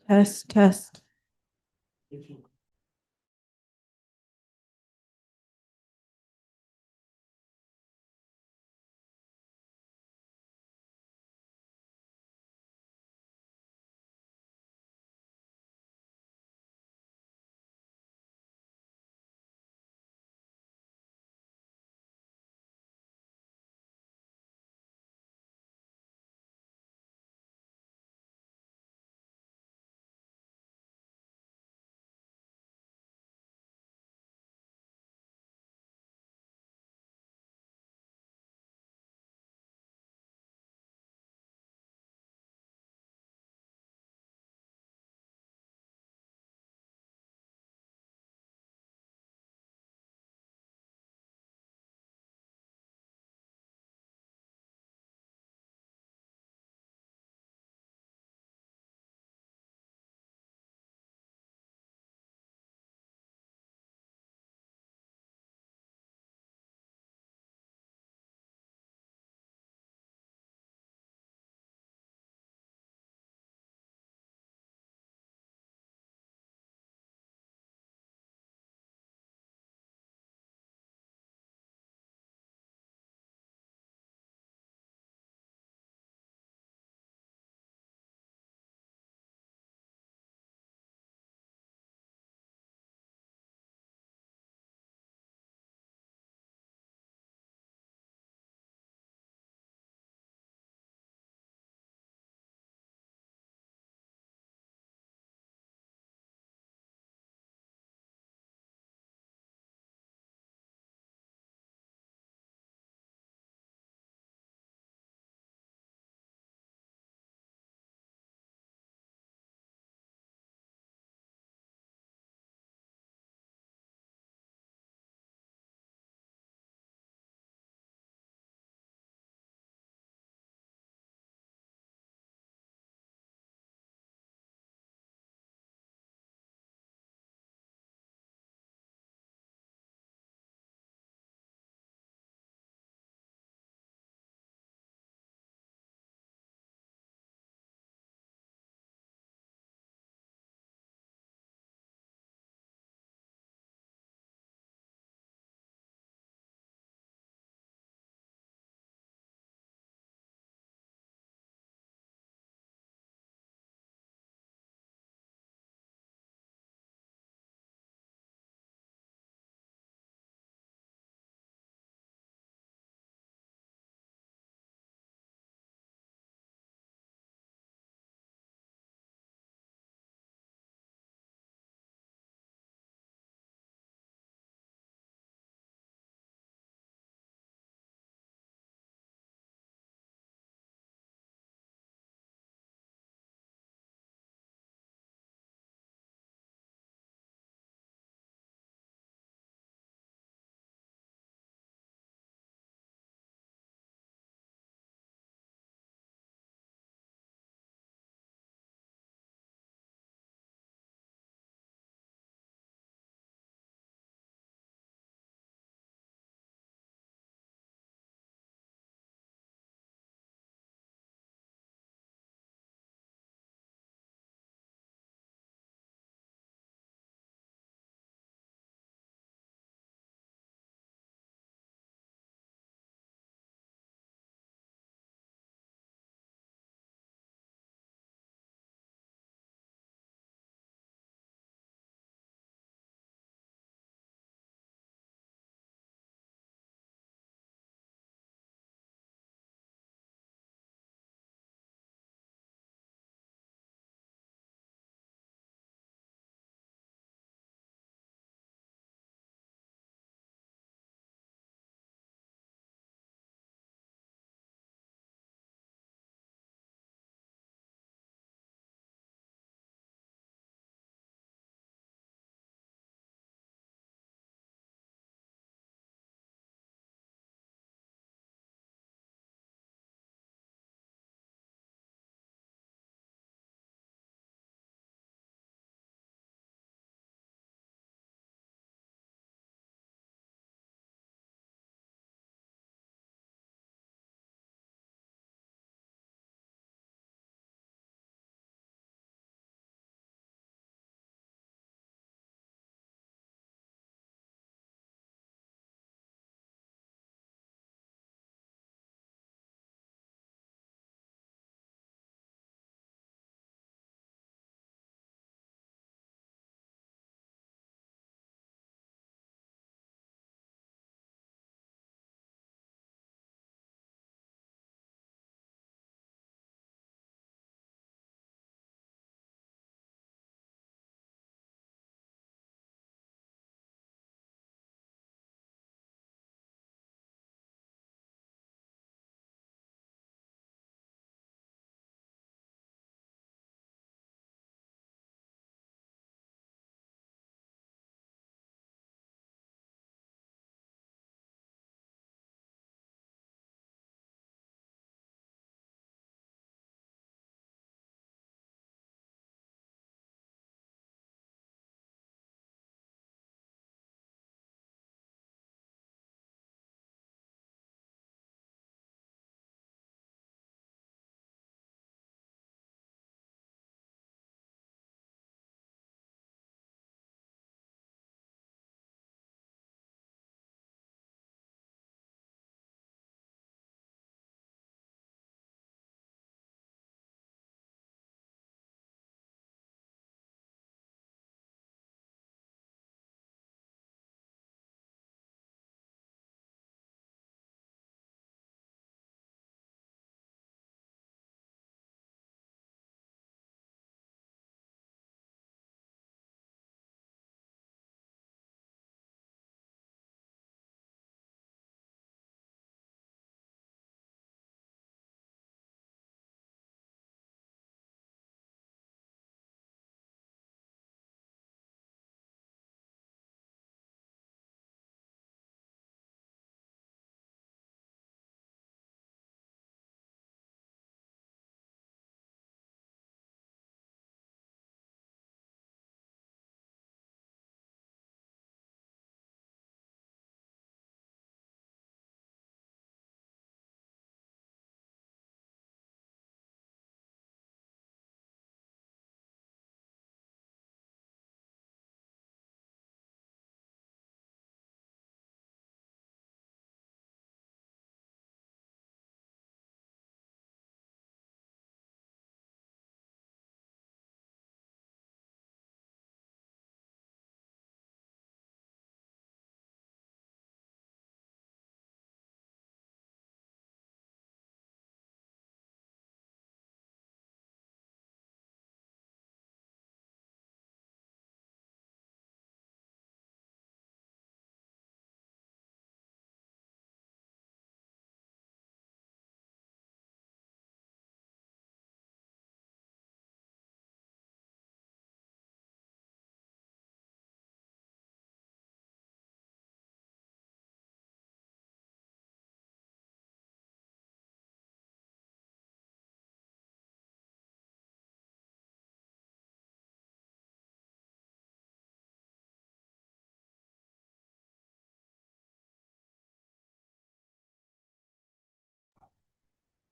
Test, test.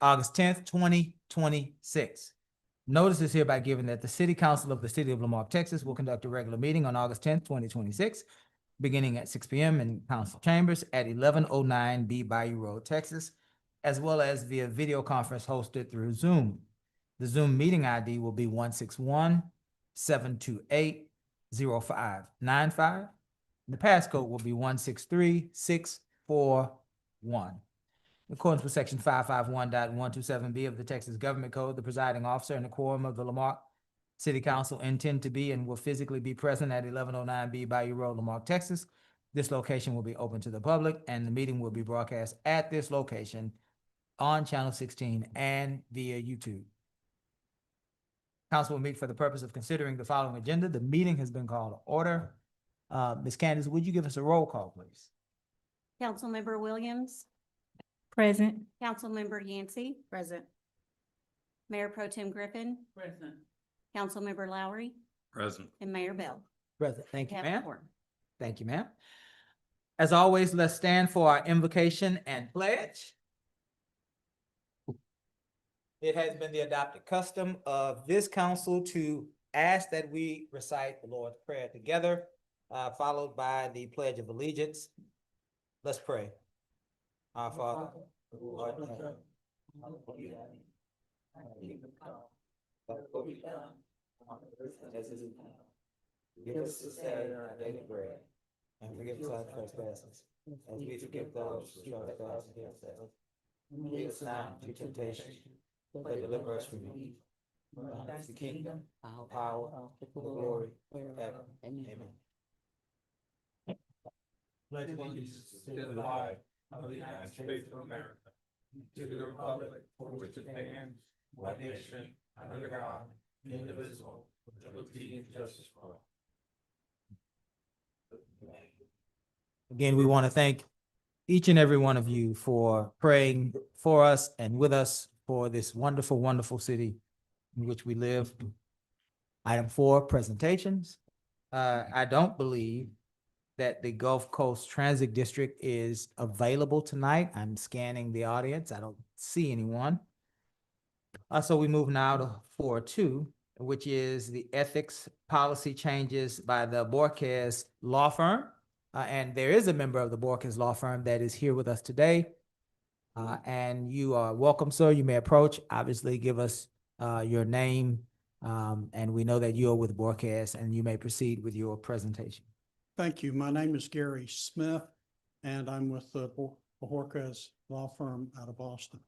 August 10th, 2026. Notice is hereby given that the City Council of the City of Lamarque, Texas will conduct a regular meeting on August 10th, 2026, beginning at 6 p.m. in council chambers at 1109 B Bayou Road, Texas, as well as via video conference hosted through Zoom. The Zoom meeting ID will be 161-728-0595. The passcode will be 163641. In accordance with section 551.127B of the Texas Government Code, the presiding officer and the quorum of the Lamarque City Council intend to be and will physically be present at 1109 B Bayou Road, Lamarque, Texas. This location will be open to the public, and the meeting will be broadcast at this location on Channel 16 and via YouTube. Council will meet for the purpose of considering the following agenda. The meeting has been called to order. Ms. Candace, would you give us a roll call, please? Councilmember Williams, Present. Councilmember Yancey, Present. Mayor Pro Tem Griffin, Present. Councilmember Lowry, Present. and Mayor Bell. Present. Thank you, Have a ma'am. quorum. Thank you, ma'am. As always, let's stand for our invocation and pledge. It has been the adopted custom of this council to ask that we recite the Lord's Prayer together, followed by the Pledge of Allegiance. Let's pray. Our Father, who art in heaven, hallowed be thy name. Thy kingdom come, thy will be done on earth as it is in heaven. Give us this day our daily bread, and forgive us our trespasses, as we forgive those who trespass against us. And lead us not into temptation, but deliver us from evil. For thine is the kingdom, the power, the glory, forever. Amen. Pledge allegiance to the flag of the United States of America, to the republic for which it stands, one nation, under God, indivisible, with liberty and justice for all. Again, we want to thank each and every one of you for praying for us and with us for this wonderful, wonderful city in which we live. Item 4, presentations. I don't believe that the Gulf Coast Transit District is available tonight. I'm scanning the audience. I don't see anyone. So we move now to 4.2, which is the ethics policy changes by the Borges Law Firm. And there is a member of the Borges Law Firm that is here with us today. And you are welcome, sir. You may approach, obviously give us your name. And we know that you are with Borges, and you may proceed with your presentation. Thank you. My name is Gary Smith, and I'm with the Borges Law Firm out of Boston.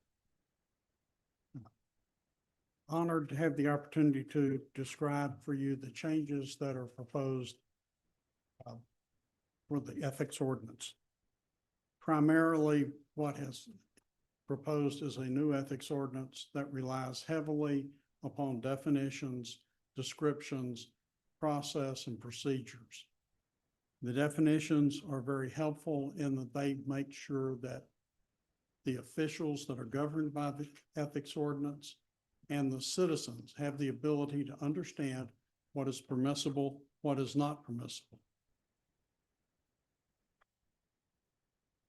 Honored to have the opportunity to describe for you the changes that are proposed for the ethics ordinance. Primarily, what has proposed is a new ethics ordinance that relies heavily upon definitions, descriptions, process, and procedures. The definitions are very helpful in that they make sure that the officials that are governed by the ethics ordinance and the citizens have the ability to understand what is permissible, what is not permissible.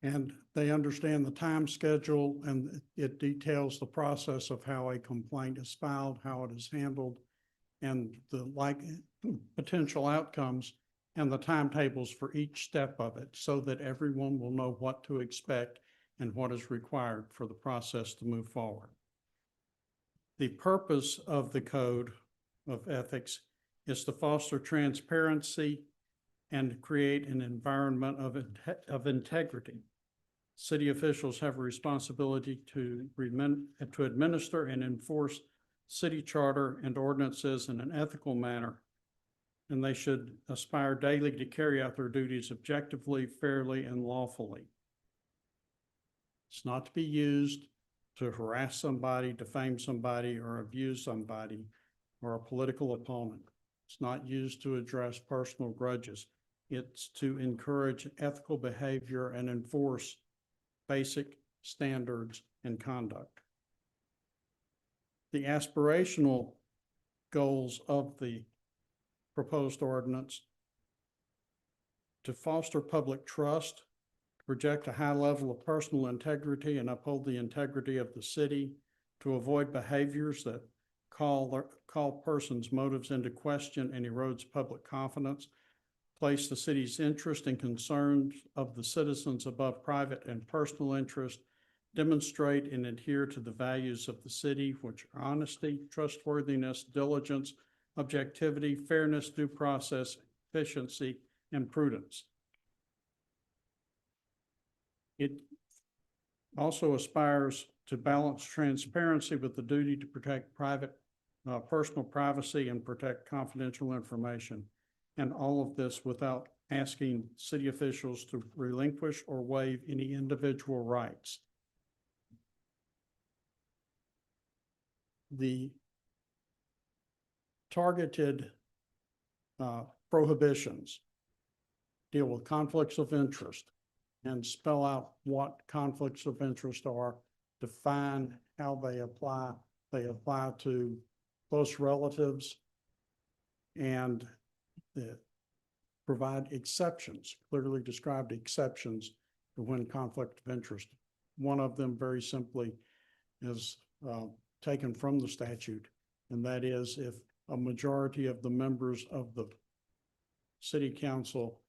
And they understand the time schedule, and it details the process of how a complaint is filed, how it is handled, and the potential outcomes and the timetables for each step of it, so that everyone will know what to expect and what is required for the process to move forward. The purpose of the code of ethics is to foster transparency and create an environment of integrity. City officials have a responsibility to administer and enforce city charter and ordinances in an ethical manner, and they should aspire daily to carry out their duties objectively, fairly, and lawfully. It's not to be used to harass somebody, defame somebody, or abuse somebody or a political opponent. It's not used to address personal grudges. It's to encourage ethical behavior and enforce basic standards and conduct. The aspirational goals of the proposed ordinance: to foster public trust, project a high level of personal integrity and uphold the integrity of the city, to avoid behaviors that call persons' motives into question and erodes public confidence, place the city's interest and concerns of the citizens above private and personal interest, demonstrate and adhere to the values of the city, which are honesty, trustworthiness, diligence, objectivity, fairness, due process, efficiency, and prudence. It also aspires to balance transparency with the duty to protect personal privacy and protect confidential information. And all of this without asking city officials to relinquish or waive any individual rights. The targeted prohibitions deal with conflicts of interest and spell out what conflicts of interest are, define how they apply. They apply to close relatives and provide exceptions, clearly described exceptions to when conflict of interest. One of them very simply is taken from the statute, and that is if a majority of the members of the city council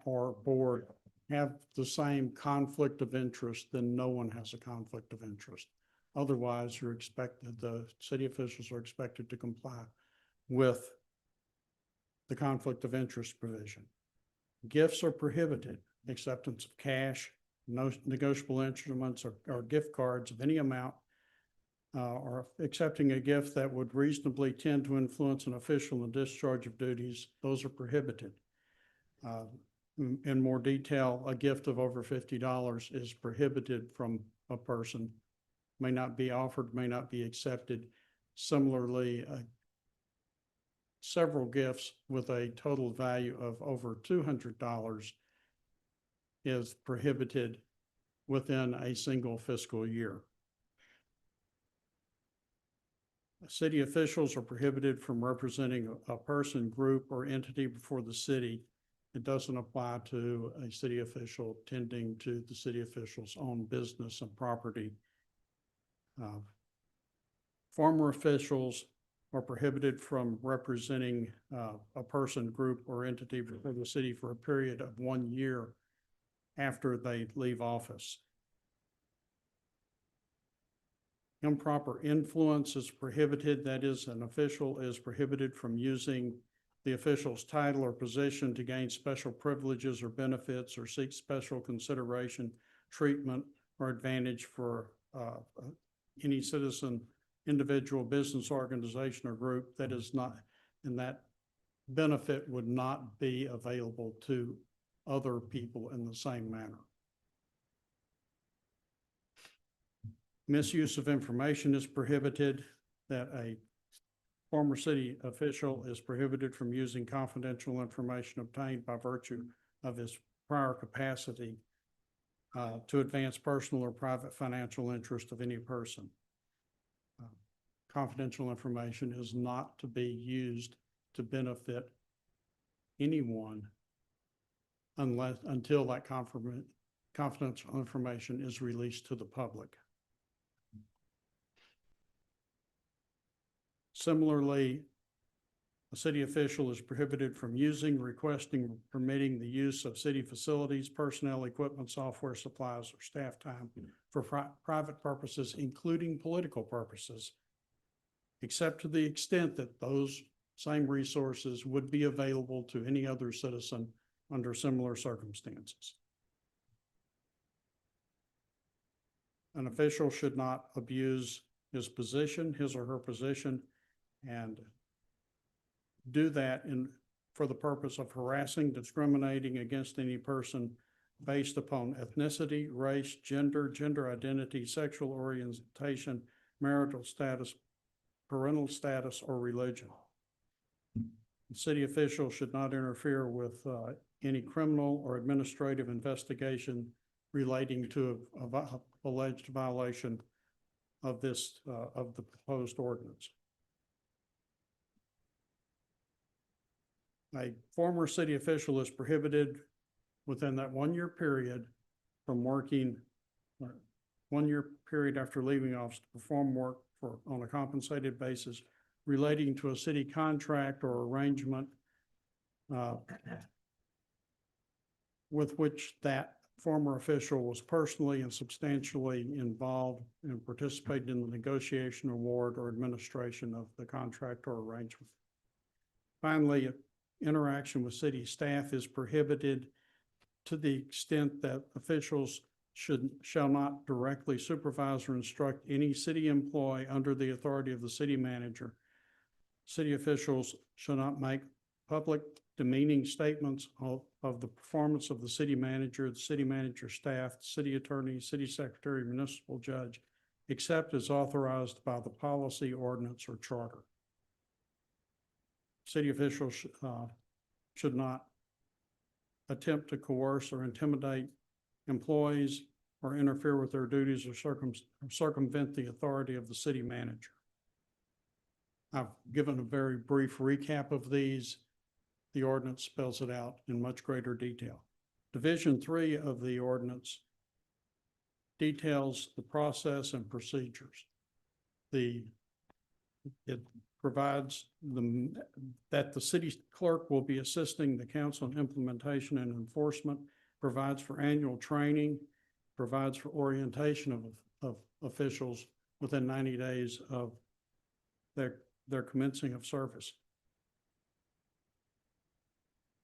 or board have the same conflict of interest, then no one has a conflict of interest. Otherwise, the city officials are expected to comply with the conflict of interest provision. Gifts are prohibited. Acceptance of cash, no negotiable instruments or gift cards of any amount, or accepting a gift that would reasonably tend to influence an official in the discharge of duties, those are prohibited. In more detail, a gift of over $50 is prohibited from a person, may not be offered, may not be accepted. Similarly, several gifts with a total value of over $200 is prohibited within a single fiscal year. City officials are prohibited from representing a person, group, or entity before the city. It doesn't apply to a city official tending to the city official's own business and property. Former officials are prohibited from representing a person, group, or entity before the city for a period of 1 year after they leave office. Improper influence is prohibited. That is, an official is prohibited from using the official's title or position to gain special privileges or benefits or seek special consideration, treatment, or advantage for any citizen, individual, business, organization, or group that is not, and that benefit would not be available to other people in the same manner. Misuse of information is prohibited. That a former city official is prohibited from using confidential information obtained by virtue of his prior capacity to advance personal or private financial interest of any person. Confidential information is not to be used to benefit anyone until that confidential information is released to the public. Similarly, a city official is prohibited from using, requesting, permitting the use of city facilities, personnel, equipment, software, supplies, or staff time for private purposes, including political purposes, except to the extent that those same resources would be available to any other citizen under similar circumstances. An official should not abuse his position, his or her position, and do that for the purpose of harassing, discriminating against any person based upon ethnicity, race, gender identity, sexual orientation, marital status, parental status, or religion. The city official should not interfere with any criminal or administrative investigation relating to an alleged violation of this, of the proposed ordinance. A former city official is prohibited within that 1 year period from working, 1 year period after leaving office, to perform work on a compensated basis relating to a city contract or arrangement with which that former official was personally and substantially involved and participated in the negotiation, award, or administration of the contract or arrangement. Finally, interaction with city staff is prohibited to the extent that officials shall not directly supervise or instruct any city employee under the authority of the city manager. City officials shall not make public demeaning statements of the performance of the city manager staff, city attorney, city secretary, municipal judge, except as authorized by the policy, ordinance, or charter. City officials should not attempt to coerce or intimidate employees or interfere with their duties or circumvent the authority of the city manager. I've given a very brief recap of these. The ordinance spells it out in much greater detail. Division 3 of the ordinance details the process and procedures. It provides that the city clerk will be assisting the council in implementation and enforcement, provides for annual training, provides for orientation of officials within 90 days of their commencing of service.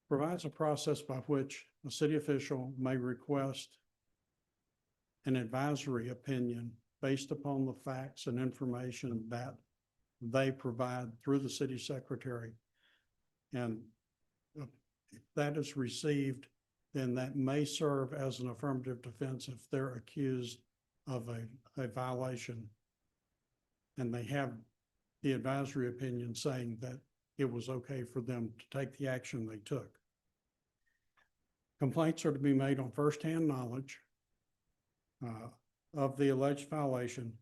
Provides a process by which a city official may request an advisory opinion based upon the facts and information that they provide through the city secretary. And if that is received, then that may serve as an affirmative defense if they're accused of a violation. And they have the advisory opinion saying that it was okay for them to take the action they took. Complaints are to be made on firsthand knowledge of the alleged violation.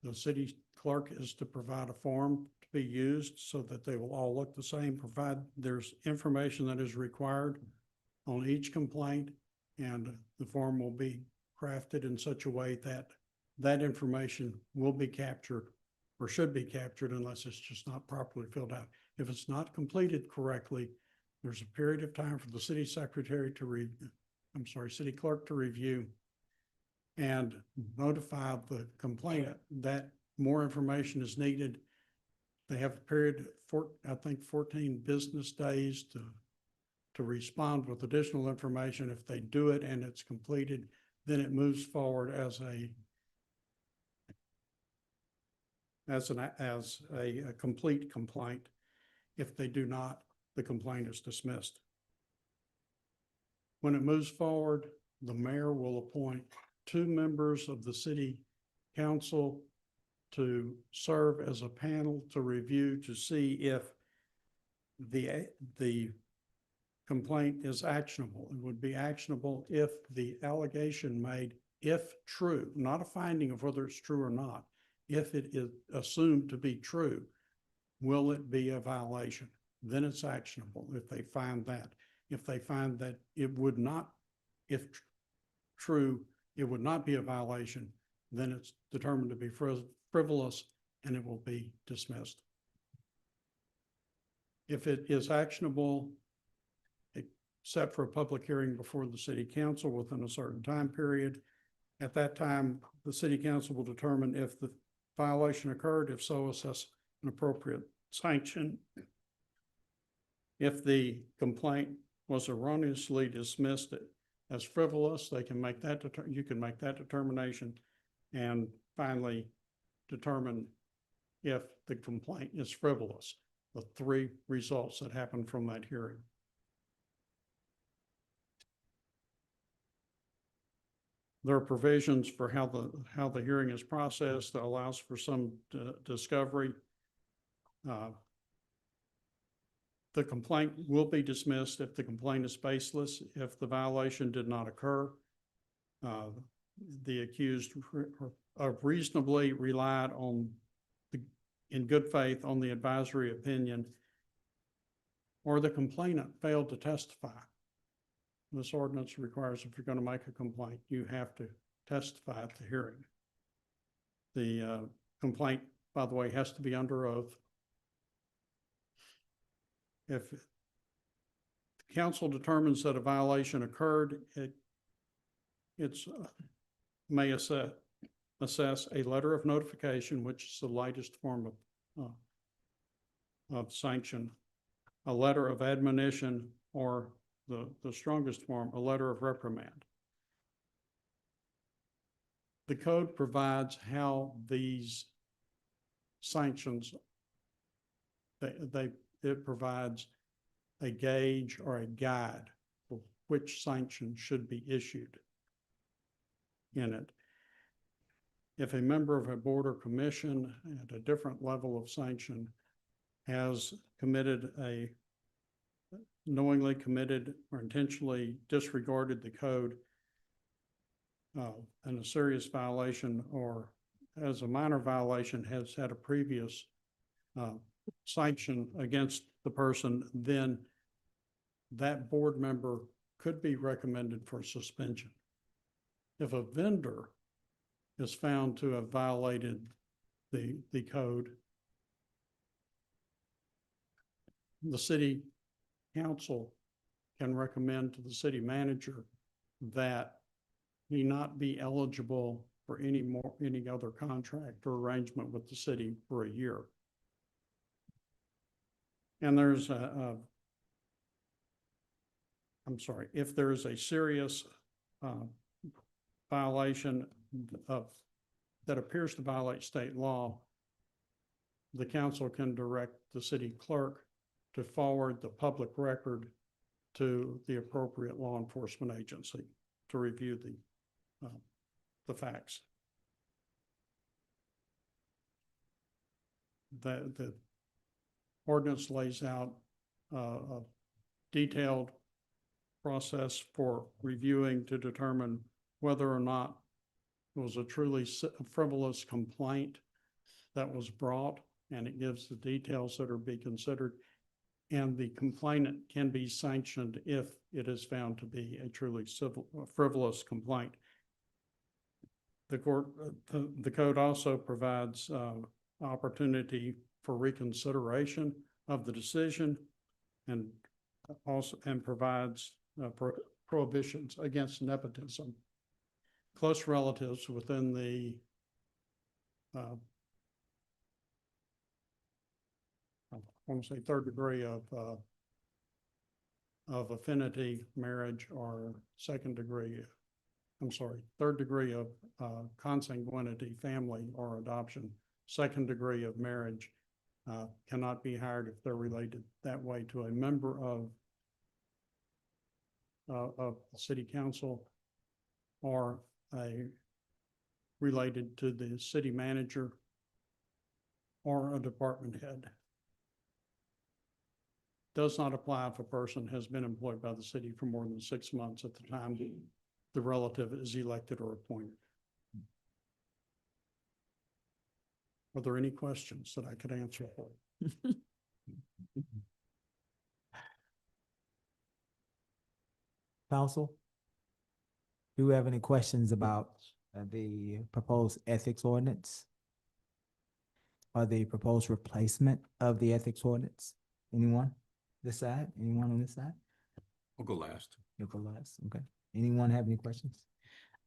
The city clerk is to provide a form to be used so that they will all look the same, provide there's information that is required on each complaint, and the form will be crafted in such a way that that information will be captured or should be captured unless it's just not properly filled out. If it's not completed correctly, there's a period of time for the city secretary to city clerk to review and notify the complainant that more information is needed. They have a period for, I think, 14 business days to respond with additional information. If they do it and it's completed, then it moves forward as a complete complaint. If they do not, the complaint is dismissed. When it moves forward, the mayor will appoint 2 members of the city council to serve as a panel to review to see if the complaint is actionable. It would be actionable if the allegation made, if true, not a finding of whether it's true or not, if it is assumed to be true, will it be a violation? Then it's actionable if they find that. If they find that it would not, if true, it would not be a violation, then it's determined to be frivolous and it will be dismissed. If it is actionable, except for a public hearing before the city council within a certain time period, at that time, the city council will determine if the violation occurred, if so, assess an appropriate sanction. If the complaint was erroneously dismissed as frivolous, they can make that you can make that determination, and finally determine if the complaint is frivolous. The 3 results that happen from that hearing. There are provisions for how the hearing is processed that allows for some discovery. The complaint will be dismissed if the complaint is baseless, if the violation did not occur. The accused reasonably relied on, in good faith, on the advisory opinion, or the complainant failed to testify. This ordinance requires, if you're going to make a complaint, you have to testify at the hearing. The complaint, by the way, has to be under oath. If the council determines that a violation occurred, it's may assess a letter of notification, which is the lightest form of sanction, a letter of admonition, or the strongest form, a letter of reprimand. The code provides how these sanctions, it provides a gauge or a guide for which sanction should be issued in it. If a member of a board or commission at a different level of sanction has knowingly committed or intentionally disregarded the code, and a serious violation, or as a minor violation has had a previous sanction against the person, then that board member could be recommended for suspension. If a vendor is found to have violated the code, the city council can recommend to the city manager that he not be eligible for any other contract or arrangement with the city for a year. And there's if there is a serious violation that appears to violate state law, the council can direct the city clerk to forward the public record to the appropriate law enforcement agency to review the facts. The ordinance lays out a detailed process for reviewing to determine whether or not it was a truly frivolous complaint that was brought, and it gives the details that are being considered, and the complainant can be sanctioned if it is found to be a truly frivolous complaint. The code also provides opportunity for reconsideration of the decision, and provides prohibitions against nepotism. Close relatives within the I want to say third degree of affinity, marriage, or third degree of consanguinity, family, or adoption. Second degree of marriage cannot be hired if they're related that way to a member of the city council, or related to the city manager or a department head. Does not apply if a person has been employed by the city for more than 6 months at the time the relative is elected or appointed. Are there any questions that I could answer for you? Council, do we have any questions about the proposed ethics ordinance or the proposed replacement of the ethics ordinance? Anyone this side? Anyone on this side? I'll go last. You'll go last. Okay. Anyone have any questions?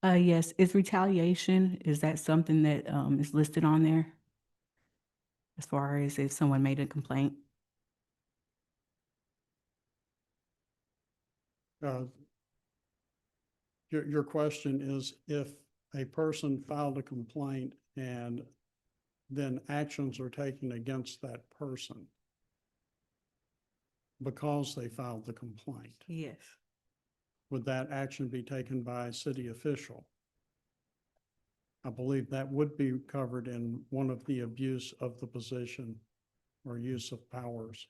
Yes, is retaliation, is that something that is listed on there? As far as if someone made a complaint? Your question is, if a person filed a complaint and then actions are taken against that person because they filed the complaint, Yes. would that action be taken by a city official? I believe that would be covered in one of the abuse of the position or use of powers.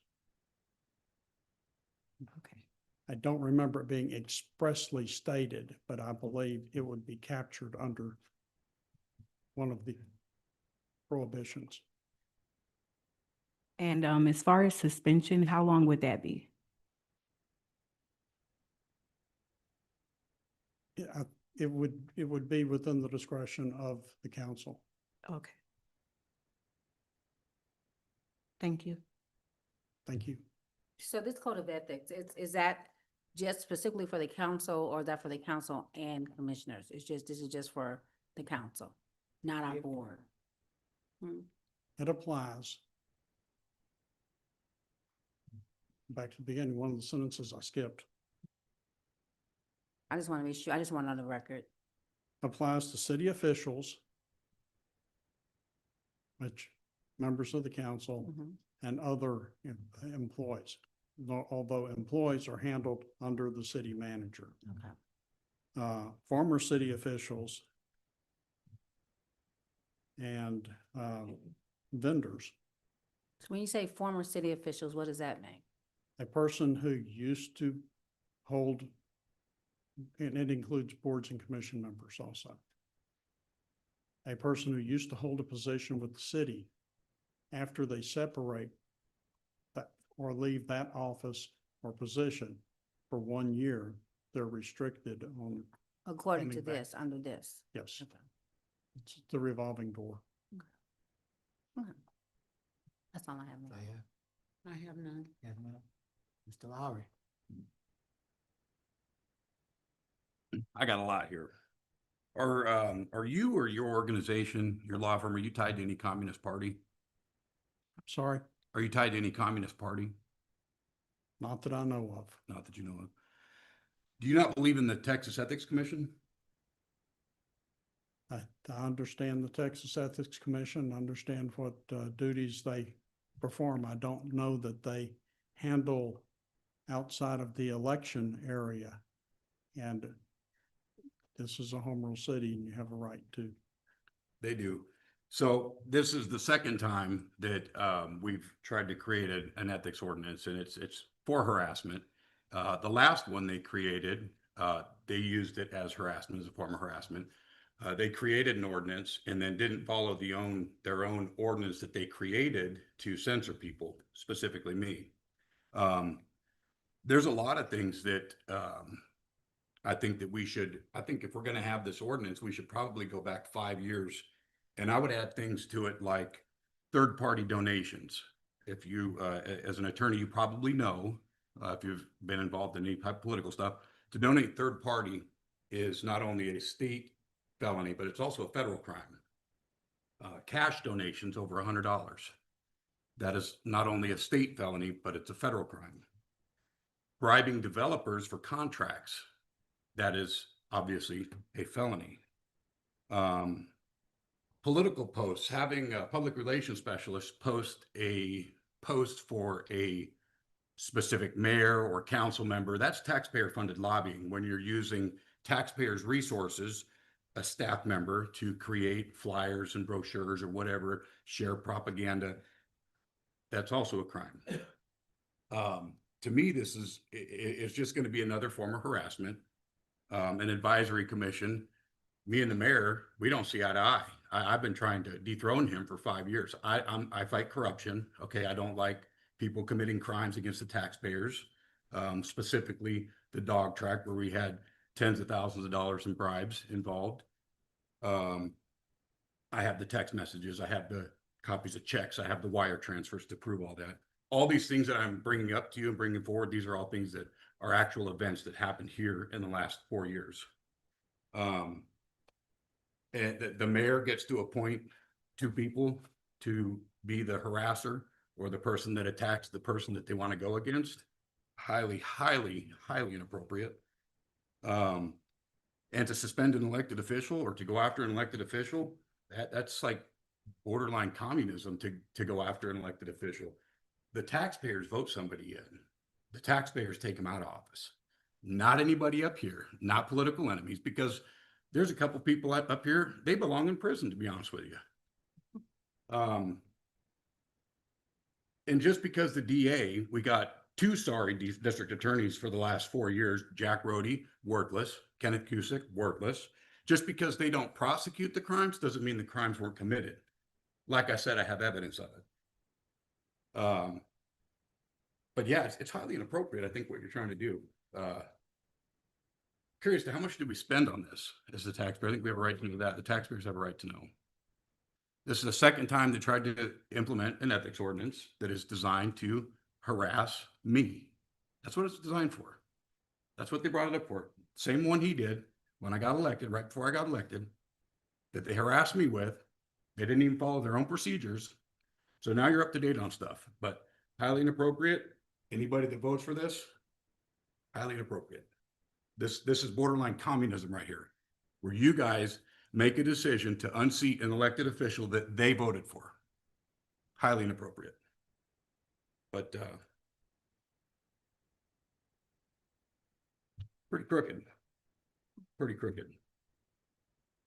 Okay. I don't remember it being expressly stated, but I believe it would be captured under one of the prohibitions. And as far as suspension, how long would that be? It would be within the discretion of the council. Okay. Thank you. Thank you. So this code of ethics, is that just specifically for the council or is that for the council and commissioners? This is just for the council, not our board? Hmm. It applies. Back to the beginning, one of the sentences I skipped. I just want to be sure, I just want it on the record. Applies to city officials, which members of the council Mhm. and other employees. Although employees are handled under the city manager. Okay. Former city officials and vendors. So when you say former city officials, what does that mean? A person who used to hold, and it includes boards and commission members also. A person who used to hold a position with the city, after they separate that or leave that office or position for 1 year, they're restricted on, According to Coming back. this, under this? yes, Okay. it's the revolving door. Okay. That's all I have. I have, I have none. yeah, ma'am. Mr. Lowry. I got a lot here. Are you or your organization, your law firm, are you tied to any communist party? Sorry, Are you tied to any communist party? not that I know of. Not that you know of. Do you not believe in the Texas Ethics Commission? I understand the Texas Ethics Commission, understand what duties they perform. I don't know that they handle outside of the election area. And this is a home rule city and you have a right to. They do. So this is the second time that we've tried to create an ethics ordinance, and it's for harassment. The last one they created, they used it as harassment, as a form of harassment. They created an ordinance and then didn't follow their own ordinance that they created to censor people, specifically me. There's a lot of things that I think if we're going to have this ordinance, we should probably go back 5 years. And I would add things to it like third-party donations. If you, as an attorney, you probably know, if you've been involved in any type of political stuff, to donate third party is not only a state felony, but it's also a federal crime. Cash donations over $100. That is not only a state felony, but it's a federal crime. Bribing developers for contracts, that is obviously a felony. Political posts, having a public relations specialist post for a specific mayor or council member, that's taxpayer funded lobbying. When you're using taxpayers' resources, a staff member to create flyers and brochures or whatever, share propaganda, that's also a crime. To me, it's just going to be another form of harassment. An advisory commission, me and the mayor, we don't see eye to eye. I've been trying to dethrone him for 5 years. I fight corruption. Okay. I don't like people committing crimes against the taxpayers, specifically the dog track where we had tens of thousands of dollars in bribes involved. I have the text messages. I have the copies of checks. I have the wire transfers to prove all that. All these things that I'm bringing up to you and bringing forward, these are all things that are actual events that happened here in the last 4 years. And the mayor gets to appoint 2 people to be the harasser or the person that attacks the person that they want to go against. Highly, highly, highly inappropriate. And to suspend an elected official or to go after an elected official, that's like borderline communism to go after an elected official. The taxpayers vote somebody in. The taxpayers take them out of office. Not anybody up here, not political enemies, because there's a couple people up here, they belong in prison, to be honest with you. And just because the DA, we got 2 sorry district attorneys for the last 4 years, Jack Rhodey, worthless, Kenneth Cusick, worthless. Just because they don't prosecute the crimes doesn't mean the crimes weren't committed. Like I said, I have evidence of it. But yeah, it's highly inappropriate, I think, what you're trying to do. Curious to how much do we spend on this as the taxpayer? I think we have a right to know that. The taxpayers have a right to know. This is the second time they tried to implement an ethics ordinance that is designed to harass me. That's what it's designed for. That's what they brought it up for. Same one he did when I got elected, right before I got elected, that they harassed me with. They didn't even follow their own procedures. So now you're up to date on stuff, but highly inappropriate. Anybody that votes for this, highly inappropriate. This is borderline communism right here, where you guys make a decision to unseat an elected official that they voted for. Highly inappropriate. But pretty crooked. Pretty crooked.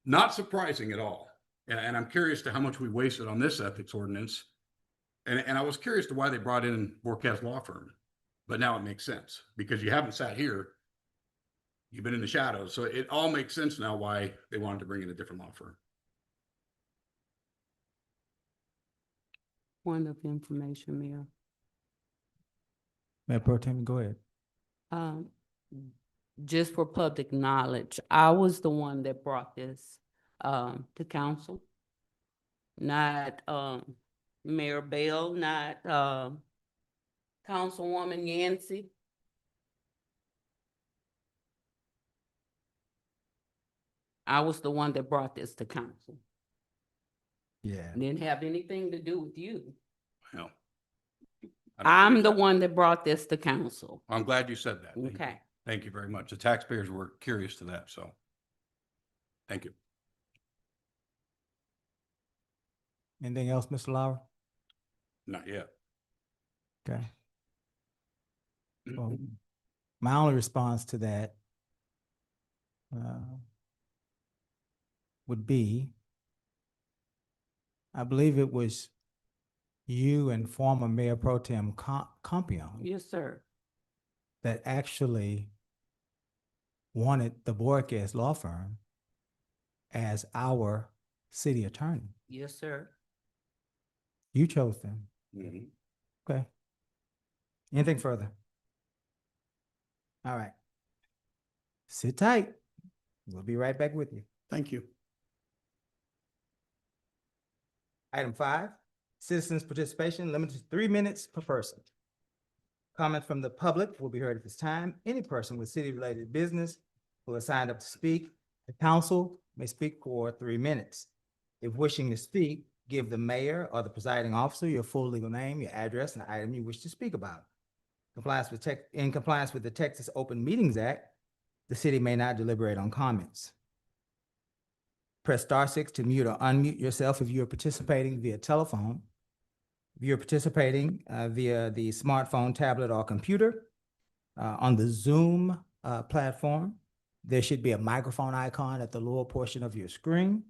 Not surprising at all. And I'm curious to how much we wasted on this ethics ordinance. And I was curious to why they brought in Marque's law firm. But now it makes sense because you haven't sat here. You've been in the shadows. So it all makes sense now why they wanted to bring in a different law firm. Point of information, Mayor. Mayor Pro Tem, go ahead. Just for public knowledge, I was the one that brought this to council. Not Mayor Bell, not Councilwoman Yancey. I was the one that brought this to council. Yeah. Didn't have anything to do with you. Well, I'm the one that brought this to council. I'm glad you said that. Thank you. Okay. Thank you very much. The taxpayers were curious to that, so thank you. Anything else, Mr. Lowry? Not yet. Okay. Well, my only response to that would be, I believe it was you and former Mayor Pro Tem Compion Yes, sir. that actually wanted the Borges law firm as our city attorney. Yes, sir. You chose them. Mhm. Okay. Anything further? All right. Sit tight. We'll be right back with you. Thank you. Item 5, citizens' participation limited to 3 minutes per person. Comment from the public will be heard at this time. Any person with city-related business who has signed up to speak, the council may speak for 3 minutes. If wishing to speak, give the mayor or the presiding officer your full legal name, your address, and the item you wish to speak about. In compliance with the Texas Open Meetings Act, the city may not deliberate on comments. Press *6 to mute or unmute yourself if you are participating via telephone. If you're participating via the smartphone, tablet, or computer, on the Zoom platform, there should be a microphone icon at the lower portion of your screen.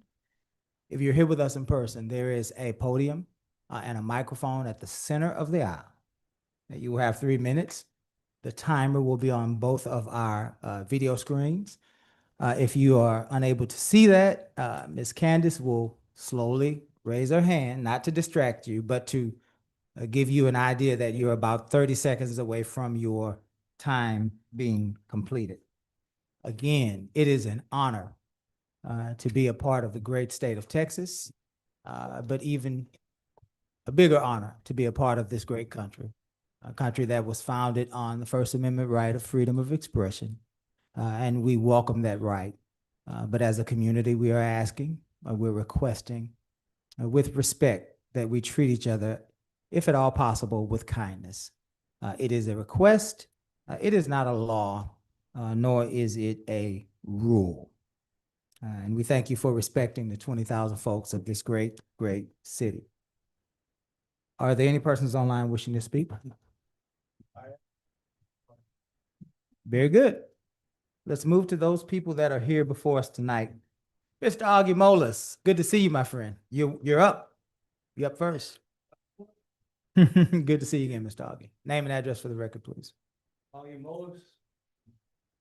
If you're here with us in person, there is a podium and a microphone at the center of the aisle. You will have 3 minutes. The timer will be on both of our video screens. If you are unable to see that, Ms. Candace will slowly raise her hand, not to distract you, but to give you an idea that you're about 30 seconds away from your time being completed. Again, it is an honor to be a part of the great state of Texas, but even a bigger honor to be a part of this great country, a country that was founded on the First Amendment right of freedom of expression. And we welcome that right. But as a community, we are asking, we're requesting with respect that we treat each other, if at all possible, with kindness. It is a request. It is not a law, nor is it a rule. And we thank you for respecting the 20,000 folks of this great, great city. Are there any persons online wishing to speak? Very good. Let's move to those people that are here before us tonight. Mr. Augie Molas, good to see you, my friend. You're up. You're up first. Good to see you again, Mr. Augie. Name and address for the record, please. Augie Mullis,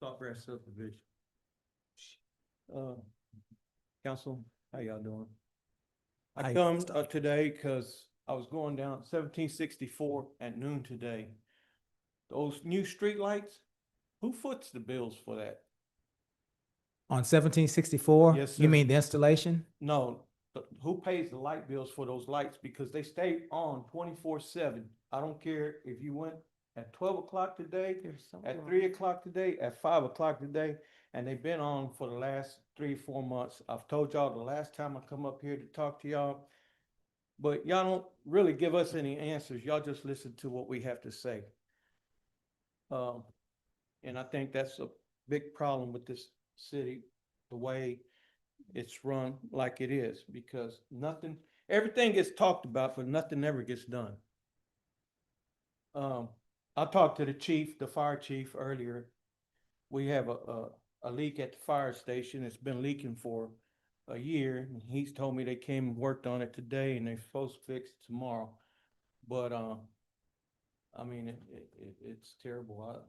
Saltgrass subdivision. Council, how y'all doing? I Hi. come today because I was going down 1764 at noon today. Those new street lights, who foots the bills for that? On 1764? Yes, You sir. mean the installation? No, who pays the light bills for those lights? Because they stay on 24/7. I don't care if you went at 12 o'clock today, at 3 o'clock today, at 5 o'clock today, and they've been on for the last 3 or 4 months. I've told y'all the last time I come up here to talk to y'all, but y'all don't really give us any answers. Y'all just listen to what we have to say. And I think that's a big problem with this city, the way it's run like it is, because everything gets talked about, but nothing ever gets done. I talked to the chief, the fire chief earlier. We have a leak at the fire station. It's been leaking for a year. And he's told me they came and worked on it today and they're supposed to fix it tomorrow. But, I mean, it's terrible.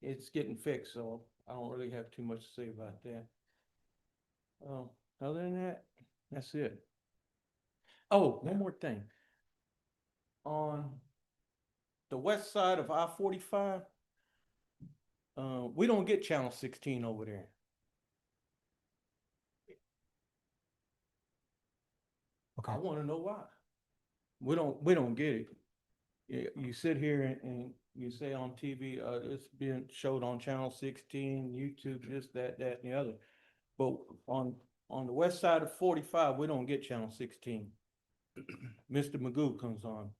It's getting fixed, so I don't really have too much to say about that. Other than that, that's it. Oh, one more thing. On the west side of I-45, we don't get channel 16 over there. Okay. I want to know why. We don't get it. You sit here and you say on TV, it's being showed on channel 16, YouTube, this, that, and the other. But on the west side of 45, we don't get channel 16. Mr. Magoo comes on.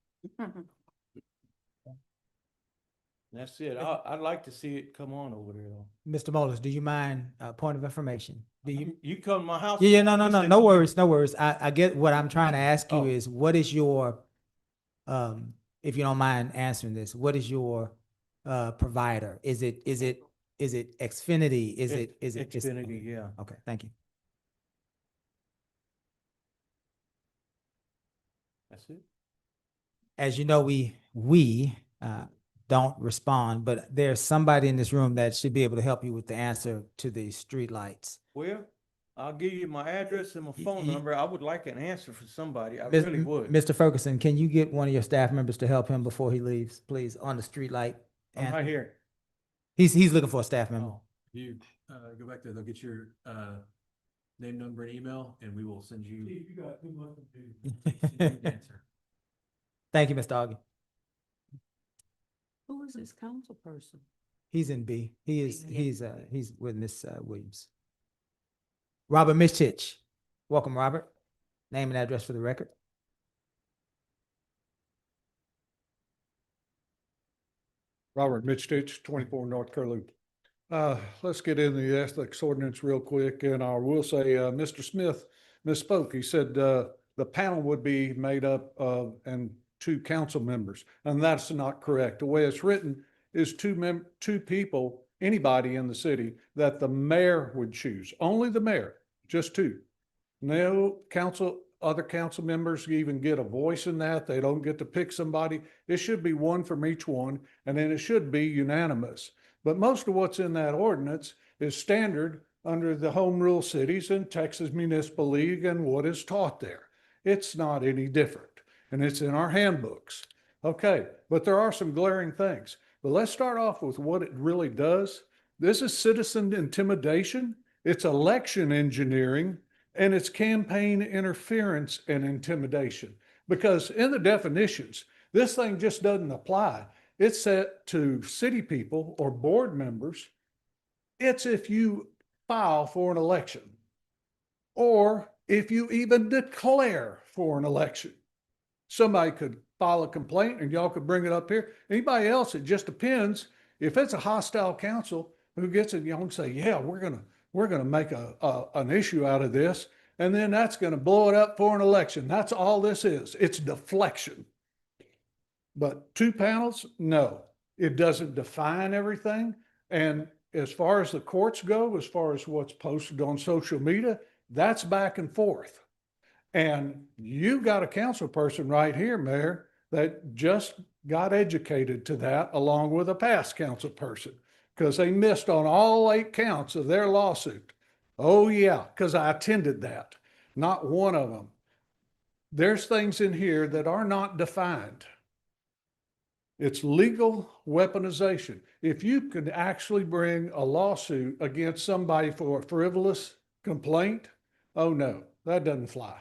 That's it. I'd like to see it come on over there though. Mr. Molders, do you mind, point of information? Do you? You come to my house. Yeah, no, listen no to worries, no worries. I get what I'm trying to ask you Oh. is, what is your, if you don't mind answering this, what is your, provider? Is it Xfinity? Is it just? Xfinity, yeah. Okay, thank you. That's it. As you know, we don't respond, but there's somebody in this room that should be able to help you with the answer to the street lights. Well, I'll give you my address and my phone y- number. I would like an answer for somebody. I Mis- really would. Mr. Ferguson, can you get one of your staff members to help him before he leaves, please, on the street light? I'm right here. He's looking for a staff member. Oh, You go back there, they'll get your name, number, and email, and we will send you. You got too much to do. Answer. Thank you, Mr. Augie. Who is this council person? He's in B. He's with Miss Williams. Robert Mischich. Welcome, Robert. Name and address for the record. Robert Mitch, 24 North Curlew. Let's get into the ethics ordinance real quick, and I will say, Mr. Smith misspoke. He said, the panel would be made up of, and 2 council members, and that's not correct. The way it's written is 2 people, anybody in the city that the mayor would choose, only the mayor, just 2. No other council members even get a voice in that. They don't get to pick somebody. It should be 1 from each one, and then it should be unanimous. But most of what's in that ordinance is standard under the home rule cities and Texas Municipal League and what is taught there. It's not any different, and it's in our handbooks. Okay, but there are some glaring things. But let's start off with what it really does. This is citizen intimidation. It's election engineering, and it's campaign interference and intimidation. Because in the definitions, this thing just doesn't apply. It's set to city people or board members. It's if you file for an election, or if you even declare for an election. Somebody could file a complaint and y'all could bring it up here. Anybody else, it just depends. If it's a hostile council who gets it, y'all can say, yeah, we're gonna make an issue out of this, and then that's gonna blow it up for an election. That's all this is. It's deflection. But 2 panels, no, it doesn't define everything. And as far as the courts go, as far as what's posted on social media, that's back and forth. And you got a council person right here, Mayor, that just got educated to that along with a past council person, because they missed on all 8 counts of their lawsuit. Oh yeah, because I attended that. Not one of them. There's things in here that are not defined. It's legal weaponization. If you could actually bring a lawsuit against somebody for a frivolous complaint, oh no, that doesn't fly.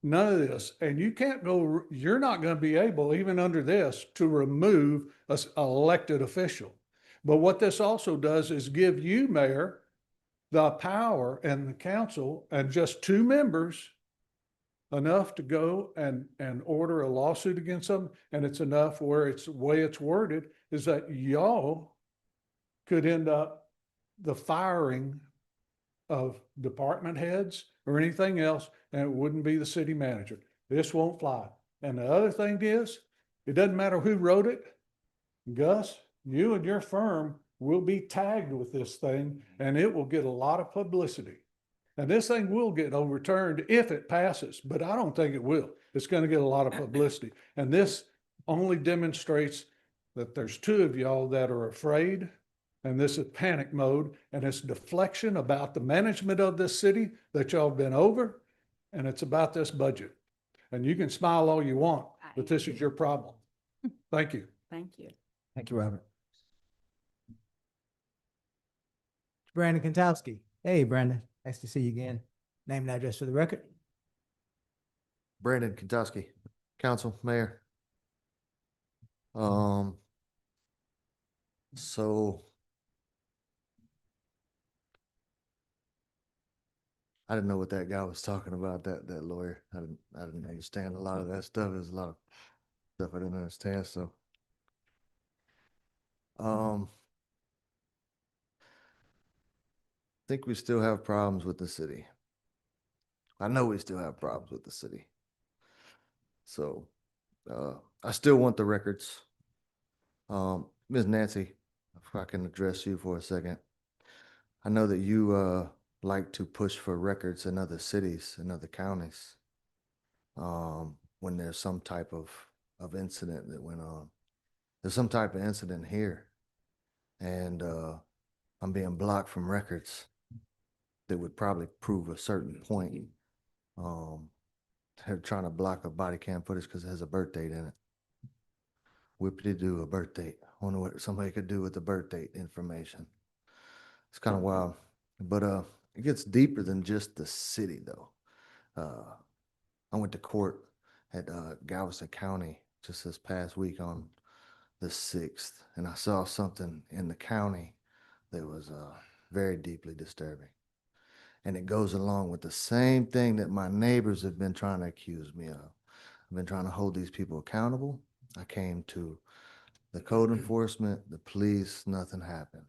none of this. And you can't go, you're not going to be able, even under this, to remove an elected official. But what this also does is give you, Mayor, the power and the council and just two members enough to go and order a lawsuit against them. And it's enough where it's the way it's worded is that y'all could end up the firing of department heads or anything else, and it wouldn't be the city manager. This won't fly. And the other thing is, it doesn't matter who wrote it. Gus, you and your firm will be tagged with this thing, and it will get a lot of publicity. And this thing will get overturned if it passes, but I don't think it will. It's going to get a lot of publicity. And this only demonstrates that there's two of y'all that are afraid, and this is panic mode, and it's deflection about the management of this city that y'all have been over, and it's about this budget. And you can smile all you want, but this is your problem. Thank you. Thank you. Thank you, Robert. Brandon Kantowski. Hey, Brandon. Nice to see you again. Name and address for the record. Brandon Kantowski, Council, Mayor. So I didn't know what that guy was talking about, that lawyer. I didn't understand a lot of that stuff. There's a lot of stuff I didn't understand, so. I think we still have problems with the city. I know we still have problems with the city. So, I still want the records. Ms. Nancy, if I can address you for a second. I know that you, like to push for records in other cities and other counties. When there's some type of incident that went on. There's some type of incident here. And, I'm being blocked from records that would probably prove a certain point. They're trying to block a body cam footage because it has a birth date in it. Whippity-doo, a birth date. I wonder what somebody could do with the birth date information. It's kind of wild. But it gets deeper than just the city, though. I went to court at Galveston County just this past week on the 6th, and I saw something in the county that was very deeply disturbing. And it goes along with the same thing that my neighbors have been trying to accuse me of. I've been trying to hold these people accountable. I came to the code enforcement, the police, nothing happened.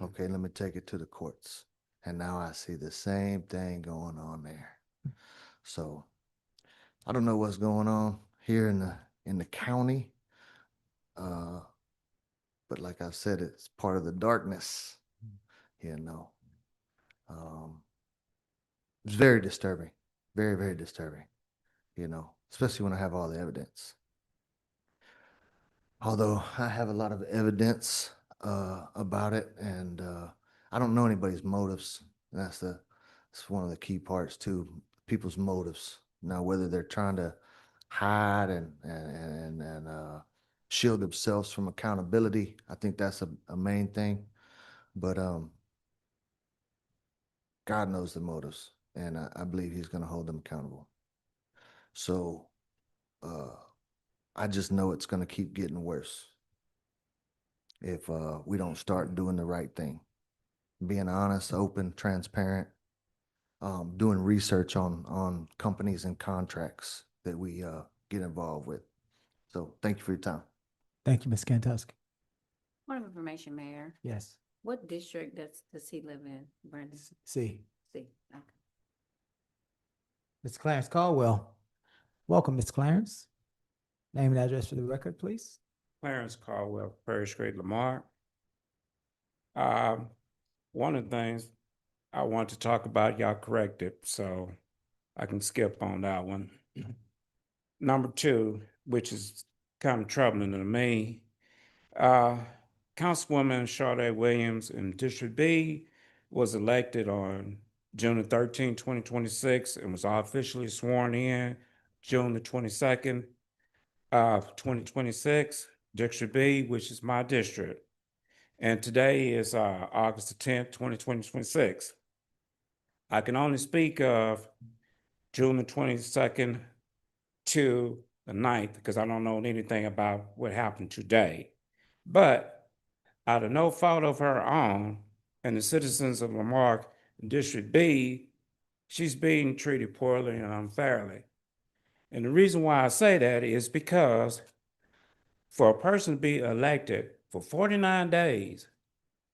Okay, let me take it to the courts. And now I see the same thing going on there. So I don't know what's going on here in the county. But like I said, it's part of the darkness, you know. It's very disturbing, very, very disturbing, you know, especially when I have all the evidence. Although I have a lot of evidence about it, and I don't know anybody's motives. That's one of the key parts too, people's motives. Now, whether they're trying to hide and shield themselves from accountability, I think that's a main thing. But God knows the motives, and I believe he's going to hold them accountable. So I just know it's going to keep getting worse if we don't start doing the right thing, being honest, open, transparent, doing research on companies and contracts that we get involved with. So thank you for your time. Thank you, Ms. Kantowski. Point of information, Mayor. Yes. What district does he live in, Brandon? See, See, okay. Mr. Clarence Caldwell. Welcome, Ms. Clarence. Name and address for the record, please. Clarence Caldwell, Parish Grade, Lamar. One of the things I want to talk about, y'all corrected, so I can skip on that one. Number 2, which is kind of troubling to me, Councilwoman Sade Williams in District B was elected on June 13, 2026, and was officially sworn in June the 22nd of 2026, District B, which is my district. And today is August the 10th, 2026. I can only speak of June the 22nd to the 9th, because I don't know anything about what happened today. But out of no fault of her own, and the citizens of Lamarck District B, she's being treated poorly and unfairly. And the reason why I say that is because for a person to be elected for 49 days,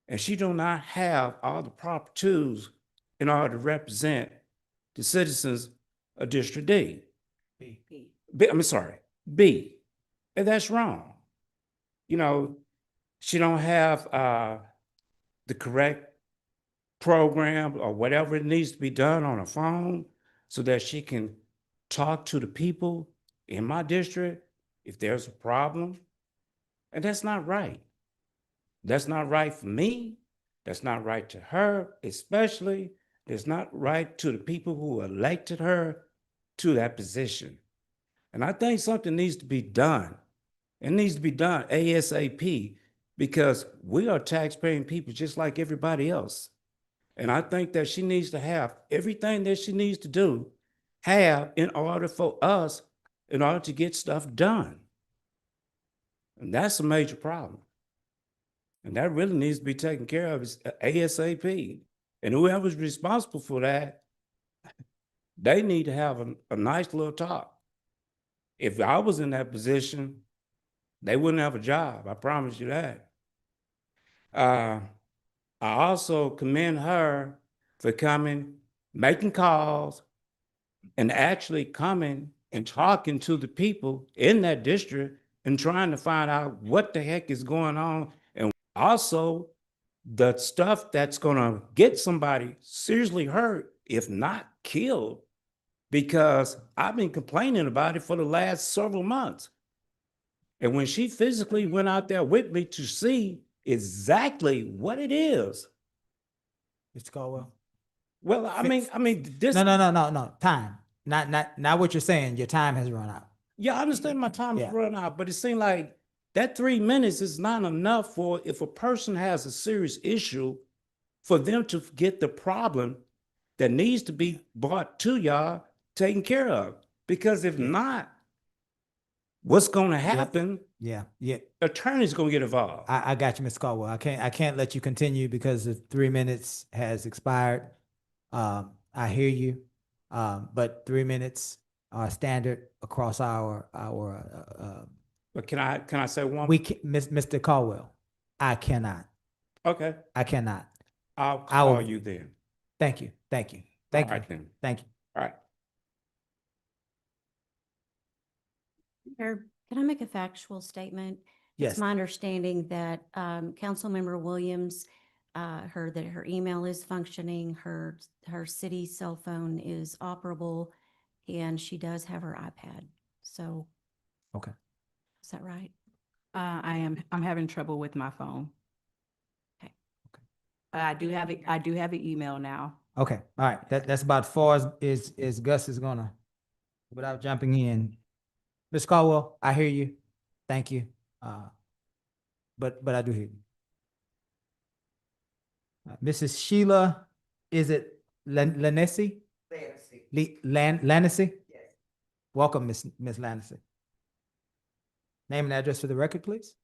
and she do not have all the proper tools in order to represent the citizens of District D. I'm sorry, B. And that's wrong. You know, she don't have the correct program or whatever it needs to be done on a phone so that she can talk to the people in my district if there's a problem. And that's not right. That's not right for me. That's not right to her, especially. It's not right to the people who elected her to that position. And I think something needs to be done. It needs to be done ASAP because we are taxpaying people just like everybody else. And I think that she needs to have everything that she needs to do, have in order for us, in order to get stuff done. And that's a major problem. And that really needs to be taken care of ASAP. And whoever's responsible for that, they need to have a nice little talk. If I was in that position, they wouldn't have a job. I promise you that. I also commend her for coming, making calls, and actually coming and talking to the people in that district and trying to find out what the heck is going on. And also the stuff that's gonna get somebody seriously hurt, if not killed, because I've been complaining about it for the last several months. And when she physically went out there with me to see exactly what it is, Mr. Caldwell? well, I mean, this. No, time. Not what you're saying. Your time has run out. Yeah, I understand my time is Yeah. running out, but it seemed like that 3 minutes is not enough for if a person has a serious issue for them to get the problem that needs to be brought to y'all taken care of. Because if not, what's gonna happen? Yeah. Attorney's gonna get involved. I got you, Mr. Caldwell. I can't let you continue because the 3 minutes has expired. I hear you. But 3 minutes are standard across our But can I say one? Mr. Caldwell, I cannot. Okay, I cannot. I'll I will- call you then. Thank you. All right then. Thank you. All right. Mayor, can I make a factual statement? Yes. It's my understanding that Councilmember Williams heard that her email is functioning, her city cell phone is operable, and she does have her iPad. So. Okay. Is that right? I'm having trouble with my phone. Okay. I do have it. I do have an email now. Okay. All right. That's about far as Gus is gonna, without jumping in. Ms. Caldwell, I hear you. Thank you. But I do hear you. Mrs. Sheila, is it Lanesi? Lanesi? Yes. Welcome, Miss Lanesi. Name and address for the record, please.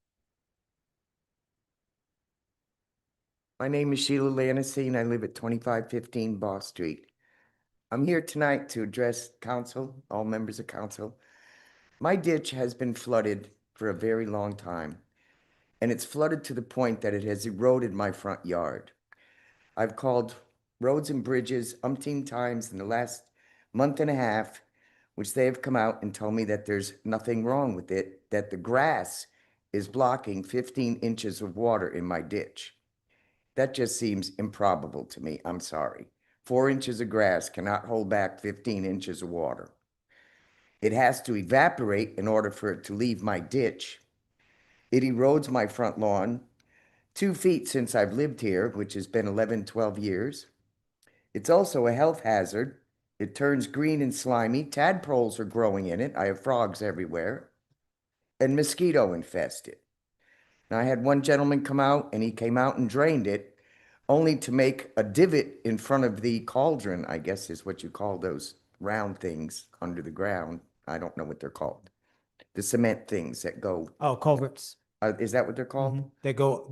My name is Sheila Lanesi and I live at 2515 Boss Street. I'm here tonight to address council, all members of council. My ditch has been flooded for a very long time, and it's flooded to the point that it has eroded my front yard. I've called Roads and Bridges umpteen times in the last month and a half, which they have come out and told me that there's nothing wrong with it, that the grass is blocking 15 inches of water in my ditch. That just seems improbable to me. I'm sorry. 4 inches of grass cannot hold back 15 inches of water. It has to evaporate in order for it to leave my ditch. It erodes my front lawn 2 feet since I've lived here, which has been 11, 12 years. It's also a health hazard. It turns green and slimy. Tadpoles are growing in it. I have frogs everywhere. And mosquito infested. Now, I had one gentleman come out, and he came out and drained it, only to make a divot in front of the cauldron, I guess is what you call those round things under the ground. I don't know what they're called. The cement things that go, Oh, culverts. is that what they're called? Mhm.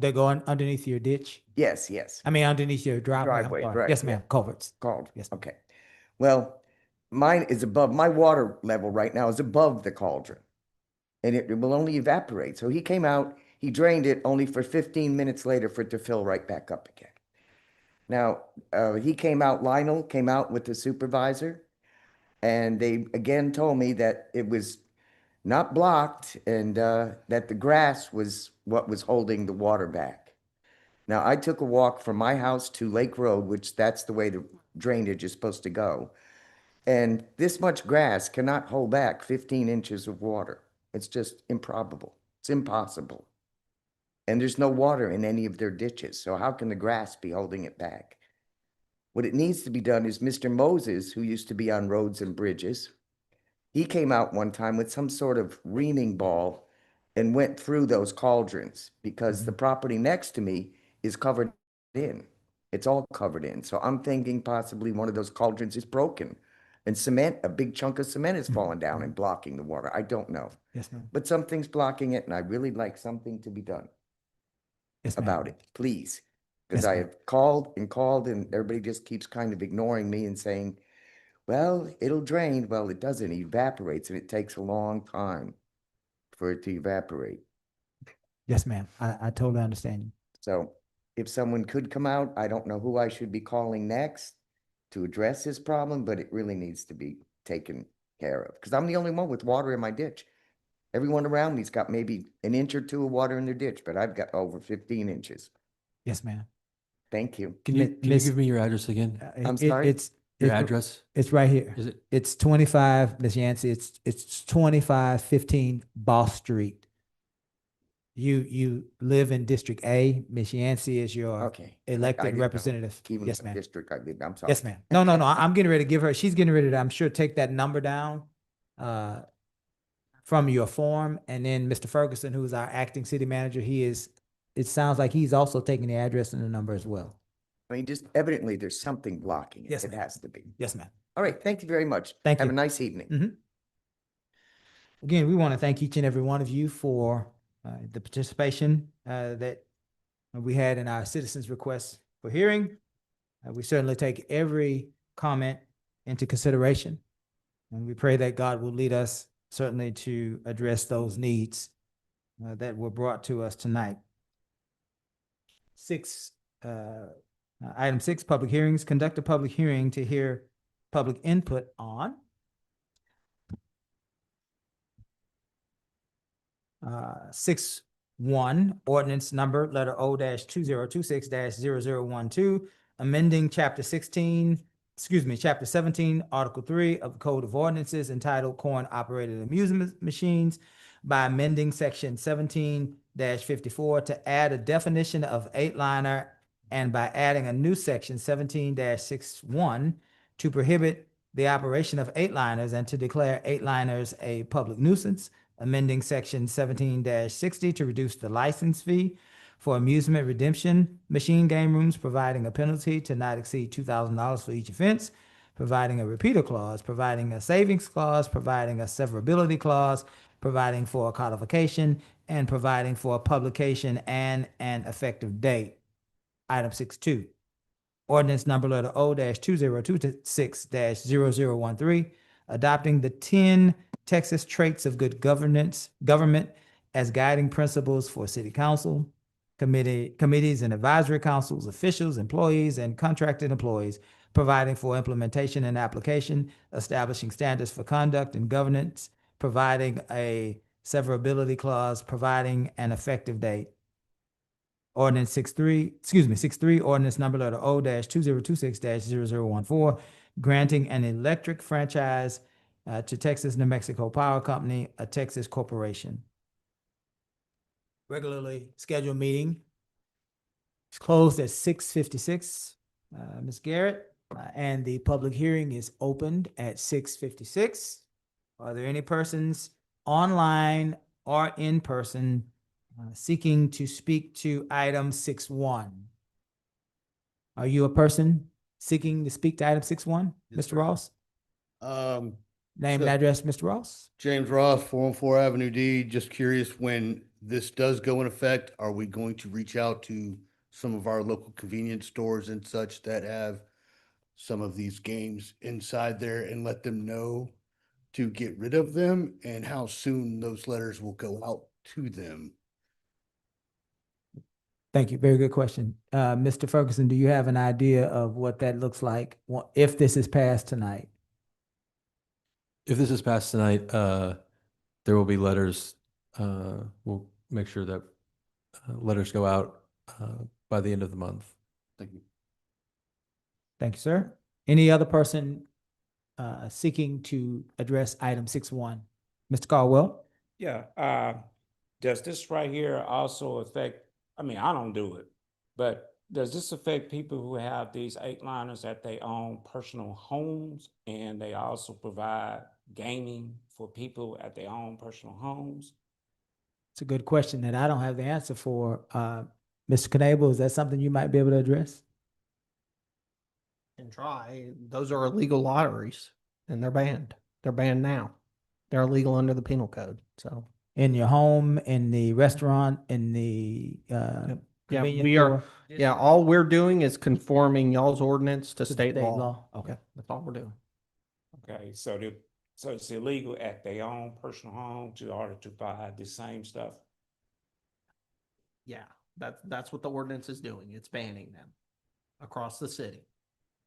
They go underneath your ditch. Yes, yes. I mean, underneath your driveway. I'm Driveway, sorry. right, Yes, yeah. ma'am, culverts. Called? Yes, ma'am. Okay. Well, mine is above, my water level right now is above the cauldron. And it will only evaporate. So he came out, he drained it only for 15 minutes later for it to fill right back up again. Now, he came out, Lionel came out with the supervisor, and they again told me that it was not blocked and that the grass was what was holding the water back. Now, I took a walk from my house to Lake Road, which that's the way the drainage is supposed to go. And this much grass cannot hold back 15 inches of water. It's just improbable. It's impossible. And there's no water in any of their ditches. So how can the grass be holding it back? What it needs to be done is Mr. Moses, who used to be on roads and bridges, he came out one time with some sort of reaming ball and went through those cauldrons because the property next to me is covered in. It's all covered in. So I'm thinking possibly one of those cauldrons is broken and cement, a big chunk of cement is falling down and blocking the water. I don't know. Yes, ma'am. But something's blocking it and I really like something to be done Yes, ma'am. about it, please. Yes, Because I ma'am. have called and everybody just keeps kind of ignoring me and saying, well, it'll drain. Well, it doesn't, it evaporates and it takes a long time for it to evaporate. Yes, ma'am. I totally understand you. So if someone could come out, I don't know who I should be calling next to address this problem, but it really needs to be taken care of. Because I'm the only one with water in my ditch. Everyone around me's got maybe an inch or two of water in their ditch, but I've got over 15 inches. Yes, ma'am. Thank you. Can you Miss- give me your address again? I'm sorry? Your address? It's right here. Is it? It's 25, Miss Yancey, it's 2515 Boss Street. You live in District A. Miss Yancey is your Okay. I elected didn't know. representative. Even Yes, the ma'am. district I live, I'm sorry. Yes, ma'am. No, I'm getting ready to give her, she's getting ready to, I'm sure, take that number down from your form. And then Mr. Ferguson, who's our acting city manager, it sounds like he's also taking the address and the number as well. I mean, just evidently there's something blocking it. Yes, It ma'am. has to be. Yes, ma'am. All right. Thank you very much. Thank Have you. a nice evening. Again, we want to thank each and every one of you for the participation that we had in our citizens' requests for hearing. We certainly take every comment into consideration, and we pray that God will lead us certainly to address those needs that were brought to us tonight. Item 6, public hearings. Conduct a public hearing to hear public input on 6.1, ordinance number letter O-2026-0012, amending chapter 17, article 3 of the Code of Ordinances entitled Coin Operated Amusement Machines by amending section 17-54 to add a definition of eight-liner and by adding a new section 17-61 to prohibit the operation of eight-liners and to declare eight-liners a public nuisance, amending section 17-60 to reduce the license fee for amusement redemption machine game rooms, providing a penalty to not exceed $2,000 for each offense, providing a repeater clause, providing a savings clause, providing a severability clause, providing for a codification, and providing for a publication and an effective date. Item 6.2, ordinance number letter O-2026-0013, adopting the 10 Texas traits of good government as guiding principles for city council, committees and advisory councils, officials, employees, and contracted employees, providing for implementation and application, establishing standards for conduct and governance, providing a severability clause, providing an effective date. Ordinance 6.3, ordinance number letter O-2026-0014, granting an electric franchise to Texas New Mexico Power Company, a Texas corporation. Regularly scheduled meeting. It's closed at 6:56, Ms. Garrett, and the public hearing is opened at 6:56. Are there any persons online or in person seeking to speak to item 6.1? Are you a person seeking to speak to item 6.1, Yes, Mr. sir. Ross? Name and So- address, Mr. Ross? James Ross, 414 Avenue D. Just curious, when this does go in effect, are we going to reach out to some of our local convenience stores and such that have some of these games inside there and let them know to get rid of them, and how soon those letters will go out to them? Thank you. Very good question. Mr. Ferguson, do you have an idea of what that looks like if this is passed tonight? If this is passed tonight, there will be letters. We'll make sure that letters go out by the end of the month. Thank you. Thank you, sir. Any other person seeking to address item 6.1? Mr. Caldwell? Yeah, does this right here also affect, I mean, I don't do it, but does this affect people who have these 8-liners at their own personal homes, and they also provide gaming for people at their own personal homes? It's a good question that I don't have the answer for. Mr. Knable, is that something you might be able to address? And try. Those are illegal lotteries and they're banned. They're banned now. They're illegal under the penal code. So In your home, in the restaurant, in the yeah, convenience we are. store? Yeah, all we're doing is conforming y'all's ordinance to To state state law. law, okay. Yeah, that's all we're doing. Okay, so so it's illegal at their own personal home to order to buy the same stuff? Yeah, that's what the ordinance is doing. It's banning them across the city.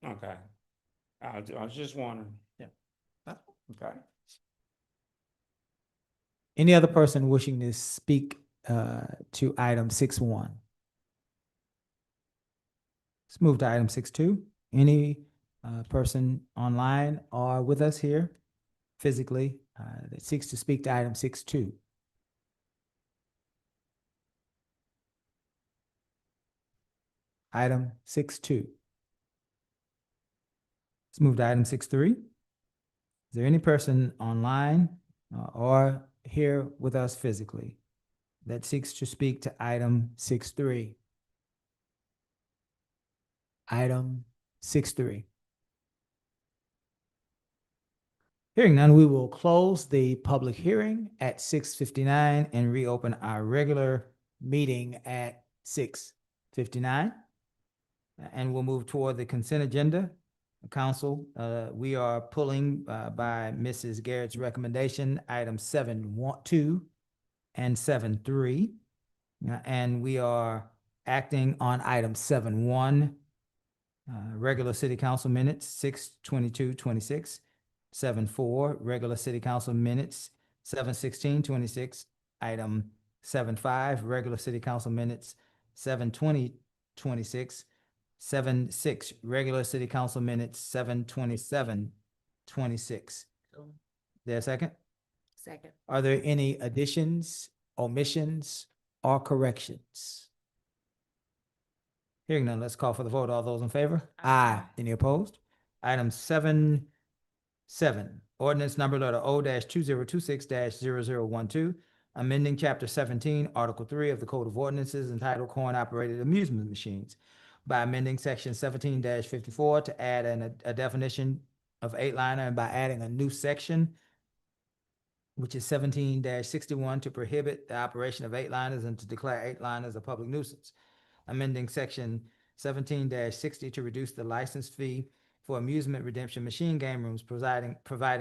Okay. I was just wondering. Yeah. Okay. Any other person wishing to speak to item 6.1? Let's move to item 6.2. Any person online or with us here physically that seeks to speak to item 6.2? Item 6.2. Let's move to item 6.3. Is there any person online or here with us physically that seeks to speak to item 6.3? Item 6.3. Hearing none, we will close the public hearing at 6:59 and reopen our regular meeting at 6:59. And we'll move toward the consent agenda. Council, we are pulling by Mrs. Garrett's recommendation, items 7.2 and 7.3. And we are acting on item 7.1, regular city council minutes, 6/22/26. 7.4, regular city council minutes, 7/16/26. Item 7.5, regular city council minutes, 7/20/26. 7.6, regular city council minutes, 7/27/26. There a second? Second. Are there any additions, omissions, or corrections? Hearing none, let's call for the vote. All those in favor? Aye. Any opposed? Item 7.7, ordinance number letter O-2026-0012, amending chapter 17, article 3 of the Code of Ordinances entitled Coin-Operated Amusement Machines by amending section 17-54 to add a definition of 8-liner, and by adding a new section, which is 17-61, to prohibit the operation of 8-liners and to declare 8-liners a public nuisance. Amending section 17-60 to reduce the license fee for amusement redemption machine game rooms, providing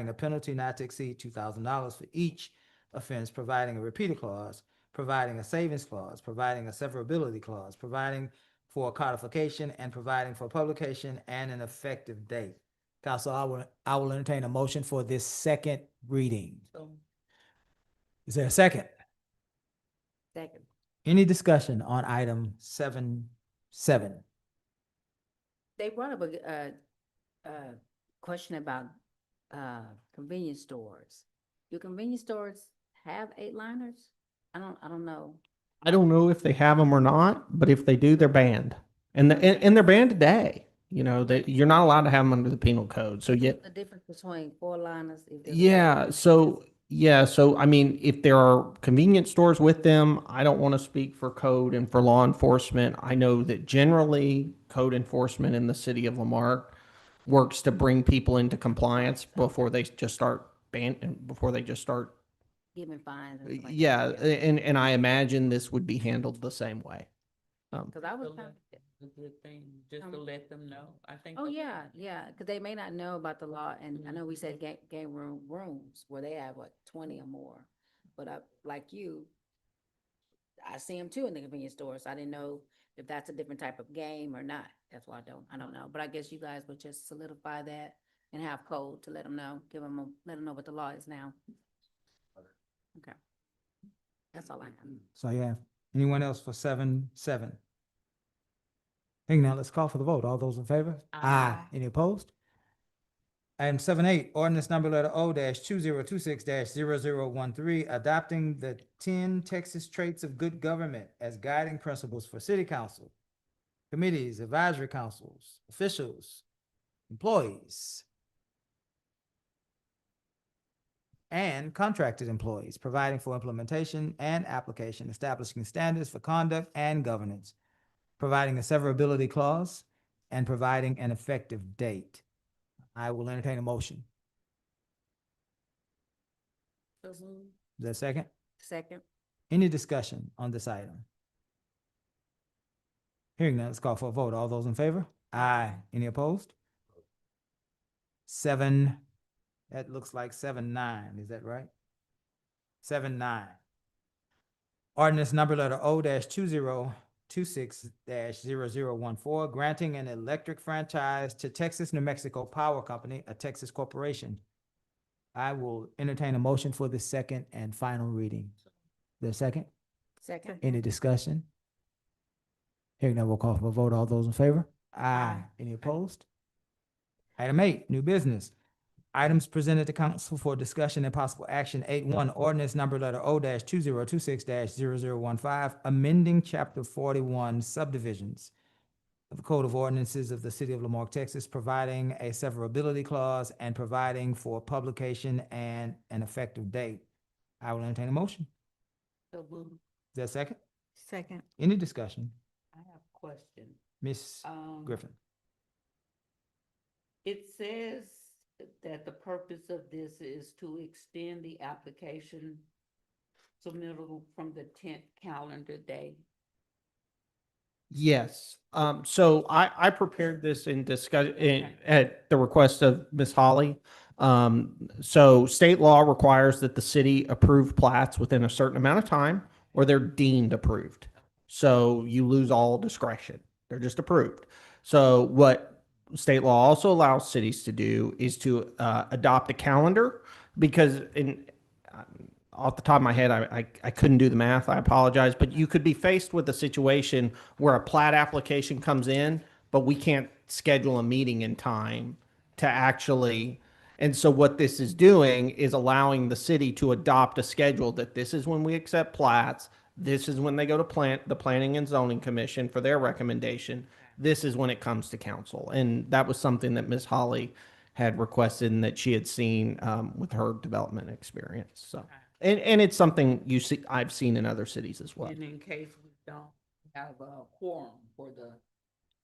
a penalty not to exceed $2,000 for each offense, providing a repeater clause, providing a savings clause, providing a severability clause, providing for codification, and providing for publication and an effective date. Council, I will entertain a motion for this second reading. Is there a second? Second. Any discussion on item 7.7? They brought up a question about convenience stores. Do convenience stores have 8-liners? I don't know. I don't know if they have them or not, but if they do, they're banned. And they're banned today. You know, that you're not allowed to have them under the penal code. So yet, The difference between 4-liners. If there's yeah. 8-liners. So I mean, if there are convenience stores with them, I don't want to speak for code and for law enforcement. I know that generally code enforcement in the city of Lamarck works to bring people into compliance before they just start before they just start. Giving fines and stuff like Yeah, that. and I imagine this would be handled the same way. Cause I was So kind that's a good thing, just to let them know, I think. oh, the- yeah, yeah, cause they may not know about the law, and I know we said game rooms where they have what, 20 or more. But like you, I see them too in the convenience stores. I didn't know if that's a different type of game or not. That's why I don't know. But I guess you guys would just solidify that and have code to let them know, let them know what the law is now. Okay. That's all I have. So yeah, anyone else for 7-7? Hearing none, let's call for the vote. All those in favor? Aye. Any opposed? Item 7-8, ordinance number letter O dash 2026-0013, adopting the 10 Texas traits of good government as guiding principles for city council, committees, advisory councils, officials, employees, and contracted employees, providing for implementation and application, establishing standards for conduct and governance, providing a severability clause, and providing an effective date. I will entertain a motion. So moved. Is there a second? Second. Any discussion on this item? Hearing none, let's call for a vote. All those in favor? Aye. Any opposed? 7, that looks like 7-9, is that right? 7-9. Ordinance number letter O dash 2026-0014, granting an electric franchise to Texas New Mexico Power Company, a Texas corporation. I will entertain a motion for the second and final reading. The second, Second. any discussion? Hearing none, we'll call for a vote. All those in favor? Aye. Any opposed? Item 8, new business. Items presented to council for discussion and possible action. 8-1, ordinance number letter O dash 2026-0015, amending chapter 41 subdivisions of the Code of Ordinances of the City of Marque, Texas, providing a severability clause and providing for publication and an effective date. I will entertain a motion. So moved. Is there a second? Second. Any discussion? I have a question. Ms. Griffin? It says that the purpose of this is to extend the application submittal from the 10th calendar day. Yes. So I prepared this in at the request of Ms. Holly. So state law requires that the city approve plats within a certain amount of time or they're deemed approved. So you lose all discretion. They're just approved. So what state law also allows cities to do is to adopt a calendar, because off the top of my head, I couldn't do the math. I apologize. But you could be faced with a situation where a plat application comes in, but we can't schedule a meeting in time to actually. And so what this is doing is allowing the city to adopt a schedule that this is when we accept plats. This is when they go to the Planning and Zoning Commission for their recommendation. This is when it comes to council. And that was something that Ms. Holly had requested and that she had seen with her development experience. So. And it's something I've seen in other cities as well. And in case we don't have a quorum for the.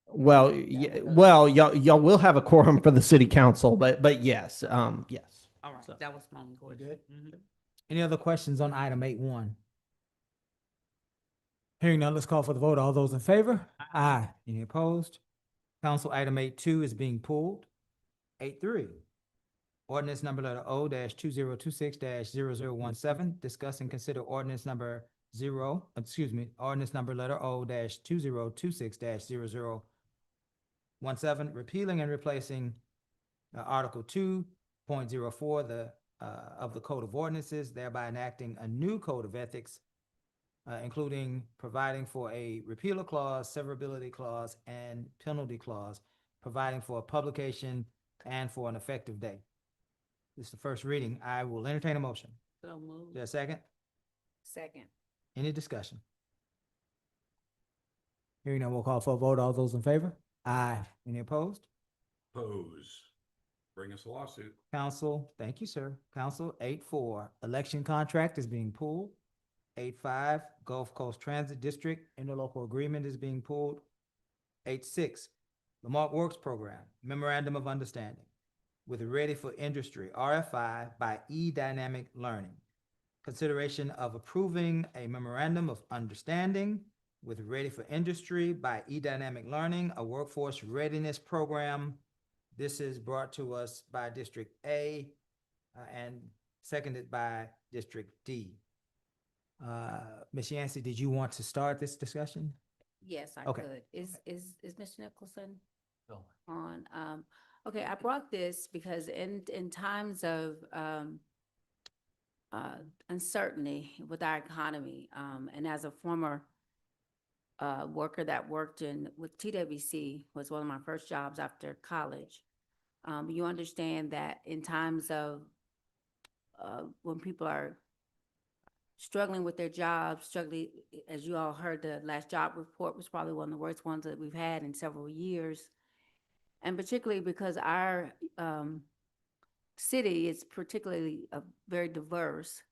Well, y'all will have a quorum for the city council, but yes, yes. All right, So. that was my question. Good. Any other questions on item 8-1? Hearing none, let's call for the vote. All those in favor? Aye. Any opposed? Council item 8-2 is being pulled. 8-3. Ordinance number letter O dash 2026-0017, discuss and consider ordinance number ordinance number letter O dash 2026-0017, repealing and replacing Article 2.04 of the Code of Ordinances, thereby enacting a new code of ethics, including providing for a repealer clause, severability clause, and penalty clause, providing for a publication and for an effective date. This is the first reading. I will entertain a motion. So moved. Is there a second? Second. Any discussion? Hearing none, we'll call for a vote. All those in favor? Aye. Any opposed? Oppose. Bring us a lawsuit. Council, thank you, sir. Council, 8-4, election contract is being pulled. 8-5, Gulf Coast Transit District interlocal agreement is being pulled. 8-6, the Marque Works Program, Memorandum of Understanding with Ready for Industry, RFI by E-Dynamic Learning. Consideration of approving a memorandum of understanding with Ready for Industry by E-Dynamic Learning, a workforce readiness program. This is brought to us by District A and seconded by District D. Ms. Yancey, did you want to start this discussion? Yes, I Okay. could. Is Mr. Nicholson on? Okay, I brought this because in times of uncertainty with our economy, and as a former worker that worked with TWC, was one of my first jobs after college. You understand that in times of when people are struggling with their jobs, struggling, as you all heard, the last job report was probably one of the worst ones that we've had in several years. And particularly because our city is particularly very diverse,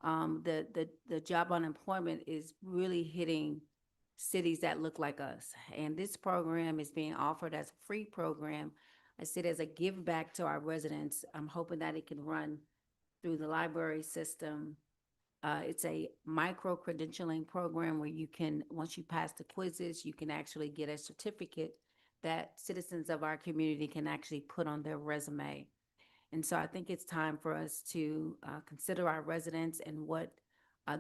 the job unemployment is really hitting cities that look like us. And this program is being offered as a free program. I see it as a give back to our residents. I'm hoping that it can run through the library system. It's a micro credentialing program where you can, once you pass the quizzes, you can actually get a certificate that citizens of our community can actually put on their resume. And so I think it's time for us to consider our residents and what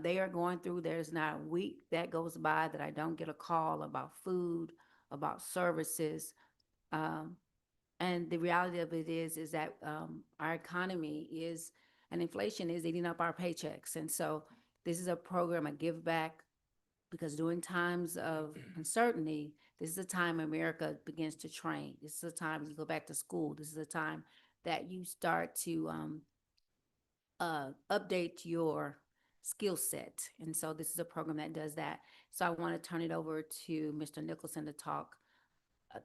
they are going through. There's not a week that goes by that I don't get a call about food, about services. And the reality of it is that our economy is, and inflation is eating up our paychecks. And so this is a program, a give back, because during times of uncertainty, this is a time America begins to train. This is a time you go back to school. This is a time that you start to update your skill set. And so this is a program that does that. So I want to turn it over to Mr. Nicholson to talk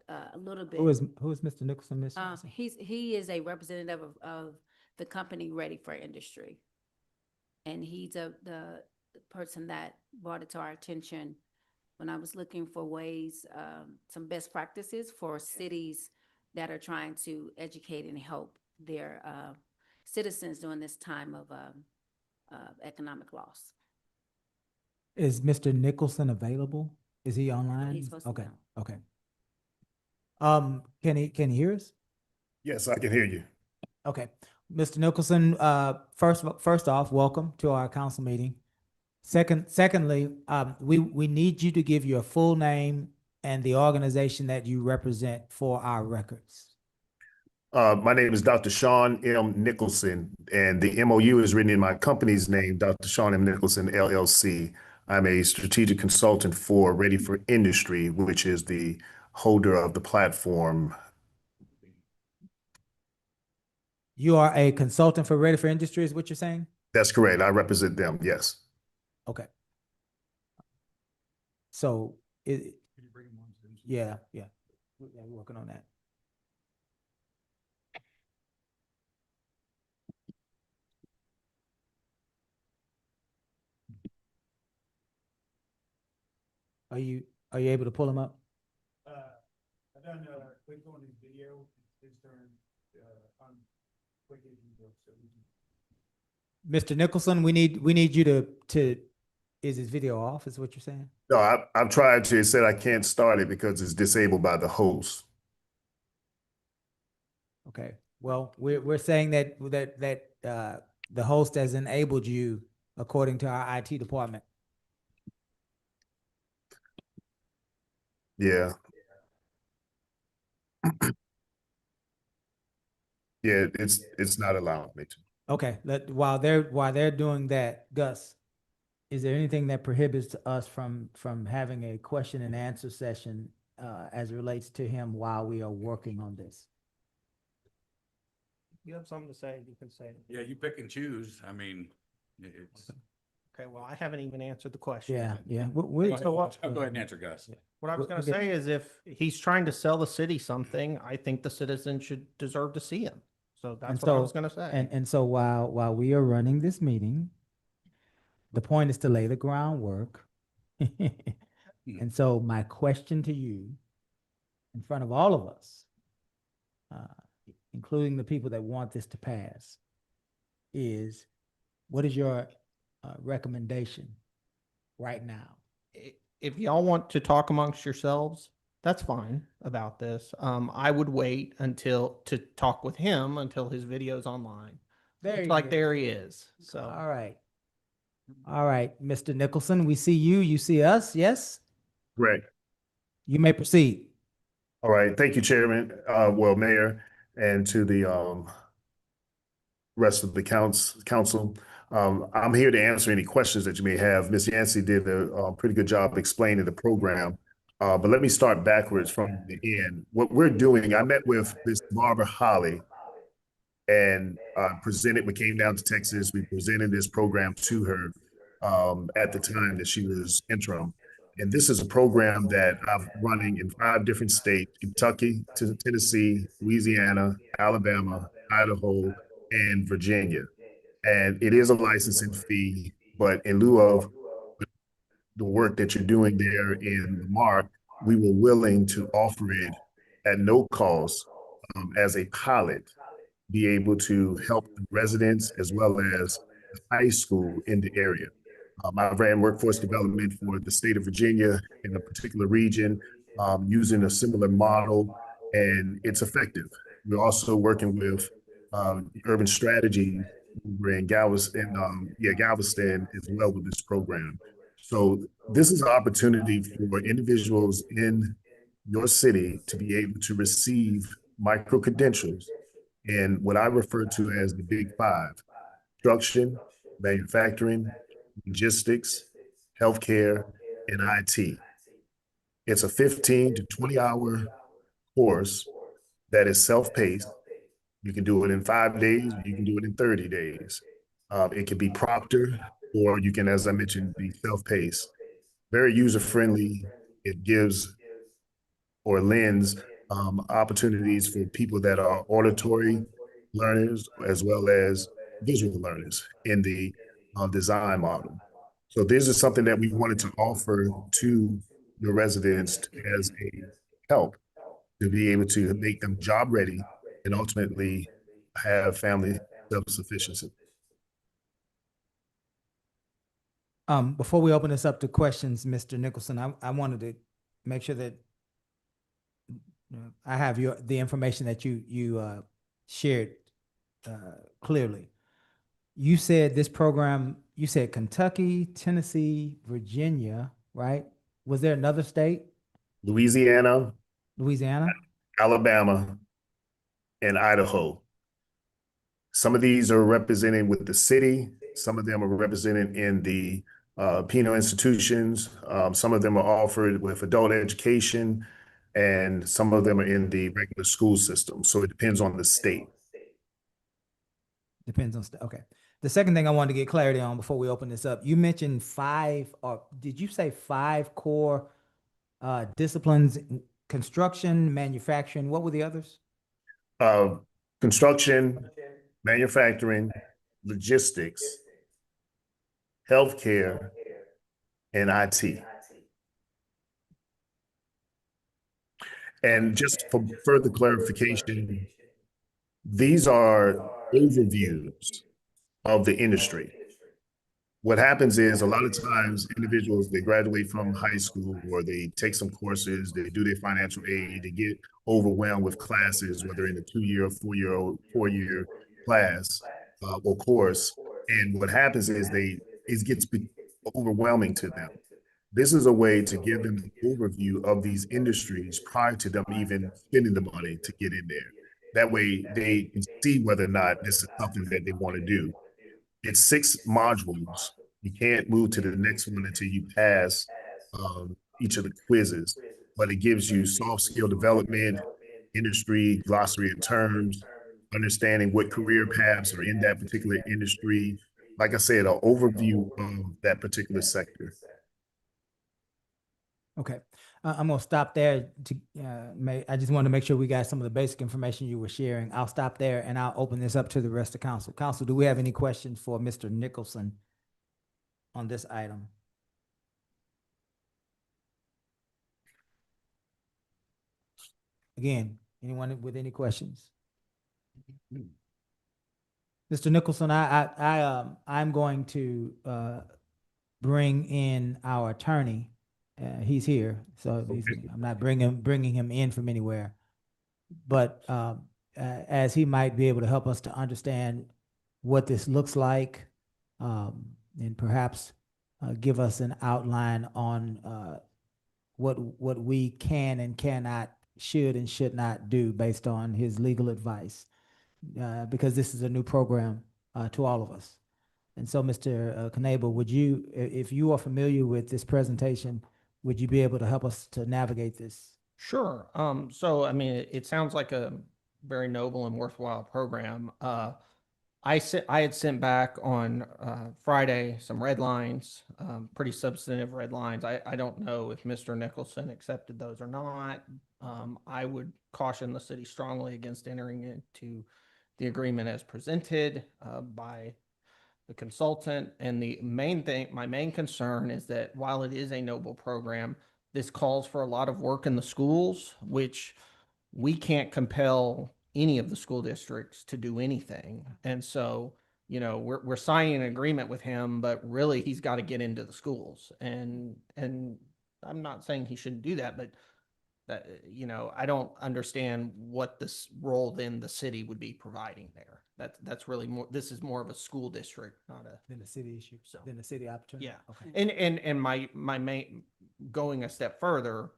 a little bit. Who is Mr. Nicholson, Ms. Yancey? He is a representative of the company Ready for Industry. And he's the person that brought it to our attention when I was looking for ways, some best practices for cities that are trying to educate and help their citizens during this time of economic loss. Is Mr. Nicholson available? Is he online? He's supposed to Okay, know. okay. Can he hear us? Yes, I can hear you. Okay, Mr. Nicholson, first off, welcome to our council meeting. Secondly, we need you to give your full name and the organization that you represent for our records. My name is Dr. Sean M. Nicholson, and the MOU is written in my company's name, Dr. Sean M. Nicholson, LLC. I'm a strategic consultant for Ready for Industry, which is the holder of the platform. You are a consultant for Ready for Industry, is what you're saying? That's correct. I represent them, yes. Okay. So, yeah, we're working on that. Are you able to pull them up? I done click on his video, his turn, on quick as you go, so we can. Mr. Nicholson, we need you to, is his video off, is what you're saying? No, I've tried to. It said I can't start it because it's disabled by the host. Okay, well, we're saying that the host has enabled you according to our IT department. Yeah. Yeah, it's not allowing me to. Okay, while they're doing that, Gus, is there anything that prohibits us from having a question and answer session as it relates to him while we are working on this? You have something to say, you can say it. Yeah, you pick and choose. I mean, it's. Okay, well, I haven't even answered the question. Yeah. Go ahead and answer, Gus. What I was gonna Okay. say is if he's trying to sell the city something, I think the citizens should deserve to see him. So that's what I was gonna say. And so while we are running this meeting, the point is to lay the groundwork. And so my question to you in front of all of us, including the people that want this to pass, is what is your recommendation right now? If y'all want to talk amongst yourselves, that's fine about this. I would wait to talk with him until his video's online. There It's he like is. there he is. So All right. All right, Mr. Nicholson, we see you, you see us, yes? Correct. You may proceed. All right. Thank you, Chairman, well, Mayor, and to the rest of the council. I'm here to answer any questions that you may have. Ms. Yancey did a pretty good job explaining the program. But let me start backwards from the end. What we're doing, I met with Ms. Barbara Holly and we came down to Texas. We presented this program to her at the time that she was interim. And this is a program that I'm running in 5 different states: Kentucky, Tennessee, Louisiana, Alabama, Idaho, and Virginia. And it is a licensing fee, but in lieu of the work that you're doing there in the Marque, we were willing to offer it at no cost as a pilot, be able to help the residents as well as the high school in the area. I ran workforce development for the state of Virginia in a particular region using a similar model, and it's effective. We're also working with urban strategy over in Galveston, Galveston as well with this program. So this is an opportunity for individuals in your city to be able to receive micro credentials in what I refer to as the Big Five: construction, manufacturing, logistics, healthcare, and IT. It's a 15 to 20-hour course that is self-paced. You can do it in 5 days, you can do it in 30 days. It can be proctored, or you can, as I mentioned, be self-paced. Very user-friendly. It gives or lends opportunities for people that are auditory learners as well as visual learners in the design model. So this is something that we wanted to offer to the residents as a help to be able to make them job ready and ultimately have family self-sufficiency. Before we open this up to questions, Mr. Nicholson, I wanted to make sure that I have the information that you shared clearly. You said this program, you said Kentucky, Tennessee, Virginia, right? Was there another state? Louisiana, Alabama, and Idaho. Some of these are represented with the city. Some of them are represented in the penal institutions. Some of them are offered with adult education, and some of them are in the regular school system. So it depends on the state. Depends on okay. The second thing I wanted to get clarity on before we open this up, you mentioned 5, or did you say 5 core disciplines: construction, manufacturing? What were the others? Construction, manufacturing, logistics, healthcare, and IT. And just for further clarification, these are overviews of the industry. What happens is a lot of times individuals, they graduate from high school or they take some courses, they do their financial aid, they get overwhelmed with classes, whether in a 2-year or 4-year class or course. And what happens is it gets overwhelming to them. This is a way to give them an overview of these industries prior to them even spending the money to get in there. That way they can see whether or not this is something that they want to do. It's 6 modules. You can't move to the next one until you pass each of the quizzes, but it gives you soft skill development, industry, glossary of terms, understanding what career paths are in that particular industry. Like I said, an overview of that particular sector. Okay. I'm going to stop there. I just want to make sure we got some of the basic information you were sharing. I'll stop there and I'll open this up to the rest of council. Council, do we have any questions for Mr. Nicholson on this item? Again, anyone with any questions? Mr. Nicholson, I'm going to, bring in our attorney. He's here, so I'm not bringing him in from anywhere. But, as he might be able to help us to understand what this looks like, and perhaps, give us an outline on, what we can and cannot, should and should not do based on his legal advice, because this is a new program, to all of us. And so, Mr. Knable, would you, if you are familiar with this presentation, would you be able to help us to navigate this? Sure. So, I mean, it sounds like a very noble and worthwhile program. I had sent back on Friday some red lines, pretty substantive red lines. I don't know if Mr. Nicholson accepted those or not. I would caution the city strongly against entering into the agreement as presented by the consultant. And the main thing, my main concern is that while it is a noble program, this calls for a lot of work in the schools, which we can't compel any of the school districts to do anything. And so, you know, we're signing an agreement with him, but really he's got to get into the schools. And I'm not saying he shouldn't do that, but that, you know, I don't understand what this role then the city would be providing there. That's really more, this is more of a school district, not a. Than the city issue, So, than the city opportunity? yeah. Okay. And my main, going a step further,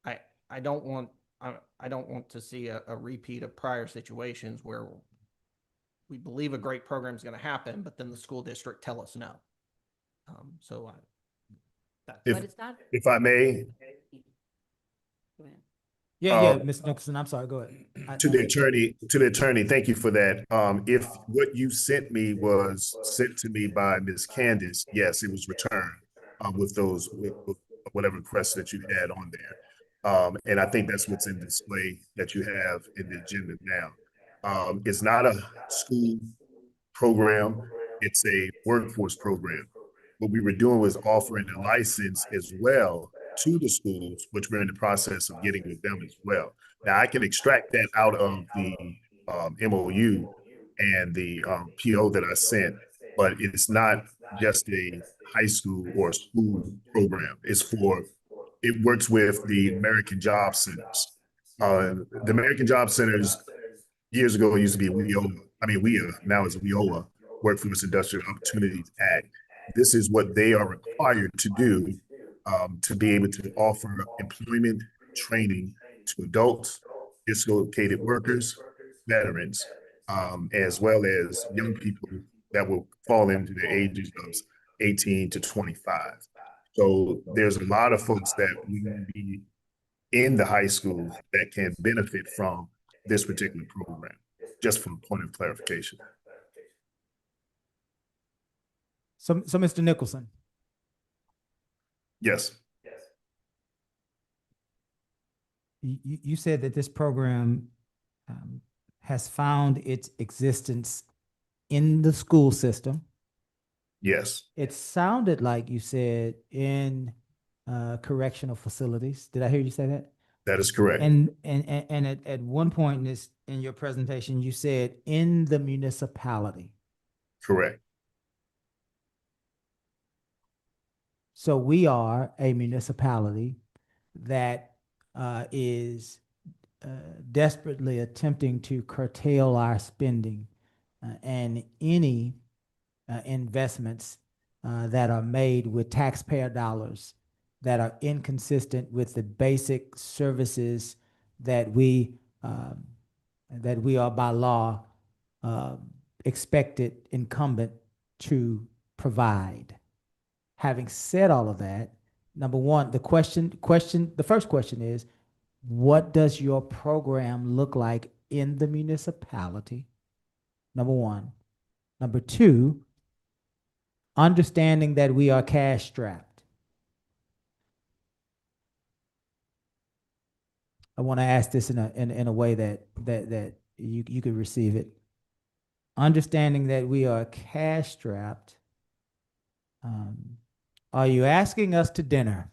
I don't want to see a repeat of prior situations where we believe a great program is going to happen, but then the school district tell us no. But If, it's not. if I may, Go ahead. Yeah, Um, Mr. Nicholson, I'm sorry, go ahead. to the attorney, thank you for that. If what you sent me was sent to me by Ms. Candace, yes, it was returned, with those, with whatever requests that you had on there. And I think that's what's in display that you have in the agenda now. It's not a school program, it's a workforce program. What we were doing was offering a license as well to the schools, which we're in the process of getting with them as well. Now, I can extract that out of the MOU and the PO that I sent, but it's not just a high school or school program. It works with the American Job Centers. The American Job Centers years ago it used to be WIOA, now it's WIOA, Workforce Industrial Opportunities Act. This is what they are required to do, to be able to offer employment training to adults, dislocated workers, veterans, as well as young people that will fall into the ages of 18 to 25. So there's a lot of folks that will be in the high school that can benefit from this particular program, just from a point of clarification. So Mr. Nicholson, Yes, you said that this program, has found its existence in the school system. yes, It sounded like you said in, correctional facilities. Did I hear you say that? that is correct. And at one point in your presentation, you said in the municipality. Correct. So we are a municipality that is desperately attempting to curtail our spending, and any investments that are made with taxpayer dollars that are inconsistent with the basic services that we are by law expected incumbent to provide. Having said all of that, number one, the first question is, what does your program look like in the municipality? Number one. Number two, understanding that we are cash strapped. I want to ask this in a way that you could receive it. Understanding that we are cash strapped. Are you asking us to dinner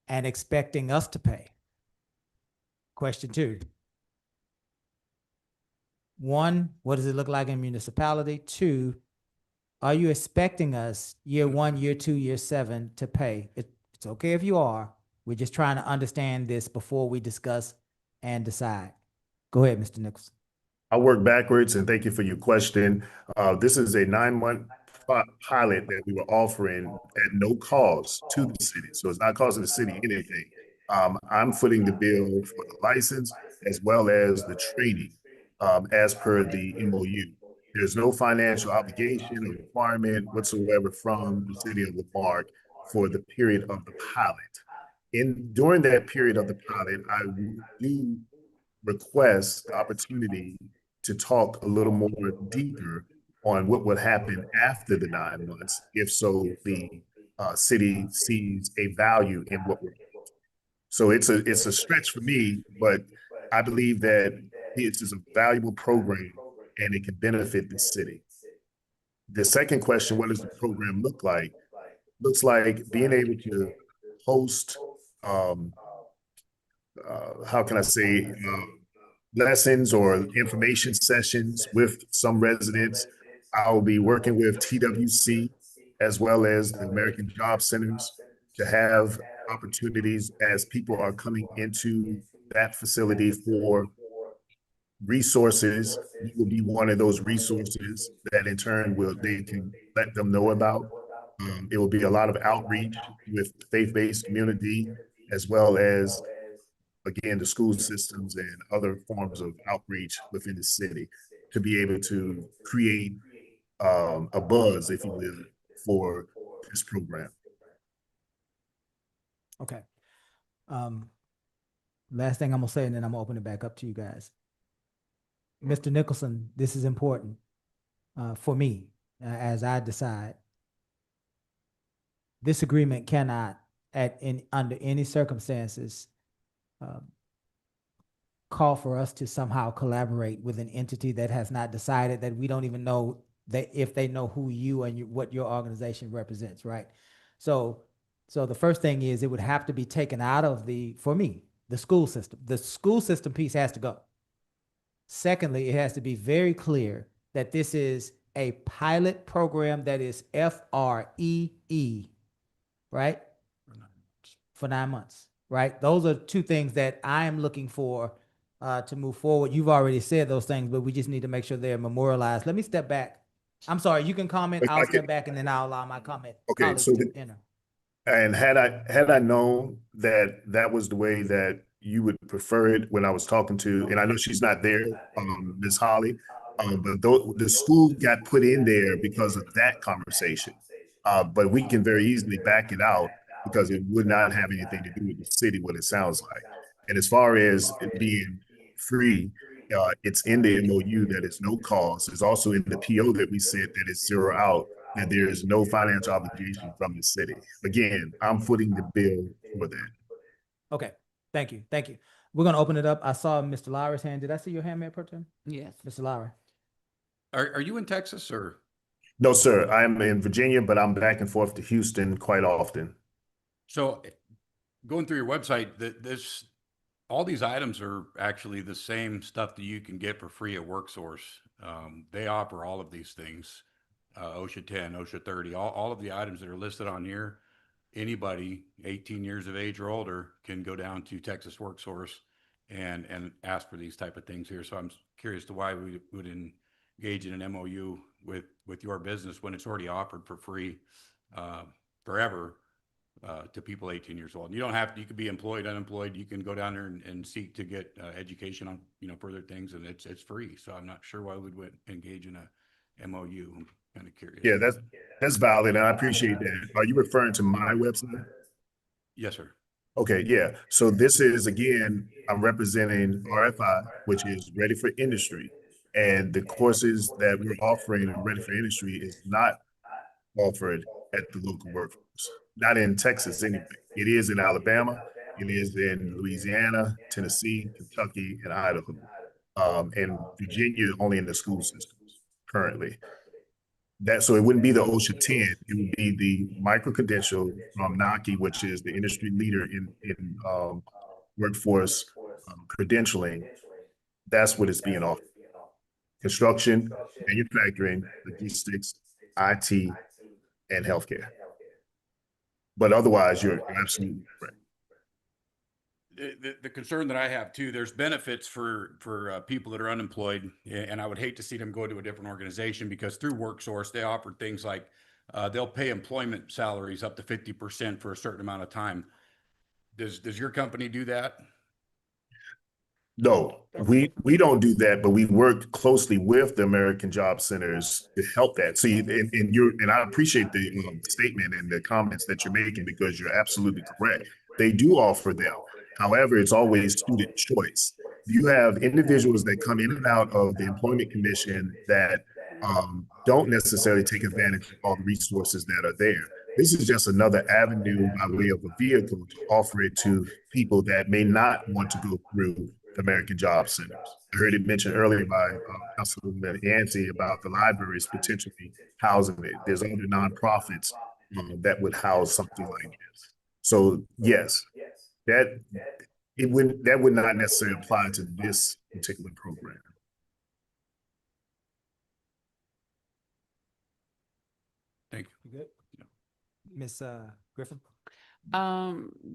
and expecting us to pay? Question 2. 1, what does it look like in municipality? 2, are you expecting us year 1, year 2, year 7 to pay? It's okay if you are. We're just trying to understand this before we discuss and decide. Go ahead, Mr. Nicholson. I'll work backwards, and thank you for your question. This is a 9-month pilot that we were offering at no cost to the city. So it's not costing the city anything. I'm footing the bill for the license as well as the training, as per the MOU. There's no financial obligation or requirement whatsoever from the city of Marque for the period of the pilot. During that period of the pilot, I do request the opportunity to talk a little more deeper on what would happen after the 9 months, if so the city sees a value in what we're doing. So it's a stretch for me, but I believe that this is a valuable program and it can benefit the city. The second question, what does the program look like? Looks like being able to host, how can I say, lessons or information sessions with some residents. I will be working with TWC as well as the American Job Centers to have opportunities as people are coming into that facility for resources. We will be one of those resources that in turn they can let them know about. It will be a lot of outreach with faith-based community as well as, again, the school systems and other forms of outreach within the city to be able to create a buzz, if you will, for this program. Okay. Last thing I'm gonna say, and then I'm gonna open it back up to you guys. Mr. Nicholson, this is important for me as I decide. This agreement cannot, under any circumstances, call for us to somehow collaborate with an entity that has not decided, that we don't even know that if they know who you and what your organization represents, right? So the first thing is it would have to be taken out of for me, the school system. The school system piece has to go. Secondly, it has to be very clear that this is a pilot program that is FREE, right? For 9 months, right? Those are 2 things that I am looking for to move forward. You've already said those things, but we just need to make sure they're memorialized. Let me step back. I'm sorry, you can comment. I'll step back and then I'll allow my comment. Okay, so enter. And had I known that that was the way that you would prefer it when I was talking to, and I know she's not there, Ms. Holly, but the school got put in there because of that conversation. But we can very easily back it out because it would not have anything to do with the city, what it sounds like. And as far as it being free, it's in the MOU that it's no cost. It's also in the PO that we said that it's zero out, that there is no financial obligation from the city. Again, I'm footing the bill for that. Okay, thank you, thank you. We're gonna open it up. I saw Mr. Lowry's hand. Did I see your hand, Mayor Pro Tem? Yes. Mr. Lowry. Are you in Texas or? No, sir. I'm in Virginia, but I'm back and forth to Houston quite often. So going through your website, all these items are actually the same stuff that you can get for free at WorkSource. They offer all of these things, OSHA 10, OSHA 30, all of the items that are listed on here. Anybody 18 years of age or older can go down to Texas WorkSource and ask for these type of things here. So I'm curious to why we would engage in an MOU with your business when it's already offered for free forever to people 18 years old. You don't have to, you could be employed, unemployed. You can go down there and seek to get education on, further things, and it's free. So I'm not sure why we would engage in a MOU. I'm kind of curious. Yeah, that's valid, and I appreciate that. Are you referring to my website? Yes, sir. Okay, yeah. So this is, again, I'm representing RFI, which is Ready for Industry. And the courses that we're offering in Ready for Industry is not offered at the local workforce. Not in Texas anyway. It is in Alabama. It is in Louisiana, Tennessee, Kentucky, and Idaho. And Virginia only in the school systems currently. So it wouldn't be the OSHA 10, it would be the micro-credential from Marque, which is the industry leader in workforce credentialing, that's what is being offered. Construction, manufacturing, logistics, IT, and healthcare. But otherwise, you're absolutely correct. The concern that I have too, there's benefits for people that are unemployed, and I would hate to see them go to a different organization because through WorkSource, they offer things like they'll pay employment salaries up to 50% for a certain amount of time. Does your company do that? No, we don't do that, but we work closely with the American Job Centers to help that. See, and I appreciate the statement and the comments that you're making because you're absolutely correct. They do offer them. However, it's always student choice. You have individuals that come in and out of the Employment Commission that don't necessarily take advantage of all the resources that are there. This is just another avenue by way of a vehicle to offer it to people that may not want to go through the American Job Centers. I heard it mentioned earlier by Councilman Yancey about the libraries potentially housing it. There's other nonprofits that would house something like this. So yes, that would not necessarily apply to this particular program. Thank you. You good? Ms. Griffin?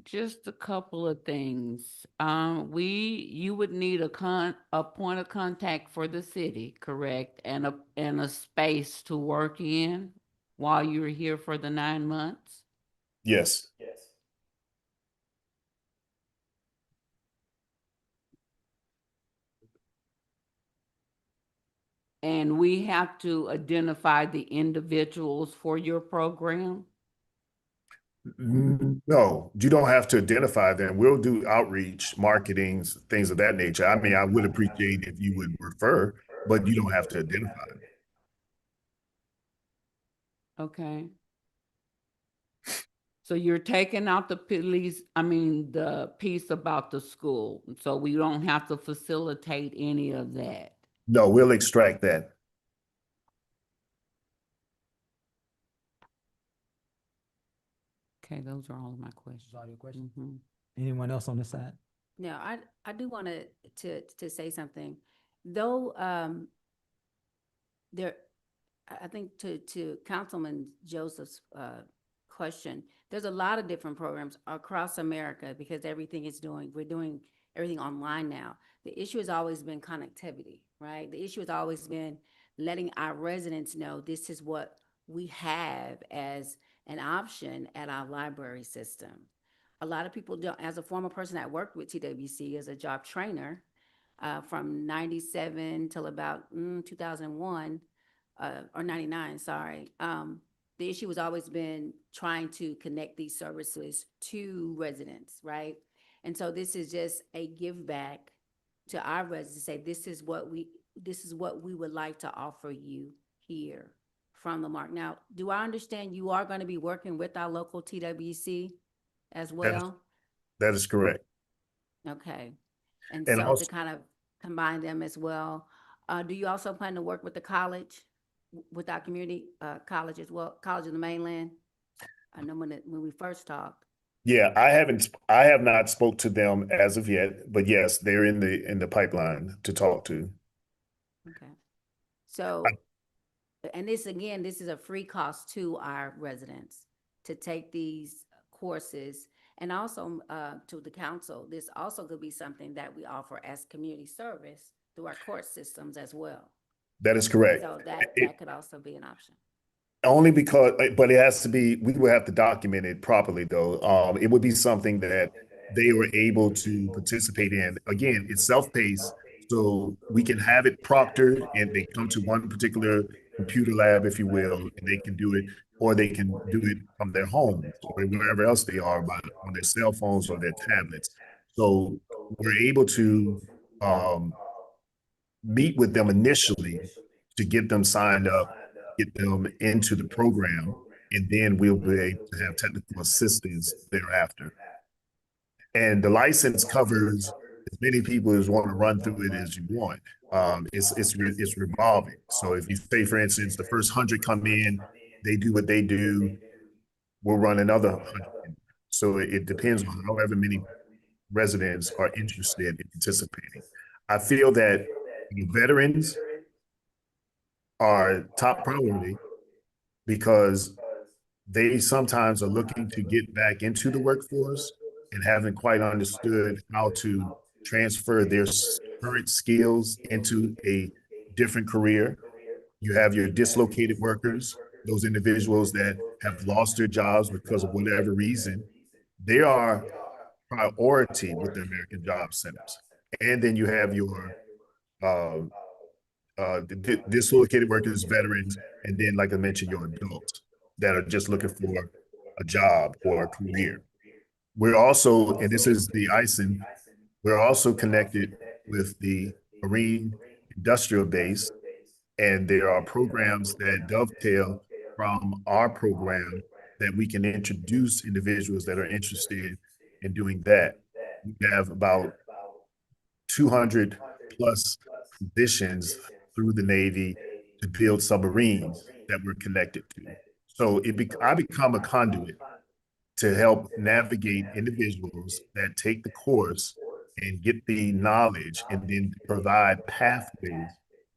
Just a couple of things. You would need a point of contact for the city, correct? And a space to work in while you're here for the 9 months? Yes. And we have to identify the individuals for your program? No, you don't have to identify them. We'll do outreach, marketing, things of that nature. I mean, I would appreciate if you would refer, but you don't have to identify them. Okay. So you're taking out the piece about the school, so we don't have to facilitate any of that. No, we'll extract that. Okay, those are all of my questions. All your questions? Mhm. Anyone else on this side? No, I do want to say something. Though, there, I think to Councilman Joseph's question, there's a lot of different programs across America because we're doing everything online now. The issue has always been connectivity, right? The issue has always been letting our residents know this is what we have as an option at our library system. A lot of people don't, as a former person that worked with TWC as a job trainer, from 97 till about 2001, or 99, sorry. The issue has always been trying to connect these services to residents, right? And so this is just a give back to our residents to say, this is what we would like to offer you here from the Marque. Now, do I understand you are going to be working with our local TWC as well? That is correct. Okay. And And so also, to kind of combine them as well. Do you also plan to work with the college, with our community college as well, College of the Mainland? I know when we first talked. yeah, I have not spoke to them as of yet, but yes, they're in the pipeline to talk to. Okay. So, and this is a free cost to our residents to take these courses. And also to the council, this also could be something that we offer as community service through our court systems as well. That is correct. So that could also be an option. Only because, but it has to be, we will have to document it properly though. It would be something that they were able to participate in. Again, it's self-paced, so we can have it proctored and they come to one particular computer lab, if you will, and they can do it, or they can do it from their homes or wherever else they are on their cell phones or their tablets. So we're able to meet with them initially to get them signed up, get them into the program, and then we'll be able to have technical assistance thereafter. And the license covers as many people as want to run through it as you want. It's revolving. So if you say, for instance, the first 100 come in, they do what they do, we'll run another 100. So it depends on however many residents are interested in participating. I feel that veterans are top priority because they sometimes are looking to get back into the workforce and haven't quite understood how to transfer their current skills into a different career. You have your dislocated workers, those individuals that have lost their jobs because of whatever reason. They are priority with the American Job Centers. And then you have your uh, dislocated workers, veterans, and then, like I mentioned, your adults that are just looking for a job or a career. We're also, and this is the icing, we're also connected with the Marine industrial base, and there are programs that dovetail from our program that we can introduce individuals that are interested in doing that. We have about 200 plus positions through the Navy to build submarines that we're connected to. So I become a conduit to help navigate individuals that take the course and get the knowledge and then provide pathways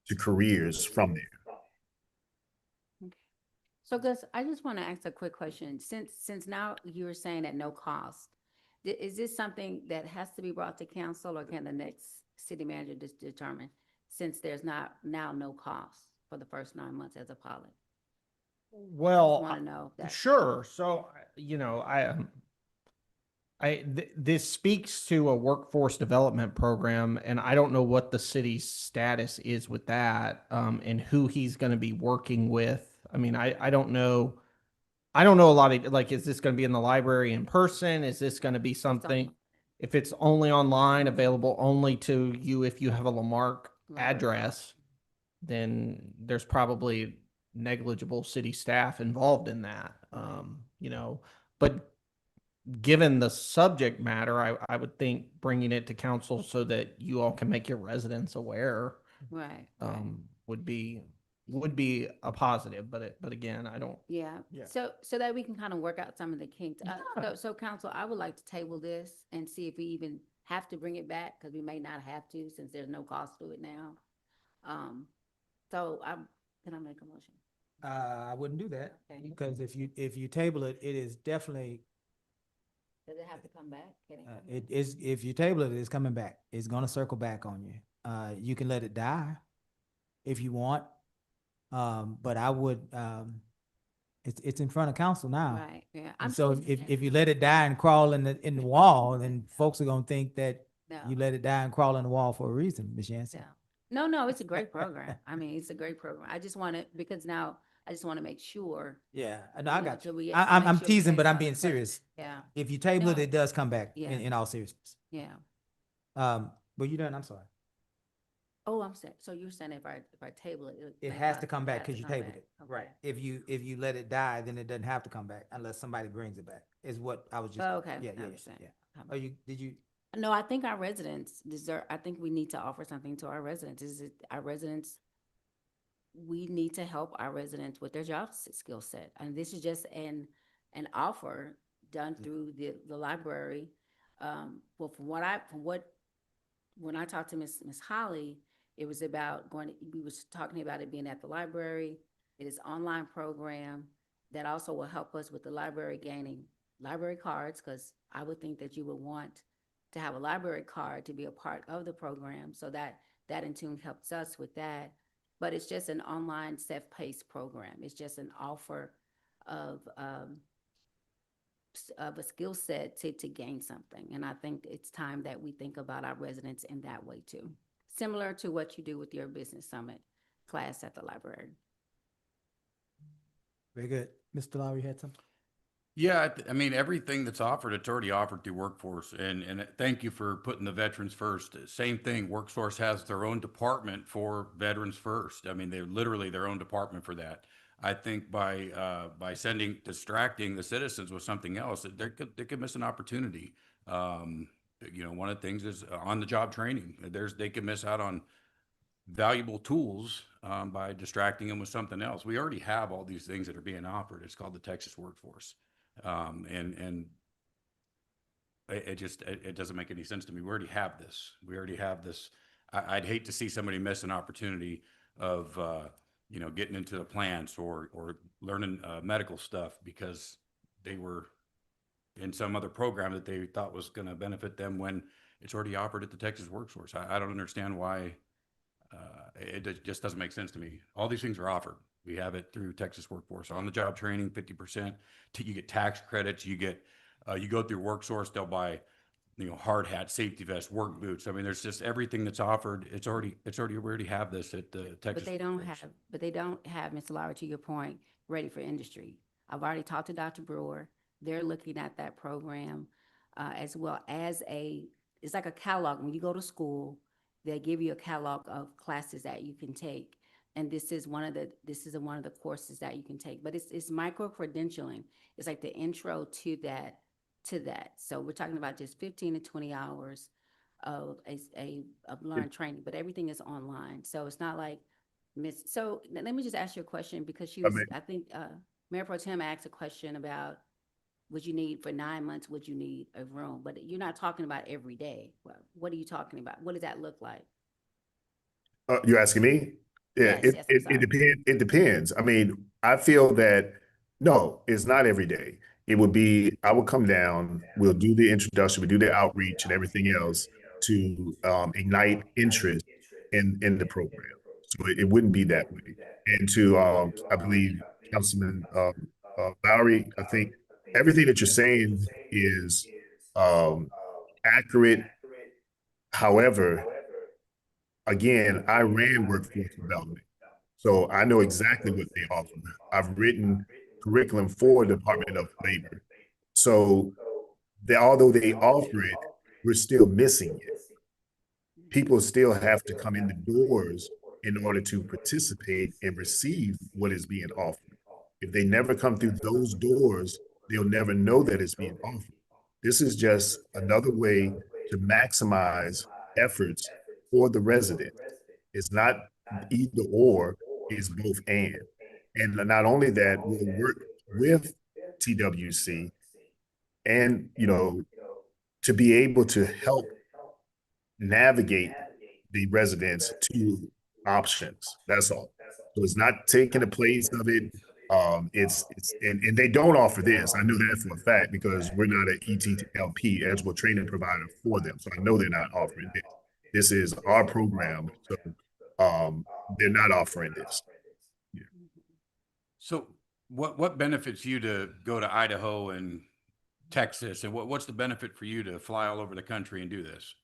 to careers from there. So Gus, I just want to ask a quick question. Since now you're saying at no cost, is this something that has to be brought to council, or can the next city manager just determine, since there's not now no cost for the first 9 months as a pilot? Well, Want to know that. sure. So, this speaks to a workforce development program, and I don't know what the city's status is with that, and who he's going to be working with. I mean, I don't know. I don't know a lot of, like, is this going to be in the library in person? Is this going to be something, if it's only online, available only to you if you have a Lamarck address, then there's probably negligible city staff involved in that. But given the subject matter, I would think bringing it to council so that you all can make your residents aware, Right. would be a positive. But again, I don't. Yeah. Yeah. So that we can kind of work out some of the kinks. So council, I would like to table this and see if we even have to bring it back, because we may not have to, since there's no cost to it now. Can I make a motion? I wouldn't do that, Okay. because if you table it, it is definitely, Does it have to come back? Can it come it back? is, if you table it, it's coming back. It's gonna circle back on you. You can let it die if you want. But I would, it's in front of council now. Right, yeah. And I'm so sure- if you let it die and crawl in the wall, then folks are gonna think that No. you let it die and crawl in the wall for a reason, Ms. Yancey. Yeah. No, it's a great program. I mean, it's a great program. I just want to, because now I just want to make sure. Yeah, and I got so you. we I'm make sure we teasing, take but I'm out being the person. serious. Yeah, If you table it, No. it does come back Yeah. in all seriousness. yeah. But you done, I'm sorry. Oh, I'm saying, so you're saying if I table it. It may has not- to come back has because to you come tabled back. it. Okay. Right. If you let it die, then it doesn't have to come back unless somebody brings it back, is what I was just. Oh, okay. Yeah, I yeah, understand. yeah. Okay. Did you? No, I think our residents deserve, I think we need to offer something to our residents. We need to help our residents with their job skill set. And this is just an offer done through the library. Well, when I talked to Miss Holly, it was about we was talking about it being at the library. It is an online program that also will help us with the library gaining library cards, because I would think that you would want to have a library card to be a part of the program, so that in tune helps us with that. But it's just an online self-paced program. It's just an offer of a skill set to gain something. And I think it's time that we think about our residents in that way too. Similar to what you do with your business summit class at the library. Very good. Mr. Lowry had something? Yeah, I mean, everything that's offered, it's already offered through Workforce, and thank you for putting the veterans first. Same thing, Workforce has their own department for Veterans First. I mean, they're literally their own department for that. I think by distracting the citizens with something else, they could miss an opportunity. One of the things is on-the-job training. They could miss out on valuable tools by distracting them with something else. We already have all these things that are being offered. It's called the Texas Workforce. And it doesn't make any sense to me. We already have this. We already have this. I'd hate to see somebody miss an opportunity of, getting into the plants or learning medical stuff because they were in some other program that they thought was going to benefit them when it's already offered at the Texas Workforce. I don't understand why. Just doesn't make sense to me. All these things are offered. We have it through Texas Workforce on the job training, 50%. You get tax credits. You get, you go through WorkSource. They'll buy, hard hat, safety vest, work boots. I mean, there's just everything that's offered. We already have this at the Texas. But they don't have, Mr. Lowry, to your point, ready for industry. I've already talked to Dr. Brewer. They're looking at that program as well as it's like a catalog. When you go to school, they give you a catalog of classes that you can take. And this is one of the courses that you can take, but it's micro credentialing. It's like the intro to that. So we're talking about just 15 to 20 hours of learned training, but everything is online. So it's not like so let me just ask you a question because I think Mayor Pro Tem asked a question about would you need for 9 months, would you need a room? But you're not talking about every day. What are you talking about? What does that look like? You're asking me? Yeah, Yes, yes, I'm sorry. it depends. It depends. I mean, I feel that no, it's not every day. It would be, I would come down, we'll do the introduction, we do the outreach and everything else to ignite interest in the program. So it wouldn't be that way. And to, I believe, Councilman Lowry, I think everything that you're saying is accurate. However, again, I ran workforce development, so I know exactly what they offer. I've written curriculum for the Department of Labor. So although they offer it, we're still missing it. People still have to come in the doors in order to participate and receive what is being offered. If they never come through those doors, they'll never know that it's being offered. This is just another way to maximize efforts for the resident. It's not either or, it's both and. And not only that, we'll work with TWC and, to be able to help navigate the residents to options. That's all. So it's not taking the place of it. And they don't offer this. I know that for a fact because we're not an ETLP, eligible training provider for them. So I know they're not offering this. This is our program. So they're not offering this. Yeah. So what benefits you to go to Idaho and Texas, and what's the benefit for you to fly all over the country and do this?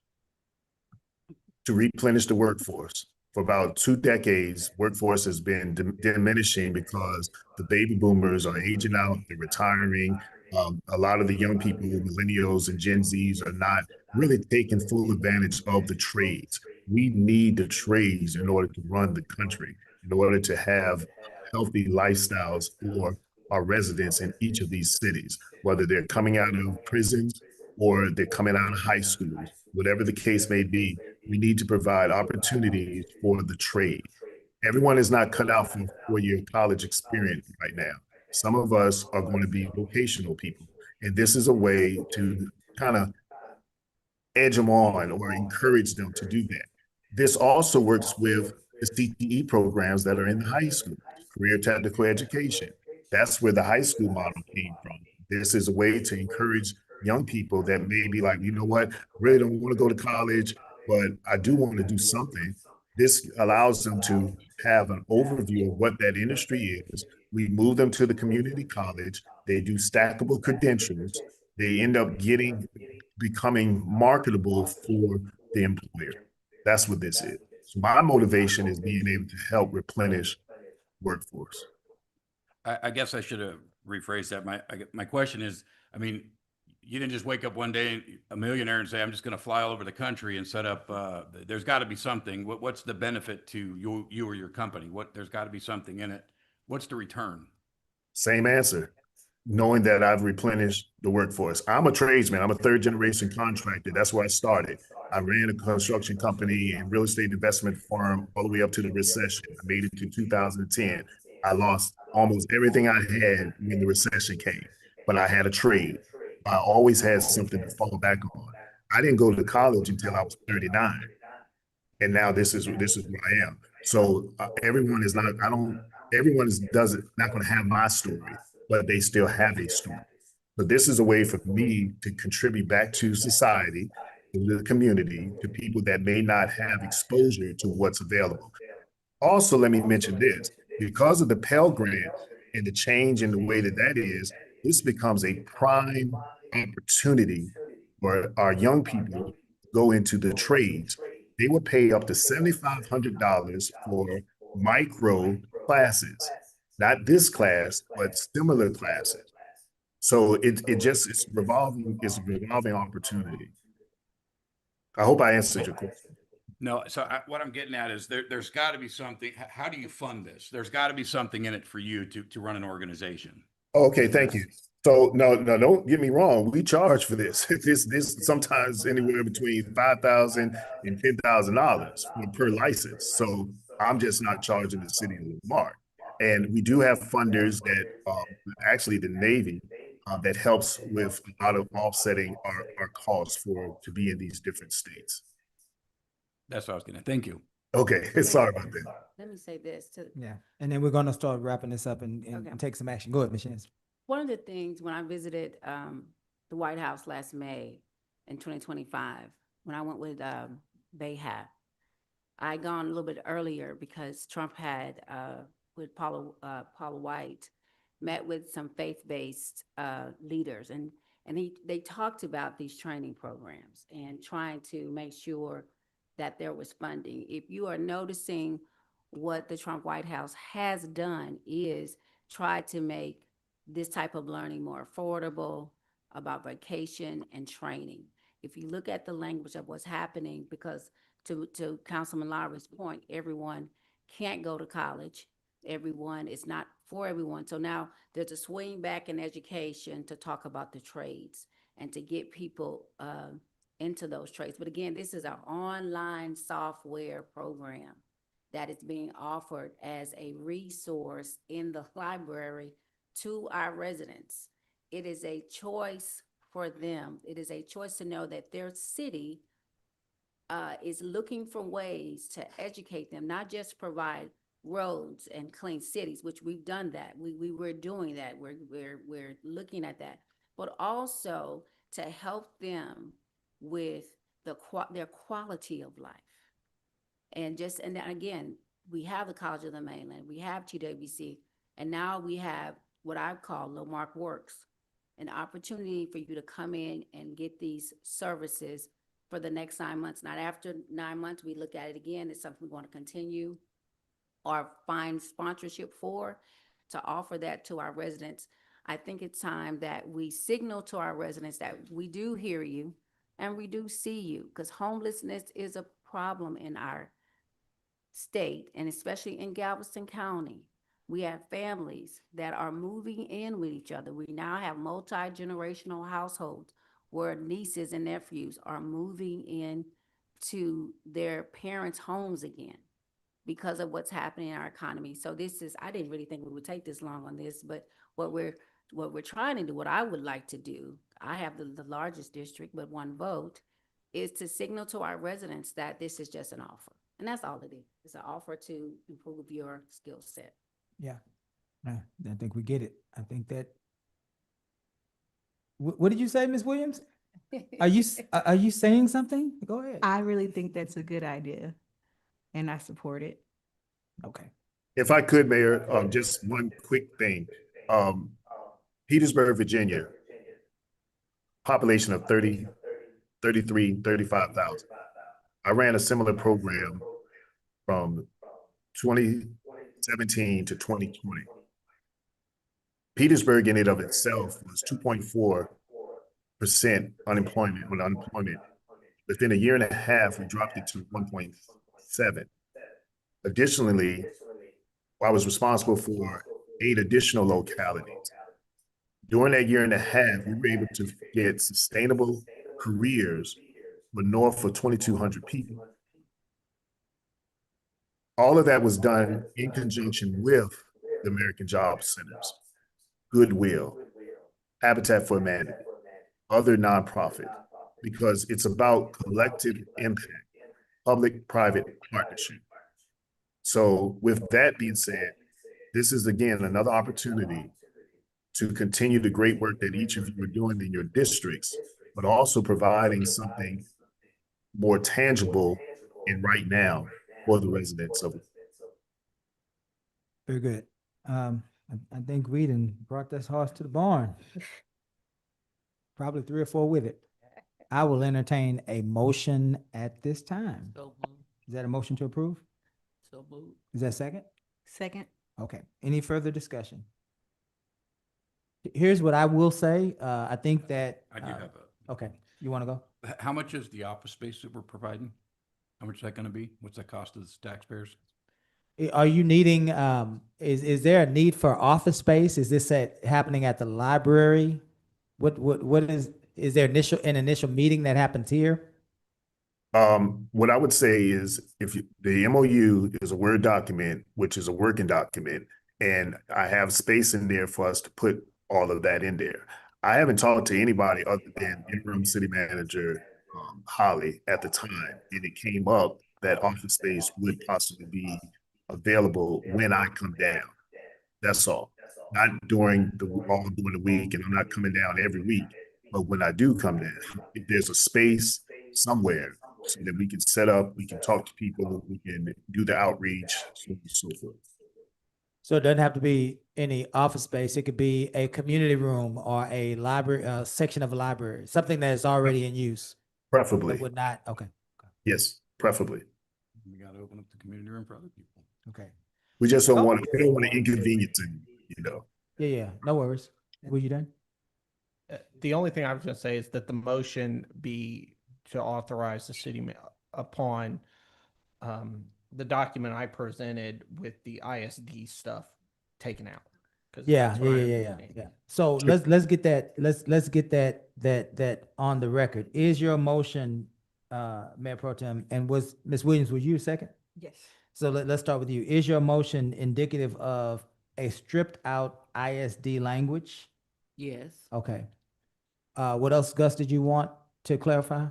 To replenish the workforce. For about 2 decades, workforce has been diminishing because the baby boomers are aging out, they're retiring. A lot of the young people, millennials and Gen Zs, are not really taking full advantage of the trades. We need the trades in order to run the country, in order to have healthy lifestyles for our residents in each of these cities, whether they're coming out of prisons or they're coming out of high schools, whatever the case may be. We need to provide opportunities for the trade. Everyone is not cut out for a 4-year college experience right now. Some of us are going to be vocational people. And this is a way to kind of edge them on or encourage them to do that. This also works with the CTE programs that are in the high school, career technical education. That's where the high school model came from. This is a way to encourage young people that may be like, you know what, I really don't want to go to college, but I do want to do something. This allows them to have an overview of what that industry is. We move them to the community college. They do stackable credentials. They end up becoming marketable for the employer. That's what this is. So my motivation is being able to help replenish workforce. I guess I should have rephrased that. My question is, I mean, you didn't just wake up one day a millionaire and say, I'm just going to fly all over the country and set up. There's got to be something. What's the benefit to you or your company? There's got to be something in it. What's the return? Same answer. Knowing that I've replenished the workforce. I'm a tradesman. I'm a 3rd-generation contractor. That's where I started. I ran a construction company and real estate investment firm all the way up to the recession. I made it to 2010. I lost almost everything I had when the recession came, but I had a trade. I always had something to fall back on. I didn't go to college until I was 39. And now this is where I am. So everyone is not, I don't, everyone is doesn't not going to have my story, but they still have a story. So this is a way for me to contribute back to society, to the community, to people that may not have exposure to what's available. Also, let me mention this, because of the Pell Grant and the change in the way that that is, this becomes a prime opportunity for our young people to go into the trades. They would pay up to $7,500 for micro classes, not this class, but similar classes. So it's a revolving opportunity. I hope I answered your question. No, so what I'm getting at is there's got to be something. How do you fund this? There's got to be something in it for you to run an organization. Okay, thank you. So no, don't get me wrong. We charge for this. This sometimes anywhere between $5,000 and $10,000 per license. So I'm just not charging the city of Lamar. And we do have funders that actually the Navy that helps with a lot of offsetting our costs to be in these different states. That's what I was getting at. Thank you. Okay, sorry about that. Let me say this to, Yeah, and then we're gonna start wrapping this up and Okay. take some action. Go ahead, Ms. Yancey. one of the things when I visited the White House last May in 2025, when I went with Bayhat, I gone a little bit earlier because Trump had with Paula White met with some faith-based leaders, and they talked about these training programs and trying to make sure that there was funding. If you are noticing what the Trump White House has done is try to make this type of learning more affordable, about vacation and training. If you look at the language of what's happening, because to Councilman Lowry's point, everyone can't go to college. Everyone is not for everyone. So now there's a swing back in education to talk about the trades and to get people into those trades. But again, this is an online software program that is being offered as a resource in the library to our residents. It is a choice for them. It is a choice to know that their city is looking for ways to educate them, not just provide roads and clean cities, which we've done that. We're doing that. We're looking at that, but also to help them with their quality of life. And then again, we have the College of the Mainland, we have TWC, and now we have what I call Marque Works, an opportunity for you to come in and get these services for the next 9 months. Not after 9 months, we look at it again. It's something we want to continue or find sponsorship for, to offer that to our residents. I think it's time that we signal to our residents that we do hear you and we do see you, because homelessness is a problem in our state, and especially in Galveston County. We have families that are moving in with each other. We now have multi-generational households where nieces and nephews are moving in to their parents' homes again because of what's happening in our economy. So I didn't really think we would take this long on this, but what we're trying to do, what I would like to do, I have the largest district, but one vote, is to signal to our residents that this is just an offer. And that's all it is. It's an offer to improve your skill set. Yeah, I think we get it. I think that. What did you say, Ms. Williams? Are you saying something? Go ahead. I really think that's a good idea, and I support it. Okay. If I could, Mayor, just one quick thing. Petersburg, Virginia, population of 35,000. I ran a similar program from 2017 to 2020. Petersburg in and of itself was 2.4% unemployment. Within a year and a half, we dropped it to 1.7. Additionally, I was responsible for 8 additional localities. During that year and a half, we were able to get sustainable careers for north of 2,200 people. All of that was done in conjunction with the American Job Centers, Goodwill, Habitat for Humanity. other nonprofit, because it's about collective impact, public-private partnership. So with that being said, this is again another opportunity to continue the great work that each of you are doing in your districts, but also providing something more tangible and right now for the residents of. Very good. I think we done brought this horse to the barn. Probably 3 or 4 with it. I will entertain a motion at this time. So moved. Is that a motion to approve? So moved. Is that second? Second. Okay. Any further discussion? Here's what I will say. I think that. I do have Okay. You want to go? how much is the office space that we're providing? How much is that gonna be? What's the cost of the taxpayers? Are you needing, is there a need for office space? Is this happening at the library? What is there an initial meeting that happens here? What I would say is the MOU is a Word document, which is a working document, and I have space in there for us to put all of that in there. I haven't talked to anybody other than interim city manager, Holly at the time, and it came up that office space would possibly be available when I come down. That's all. Not during the week, and I'm not coming down every week. But when I do come down, if there's a space somewhere so that we can set up, we can talk to people, we can do the outreach, so on and so forth. So it doesn't have to be any office space. It could be a community room or a library, section of a library, something that is already in use. Preferably. That would not, okay, Yes, preferably. We gotta open up the community room for other people. okay. We just don't want to inconvenience them, you know. Yeah, no worries. Were you done? The only thing I was gonna say is that the motion be to authorize the city upon the document I presented with the ISD stuff taken out. 'Cause Yeah. that's what I understand. So let's get that on the record. Is your motion, Mayor Pro Tem, and was Ms. Williams, were you second? Yes. So let's start with you. Is your motion indicative of a stripped out ISD language? Yes. Okay. What else, Gus, did you want to clarify?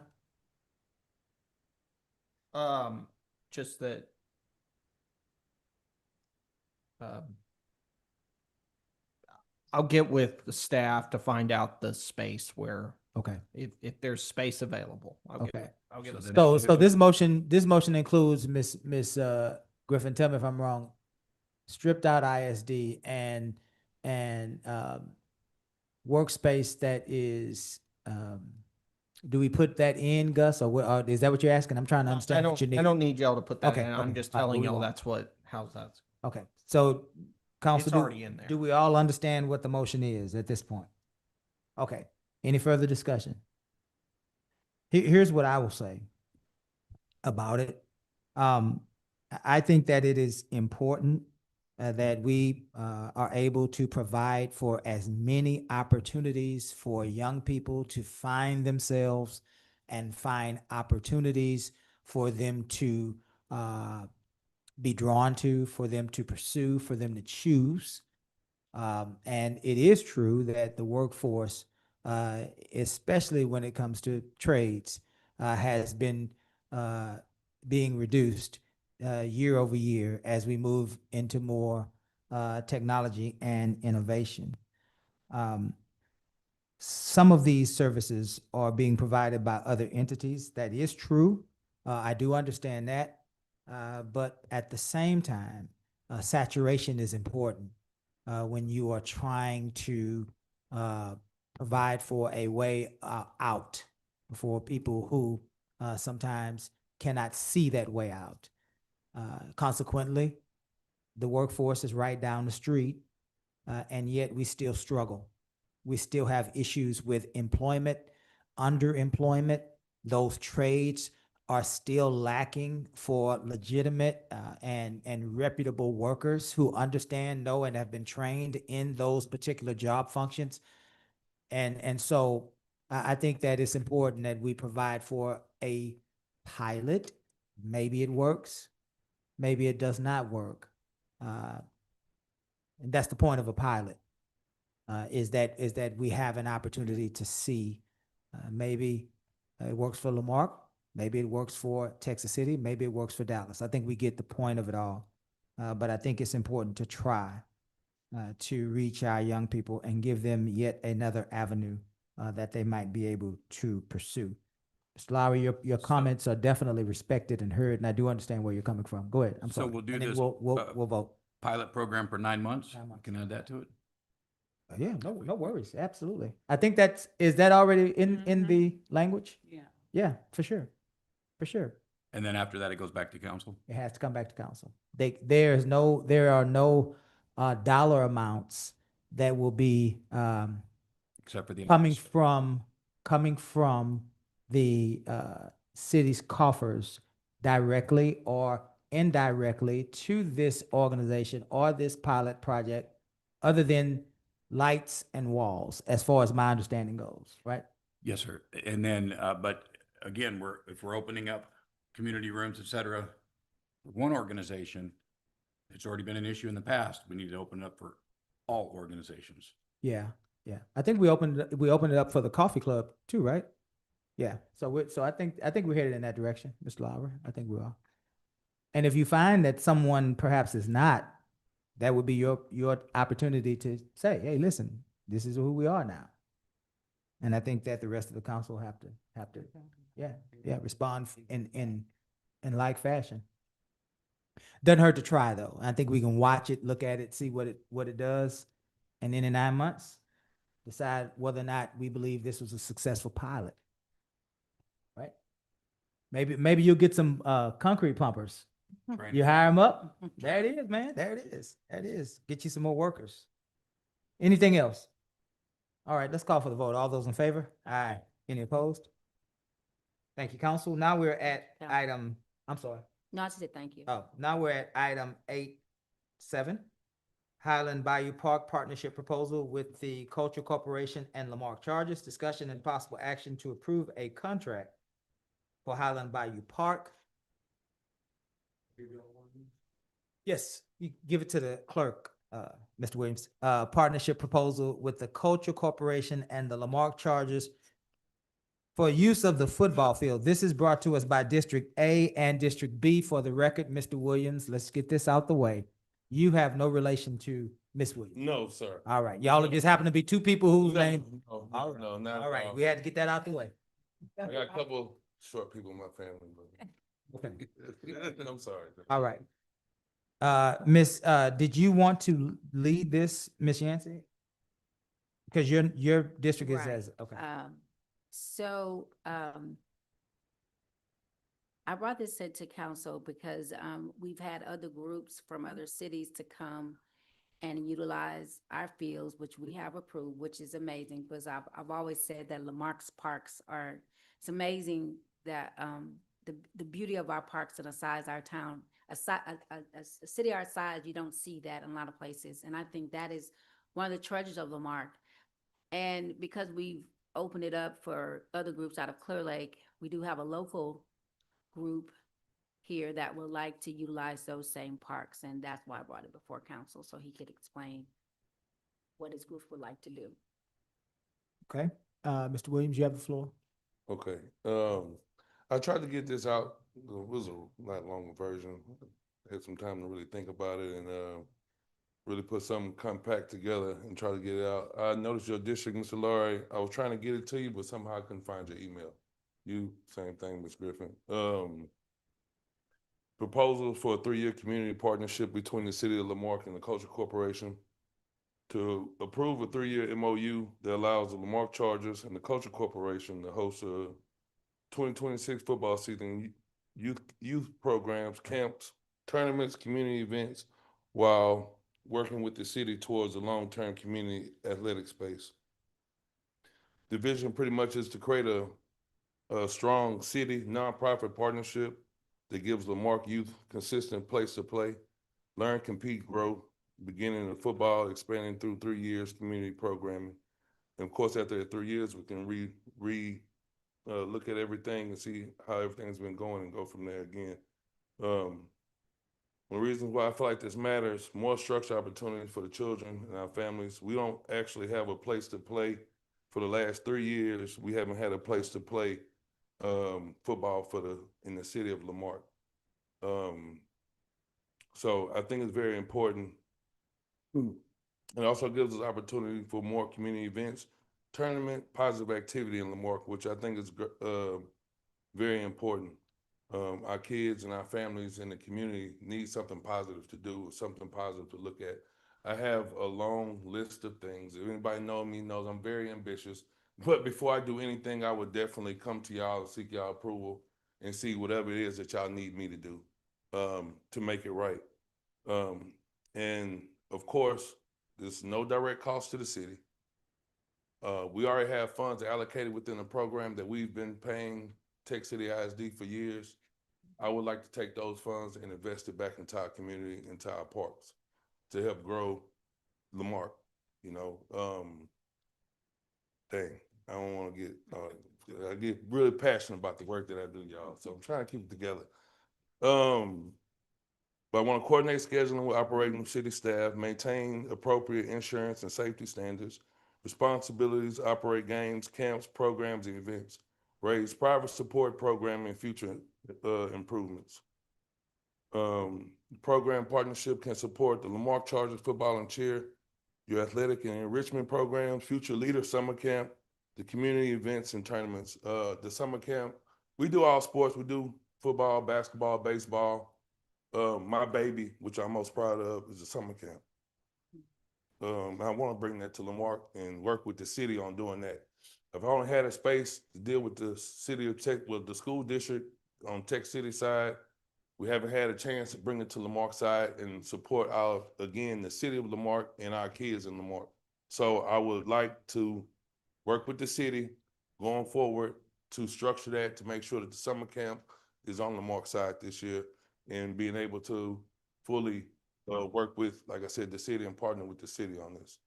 Just that I'll get with the staff to find out the space where, Okay. if there's space available. Okay. I'll get. So this motion includes Miss Griffin, tell me if I'm wrong, stripped out ISD and workspace that is, do we put that in, Gus, or is that what you're asking? I'm trying to understand what you need. I don't need y'all to put that Okay, in. I'm okay. just All right, telling we y'all won't. how's that? Okay, so council, It's already in there. do we all understand what the motion is at this point? Okay, any further discussion? Here's what I will say about it. I think that it is important that we are able to provide for as many opportunities for young people to find themselves and find opportunities for them to be drawn to, for them to pursue, for them to choose. And it is true that the workforce, especially when it comes to trades, has been being reduced year over year as we move into more technology and innovation. Some of these services are being provided by other entities. That is true. I do understand that. But at the same time, saturation is important when you are trying to provide for a way out for people who sometimes cannot see that way out. Consequently, the workforce is right down the street, and yet we still struggle. We still have issues with employment, underemployment. Those trades are still lacking for legitimate and reputable workers who understand, know, and have been trained in those particular job functions. And so I think that it's important that we provide for a pilot. Maybe it works, maybe it does not work. And that's the point of a pilot, is that we have an opportunity to see Maybe it works for Lamarck, maybe it works for Texas City, maybe it works for Dallas. I think we get the point of it all. But I think it's important to try to reach our young people and give them yet another avenue that they might be able to pursue. Mr. Lowry, your comments are definitely respected and heard, and I do understand where you're coming from. Go ahead. I'm So sorry. we'll do And then this, We'll vote. pilot program for 9 months. 9 months. Can add that to it. Yeah, no worries. Absolutely. I think is that already in the language? Yeah. Yeah, for sure. For sure. And then after that, it goes back to council. It has to come back to council. There are no dollar amounts that will be Except for the. coming from the city's coffers directly or indirectly to this organization or this pilot project, other than lights and walls, as far as my understanding goes, right? Yes, sir. And then, but again, if we're opening up community rooms, et cetera, with one organization, it's already been an issue in the past. We need to open it up for all organizations. Yeah, yeah. I think we opened it up for the coffee club too, right? Yeah. So I think we're headed in that direction, Mr. Lowry. I think we are. And if you find that someone perhaps is not, that would be your opportunity to say, hey, listen, this is who we are now. And I think that the rest of the council have to respond in like fashion. Doesn't hurt to try though. I think we can watch it, look at it, see what it does, and then in 9 months, decide whether or not we believe this was a successful pilot. Right? Maybe you'll get some concrete pumpers. Training. You hire them up. There it is, man. There it is. There it is. Get you some more workers. Anything else? All right, let's call for the vote. All those in favor? Aye. Any opposed? Thank you, council. Now we're at item, I'm sorry. No, I said thank you. Oh, now we're at item 8.7. Highland Bayou Park Partnership Proposal with the Cultural Corporation and Lamarck Chargers. Discussion and possible action to approve a contract for Highland Bayou Park. Yes, you give it to the clerk, Mr. Williams. Partnership proposal with the Cultural Corporation and the Lamarck Chargers for use of the football field. This is brought to us by District A and District B. For the record, Mr. Williams, let's get this out the way. You have no relation to Miss Williams. No, sir. All right, y'all just happen to be two people whose name. No, All right. no, not. All right, we had to get that out the way. I got a couple short people in my family, Okay. but I'm sorry. All right. Miss, did you want to lead this, Miss Yancey? Because your district is Right. as, okay. I brought this to council because we've had other groups from other cities to come and utilize our fields, which we have approved, which is amazing, because I've always said that Lamarck's parks it's amazing that the beauty of our parks and the size of our town, a city our size, you don't see that in a lot of places. And I think that is one of the treasures of Lamarck. And because we've opened it up for other groups out of Clear Lake, we do have a local group here that would like to utilize those same parks. And that's why I brought it before council, so he could explain what his group would like to do. Okay, Mr. Williams, you have the floor. Okay, I tried to get this out. It was a not long version. I had some time to really think about it and really put something compact together and try to get it out. I noticed your district, Mr. Laurie. I was trying to get it to you, but somehow I couldn't find your email. You, same thing, Ms. Griffin. Proposal for a 3-year community partnership between the City of Lamarck and the Cultural Corporation to approve a 3-year MOU that allows the Lamarck Chargers and the Cultural Corporation to host a 2026 football season, youth programs, camps, tournaments, community events, while working with the city towards a long-term community athletic space. The vision pretty much is to create a strong city nonprofit partnership that gives Lamarck youth consistent place to play, learn, compete, grow, beginning in football, expanding through 3 years community programming. And of course, after 3 years, we can look at everything and see how everything's been going and go from there again. One reason why I feel like this matters, more structure opportunities for the children and our families. We don't actually have a place to play for the last 3 years, we haven't had a place to play football in the city of Lamarck. So I think it's very important. It also gives us opportunity for more community events, tournament, positive activity in Lamarck, which I think is very important. Our kids and our families in the community need something positive to do, something positive to look at. I have a long list of things. If anybody knows me knows I'm very ambitious. But before I do anything, I would definitely come to y'all and seek y'all approval and see whatever it is that y'all need me to do to make it right. And of course, there's no direct cost to the city. We already have funds allocated within the program that we've been paying Tech City ISD for years. I would like to take those funds and invest it back into our community, into our parks, to help grow Lamarck. You know, dang, I don't want to I get really passionate about the work that I do, y'all. So I'm trying to keep it together. But I want to coordinate scheduling with operating city staff, maintain appropriate insurance and safety standards, responsibilities, operate games, camps, programs, and events, raise private support programming and future improvements. Program partnership can support the Lamarck Chargers football and cheer, your athletic and enrichment programs, future leader summer camp, the community events and tournaments. The summer camp, we do all sports. We do football, basketball, baseball. My baby, which I'm most proud of, is the summer camp. I want to bring that to Lamarck and work with the city on doing that. If I only had a space to deal with the city of Tech, with the school district on Tech City side, we haven't had a chance to bring it to Lamarck side and support again, the city of Lamarck and our kids in Lamarck. So I would like to work with the city going forward to structure that, to make sure that the summer camp is on Lamarck side this year, and being able to fully work with, like I said, the city and partner with the city on this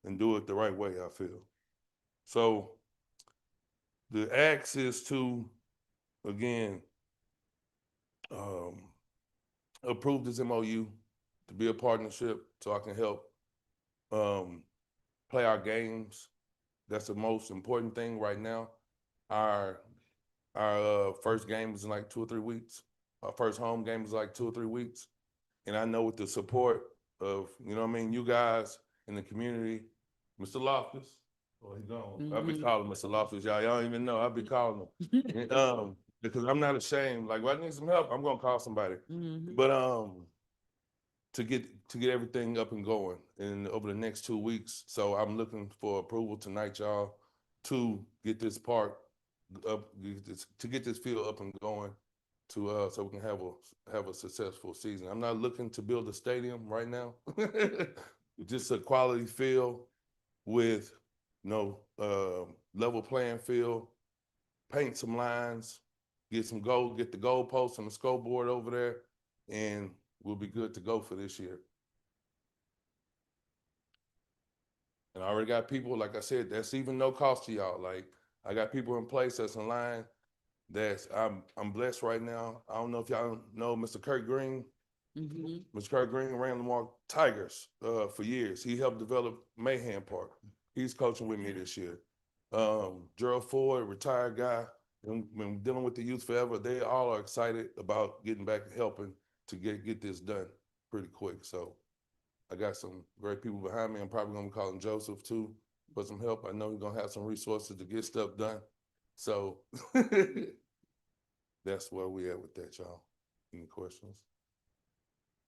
and do it the right way, I feel. So the ask is to, again, approve this MOU to be a partnership so I can help play our games. That's the most important thing right now. Our first game is in like 2 or 3 weeks. Our first home game is like 2 or 3 weeks. And I know with the support of, you know what I mean, you guys in the community, Mr. Loftus, oh, he's gone. I'll be calling Mr. Loftus, y'all don't even know, I'll be calling him. Because I'm not ashamed. Like, when I need some help, I'm gonna call somebody. But to get everything up and going over the next 2 weeks. So I'm looking for approval tonight, y'all, to get this park up, to get this field up and going, to so we can have a successful season. I'm not looking to build a stadium right now. Just a quality field with level playing field, paint some lines, get the goalposts and the scoreboard over there, and we'll be good to go for this year. And I already got people, like I said, that's even no cost to y'all. Like, I got people in place that's in line. I'm blessed right now. I don't know if y'all know Mr. Kurt Green. Mr. Kurt Green ran Lamarck Tigers for years. He helped develop Mayhem Park. He's coaching with me this year. Gerald Ford, retired guy, been dealing with the youth forever. They all are excited about getting back and helping to get this done pretty quick. So I got some great people behind me. I'm probably gonna be calling Joseph too for some help. I know he's gonna have some resources to get stuff done. So that's where we at with that, y'all. Any questions?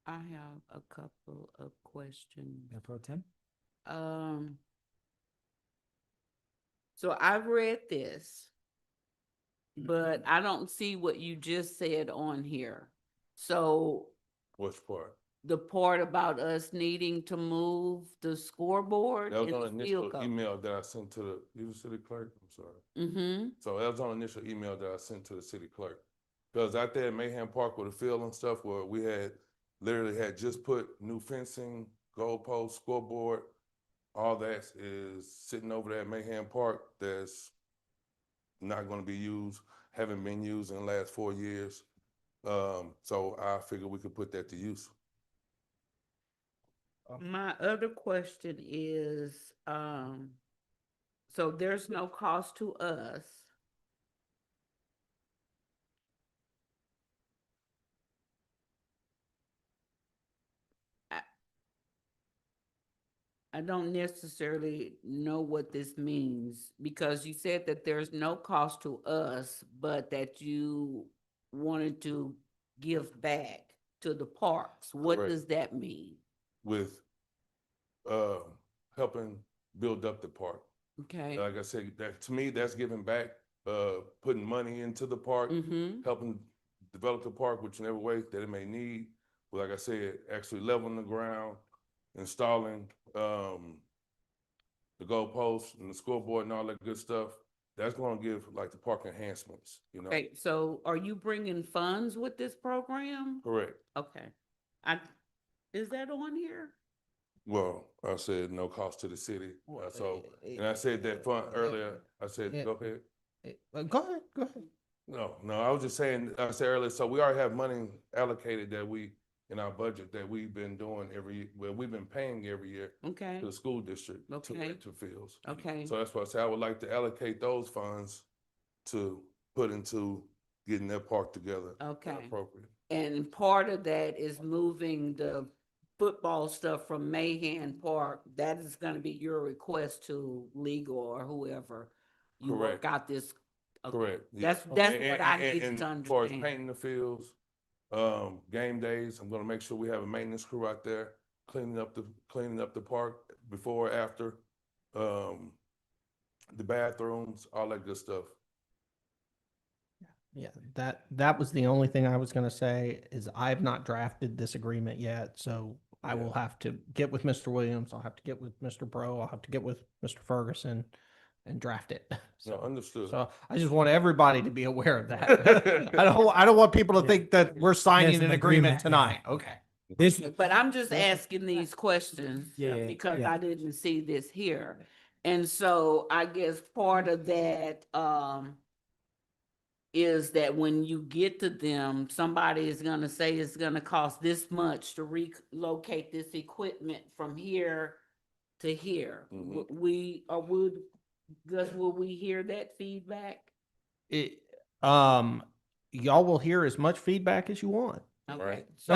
I have a couple of questions. Mayor Pro Tem? So I've read this, but I don't see what you just said on here. So Which part? the part about us needing to move the scoreboard That was and on the an initial field goal. email that I sent to the city clerk. I'm sorry. So that was on an initial email that I sent to the city clerk. Because out there at Mayhem Park with the field and stuff, where we literally had just put new fencing, goalpost, scoreboard, all that is sitting over there at Mayhem Park that's not going to be used, haven't been used in the last 4 years. So I figured we could put that to use. My other question is, So there's no cost to us. I don't necessarily know what this means because you said that there's no cost to us, but that you wanted to give back to the parks. What Correct. does that mean? With helping build up the park. Okay. Like I said, that to me, that's giving back, putting money into the park, Mm-hmm. helping develop the park whichever way that it may need. But like I said, actually leveling the ground, installing the goalposts and the scoreboard and all that good stuff. That's going to give like the park enhancements, you know. Okay, so are you bringing funds with this program? Correct. Okay. Is that on here? Well, I said no cost to the city. And I said that fund earlier. I said, Yeah. go ahead. Go ahead, go ahead. No, I was just saying, I said earlier, so we already have money allocated that we, in our budget that we've been doing we've been paying every year Okay, to the school district to Okay. rent to fields. okay, So that's why I said I would like to allocate those funds to put into getting that park together. Okay. Appropriate. and part of that is moving the football stuff from Mahan Park. That is gonna be your request to legal or whoever. You work Correct. out this. Okay. Correct. That's And- what I need and to as far as understand. painting the fields, game days, I'm gonna make sure we have a maintenance crew out there cleaning up the park before, after, the bathrooms, all that good stuff. Yeah, that was the only thing I was gonna say is I've not drafted this agreement yet, so I will have to get with Mr. Williams, I'll have to get with Mr. Bro, I'll have to get with Mr. Ferguson and draft it. No, understood. So I just want everybody to be aware of that. I don't want people to think that we're signing There's an an agreement agreement, tonight. Okay. This, But I'm just asking these questions Yeah, because yeah. I didn't see this here. And so I guess part of that, is that when you get to them, somebody is gonna say it's gonna cost this much to relocate this equipment from here to here. Mhm. Will we hear that feedback? It, y'all will hear as much feedback as you want. Okay. Right. So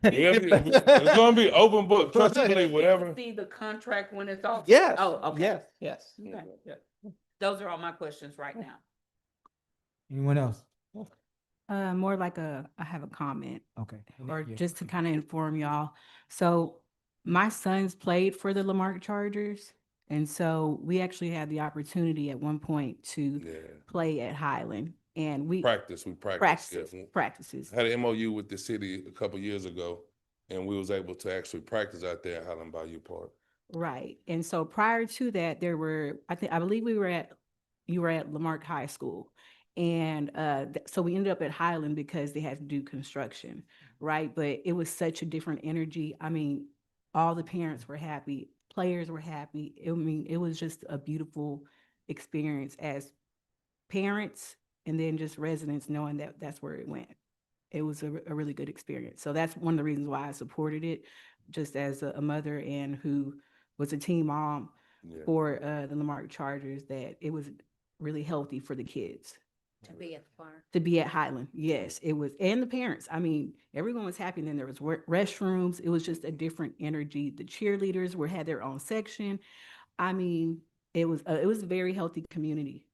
It's gonna be open book, trust and believe, whatever. see the contract when it's off? Yes. Oh, okay. Yes. Okay. Yeah. Those are all my questions right now. anyone else? More like I have a comment, Okay. or Yeah. just to kind of inform y'all. So my sons played for the Lamarque Chargers. And so we actually had the opportunity at one point to Yeah. play at Highland, and we We practice. practices. Had an MOU with the city a couple years ago, and we was able to actually practice out there at Highland Bayou Park. Right. And so prior to that, I believe you were at Lamarque High School. And so we ended up at Highland because they had to do construction, right? But it was such a different energy. I mean, all the parents were happy, players were happy. It was just a beautiful experience as parents and then just residents knowing that that's where it went. It was a really good experience. So that's one of the reasons why I supported it, just as a mother and who was a team mom Yeah. for the Lamarque Chargers, that it was really healthy for the kids To be at the park. to be at Highland. Yes, it was. And the parents, I mean, everyone was happy. And then there was restrooms. It was just a different energy. The cheerleaders had their own section. I mean, it was a very healthy community.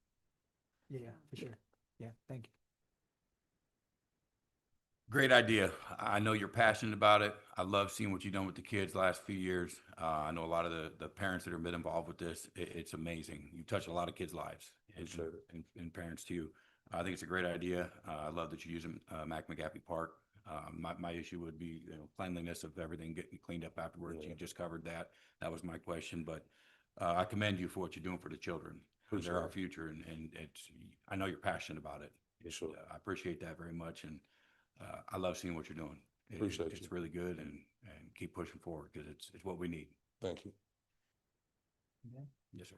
Yeah, for sure. Yeah, thank you. Great idea. I know you're passionate about it. I love seeing what you've done with the kids the last few years. I know a lot of the parents that have been involved with this. It's amazing. You touch a lot of kids' lives and parents too. I think it's a great idea. I love that you're using Mac McGaffey Park. My issue would be cleanliness of everything getting cleaned up afterwards. Yeah. You just covered that. That was my question, but I commend you for what you're doing for the children. They're our future, and I know you're passionate about it. Sure. I appreciate that very much, and I love seeing what you're doing. Appreciate It's you. really good, and keep pushing forward because it's what we need. Thank you. Yes,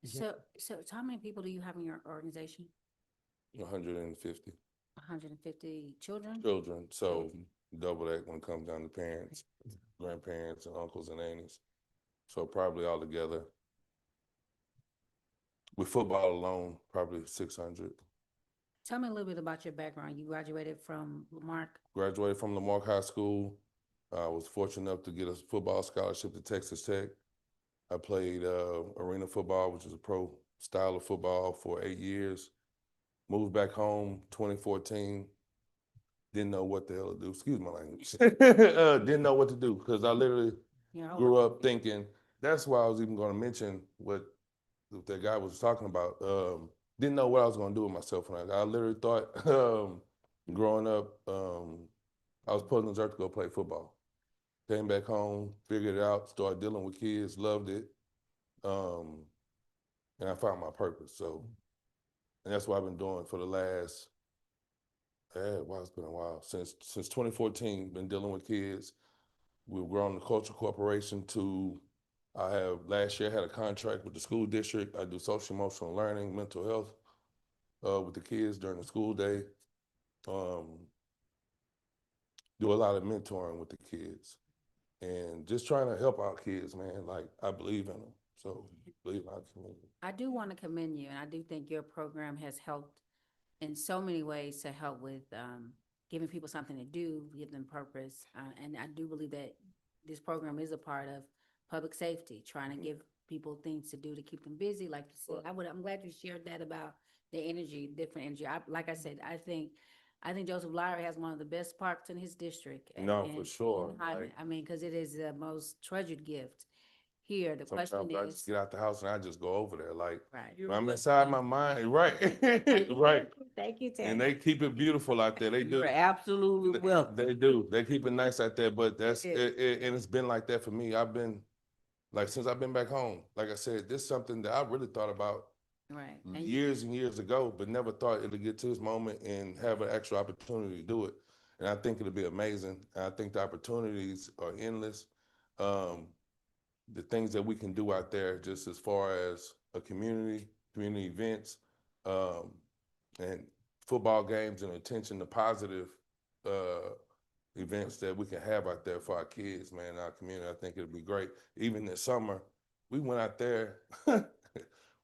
sir. So how many people do you have in your organization? 150 150 children? children, so double that when it comes down to parents, grandparents, and uncles and aunties. So probably all together, With football alone, probably 600. Tell me a little bit about your background. You graduated from Marque. Graduated from Lamarck High School. I was fortunate enough to get a football scholarship to Texas Tech. I played arena football, which is a pro style of football, for 8 years. Moved back home 2014. Didn't know what the hell to do. Excuse my language. Didn't know what to do because I literally grew up thinking. That's why I was even going to mention what that guy was talking about. Didn't know what I was going to do with myself. When I literally thought, growing up, I was put in the to go play football. Came back home, figured it out, started dealing with kids, loved it, and I found my purpose. So, and that's what I've been doing for the last. Wow, it's been a while since 2014. Been dealing with kids. We've grown the Cultural Corporation to. I have last year had a contract with the school district. I do social emotional learning, mental health with the kids during the school day. Do a lot of mentoring with the kids and just trying to help out kids, man. Like I believe in them. So believe in our community. I do want to commend you, and I do think your program has helped in so many ways to help with giving people something to do, give them purpose. And I do believe that this program is a part of public safety, trying to give people things to do to keep them busy. Like you said, I'm glad you shared that about the energy, different energy. Like I said, I think Joseph Lyra has one of the best parks in his district. No, for sure. I mean, because it is the most treasured gift here. The Sometimes question I is, just get out the house and I just go over there. Like right. when I'm inside my mind, right, right. Thank you, Ted. And they keep it beautiful out there. They do. You're absolutely welcome. They do. They keep it nice out there. But that's it, and it's been like that for me. I've been like since I've been back home. Like I said, this is something that I really thought about Right. years and years ago, but never thought it'd get to this moment and have an actual opportunity to do it. And I think it'll be amazing. And I think the opportunities are endless. The things that we can do out there, just as far as a community events, and football games, and attention to positive events that we can have out there for our kids, man, our community. I think it'll be great. Even this summer, we went out there.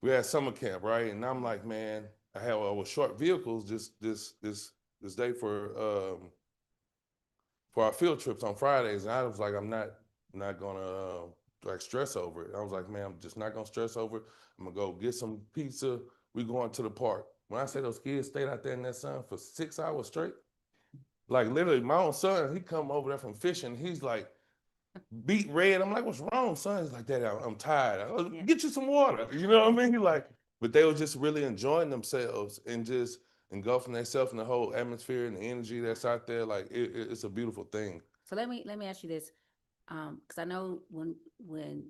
We had summer camp, right? And I'm like, man, I was short vehicles this day for our field trips on Fridays, and I was like, I'm not gonna like stress over it. I was like, man, I'm just not gonna stress over it. I'm gonna go get some pizza. We going to the park. When I say those kids stayed out there in that sun for 6 hours straight, like literally, my own son, he come over there from fishing. He's like, beat red. I'm like, what's wrong, son? He's like, Daddy, I'm tired. Get you some water. You know what I mean? Like, but they were just really enjoying themselves and just engulfing themselves in the whole atmosphere and the energy that's out there. Like, it's a beautiful thing. So let me ask you this, because I know when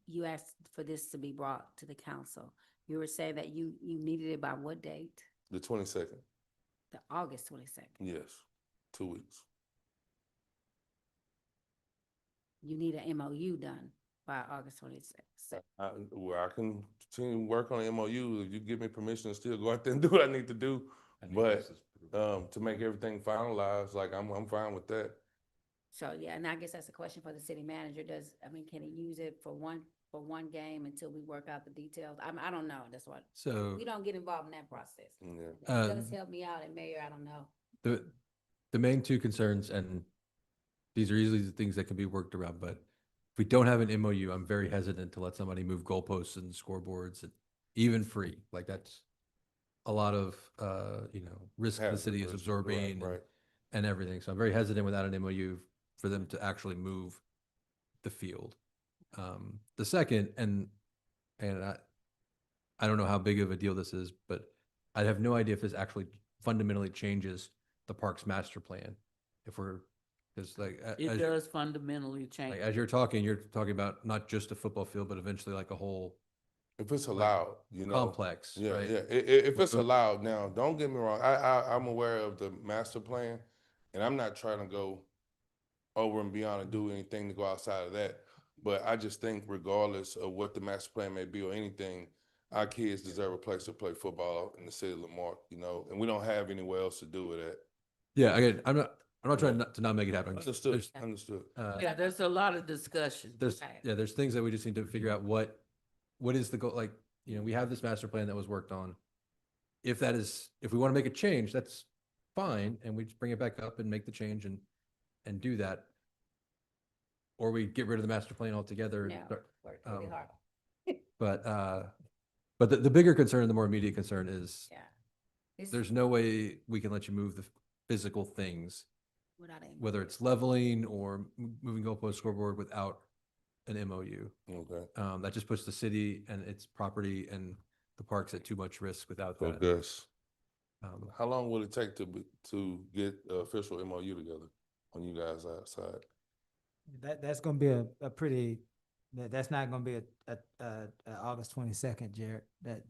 you asked for this to be brought to the council, you were saying that you needed it by what date? The 22nd. The August 22nd. Yes, 2 weeks. You need an MOU done by August 26th. I can continue to work on the MOU if you give me permission to still go out there and do what I need to do. But to make everything finalized, like I'm fine with that. So yeah, and I guess that's a question for the city manager. Can he use it for one game until we work out the details? I don't know. That's what. So we don't get involved in that process. Yeah. Just help me out, and Mayor, I don't know. The main two concerns, and these are easily the things that can be worked around, but if we don't have an MOU, I'm very hesitant to let somebody move goalposts and scoreboards, and even free. Like that's a lot of risk the city is absorbing, right. and everything. So I'm very hesitant without an MOU for them to actually move the field. The second, and I don't know how big of a deal this is, but I have no idea if this actually fundamentally changes the park's master plan. If we're Because like it does fundamentally change. Like, as you're talking about not just a football field, but eventually like a whole. If it's allowed, you know, complex. Yeah, right? yeah. If it's allowed, now don't get me wrong. I'm aware of the master plan, and I'm not trying to go over and beyond and do anything to go outside of that. But I just think, regardless of what the master plan may be or anything, our kids deserve a place to play football in the city of Lamarque. You know, and we don't have anywhere else to do it at. Yeah, again, I'm not trying to not make it happen. Understood. Yeah, there's a lot of discussion. There's things that we just need to figure out what is the goal. Like you know, we have this master plan that was worked on. If we want to make a change, that's fine. And we just bring it back up and make the change and do that. Or we get rid of the master plan altogether. and No, start- worked really um, hard. But the bigger concern, the more immediate concern is Yeah. It's there's no way we can let you move the physical things, without any. whether it's leveling or moving goalpost scoreboard without an MOU. Okay. That just puts the city and its property and the parks at too much risk without So that. Gus, Um, how long will it take to get the official MOU together on you guys outside? That's gonna be a pretty, that's not gonna be a August 22nd, Jared.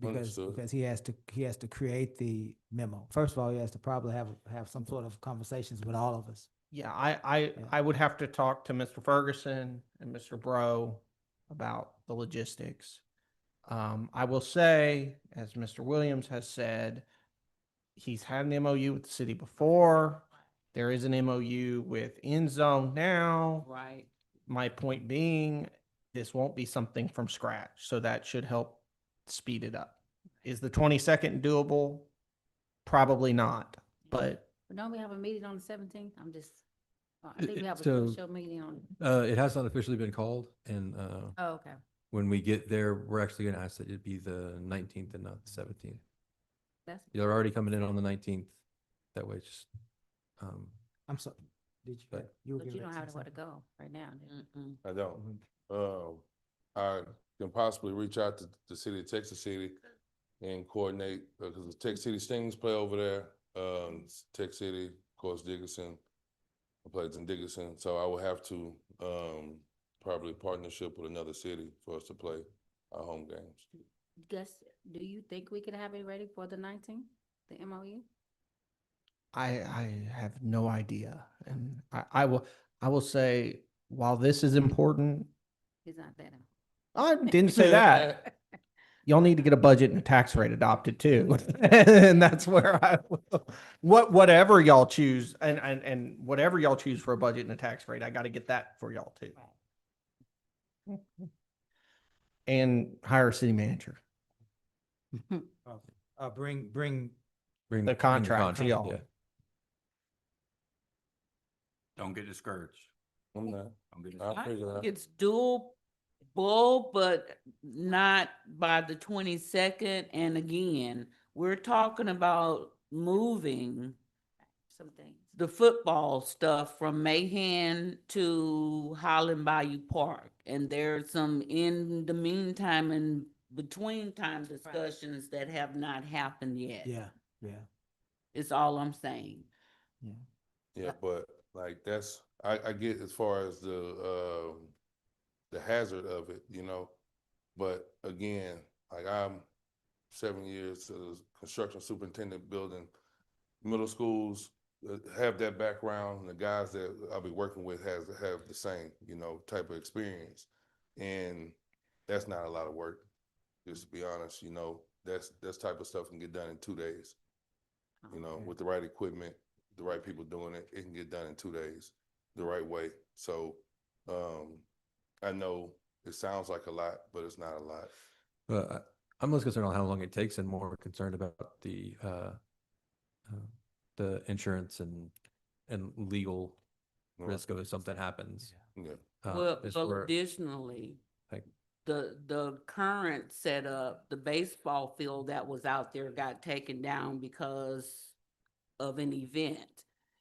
Understood. Because he has to create the memo. First of all, he has to probably have some sort of conversations with all of us. Yeah, I would have to talk to Mr. Ferguson and Mr. Bro about the logistics. I will say, as Mr. Williams has said, he's had an MOU with the city before. There is an MOU with End Zone now. Right. My point being, this won't be something from scratch, so that should help speed it up. Is the 22nd doable? Probably not, but But don't we have a meeting on the 17th? I think we have a So, special meeting on. it has not officially been called, and Oh, okay. when we get there, we're actually going to ask that it be the 19th and not the 17th. That's. You're already coming in on the 19th. That way, just I'm sorry, did you? But- were But getting you don't ready have to say nowhere to something? go right now. do you? Mm-mm. I don't. I can possibly reach out to the city of Texas City and coordinate, because the Texas City Stings play over there. Texas City, of course, Dickinson plays in Dickinson. So I will have to, probably partnership with another city for us to play our home games. Gus, do you think we could have it ready for the 19th, the MOU? I have no idea. And I will say, while this is important, It's not that. I didn't say that. Y'all need to get a budget and a tax rate adopted too. And that's where whatever y'all choose and whatever y'all choose for a budget and a tax rate, I got to get that for y'all too. And hire a city manager. Bring bring The contract to yeah. y'all. Don't get discouraged. I'm not. Don't get I'll discouraged. figure it out. It's doable, but not by the 22nd. And again, we're talking about moving Some things. the football stuff from Mahan to Highland Bayou Park. And there's some in the meantime and between time discussions that have not happened yet. yeah. It's all I'm saying. Yeah, but like I get as far as the hazard of it, you know. But again, like I'm 7 years as construction superintendent building middle schools, have that background, and the guys that I'll be working with have the same, you know, type of experience. And that's not a lot of work, just to be honest, you know. That's type of stuff can get done in 2 days. You know, with the right equipment, the right people doing it, it can get done in 2 days, the right way. So, I know it sounds like a lot, but it's not a lot. But I'm less concerned on how long it takes and more concerned about the insurance and legal risk of if something happens. Yeah. Well, is well, where- additionally, like, the current setup, the baseball field that was out there got taken down because of an event.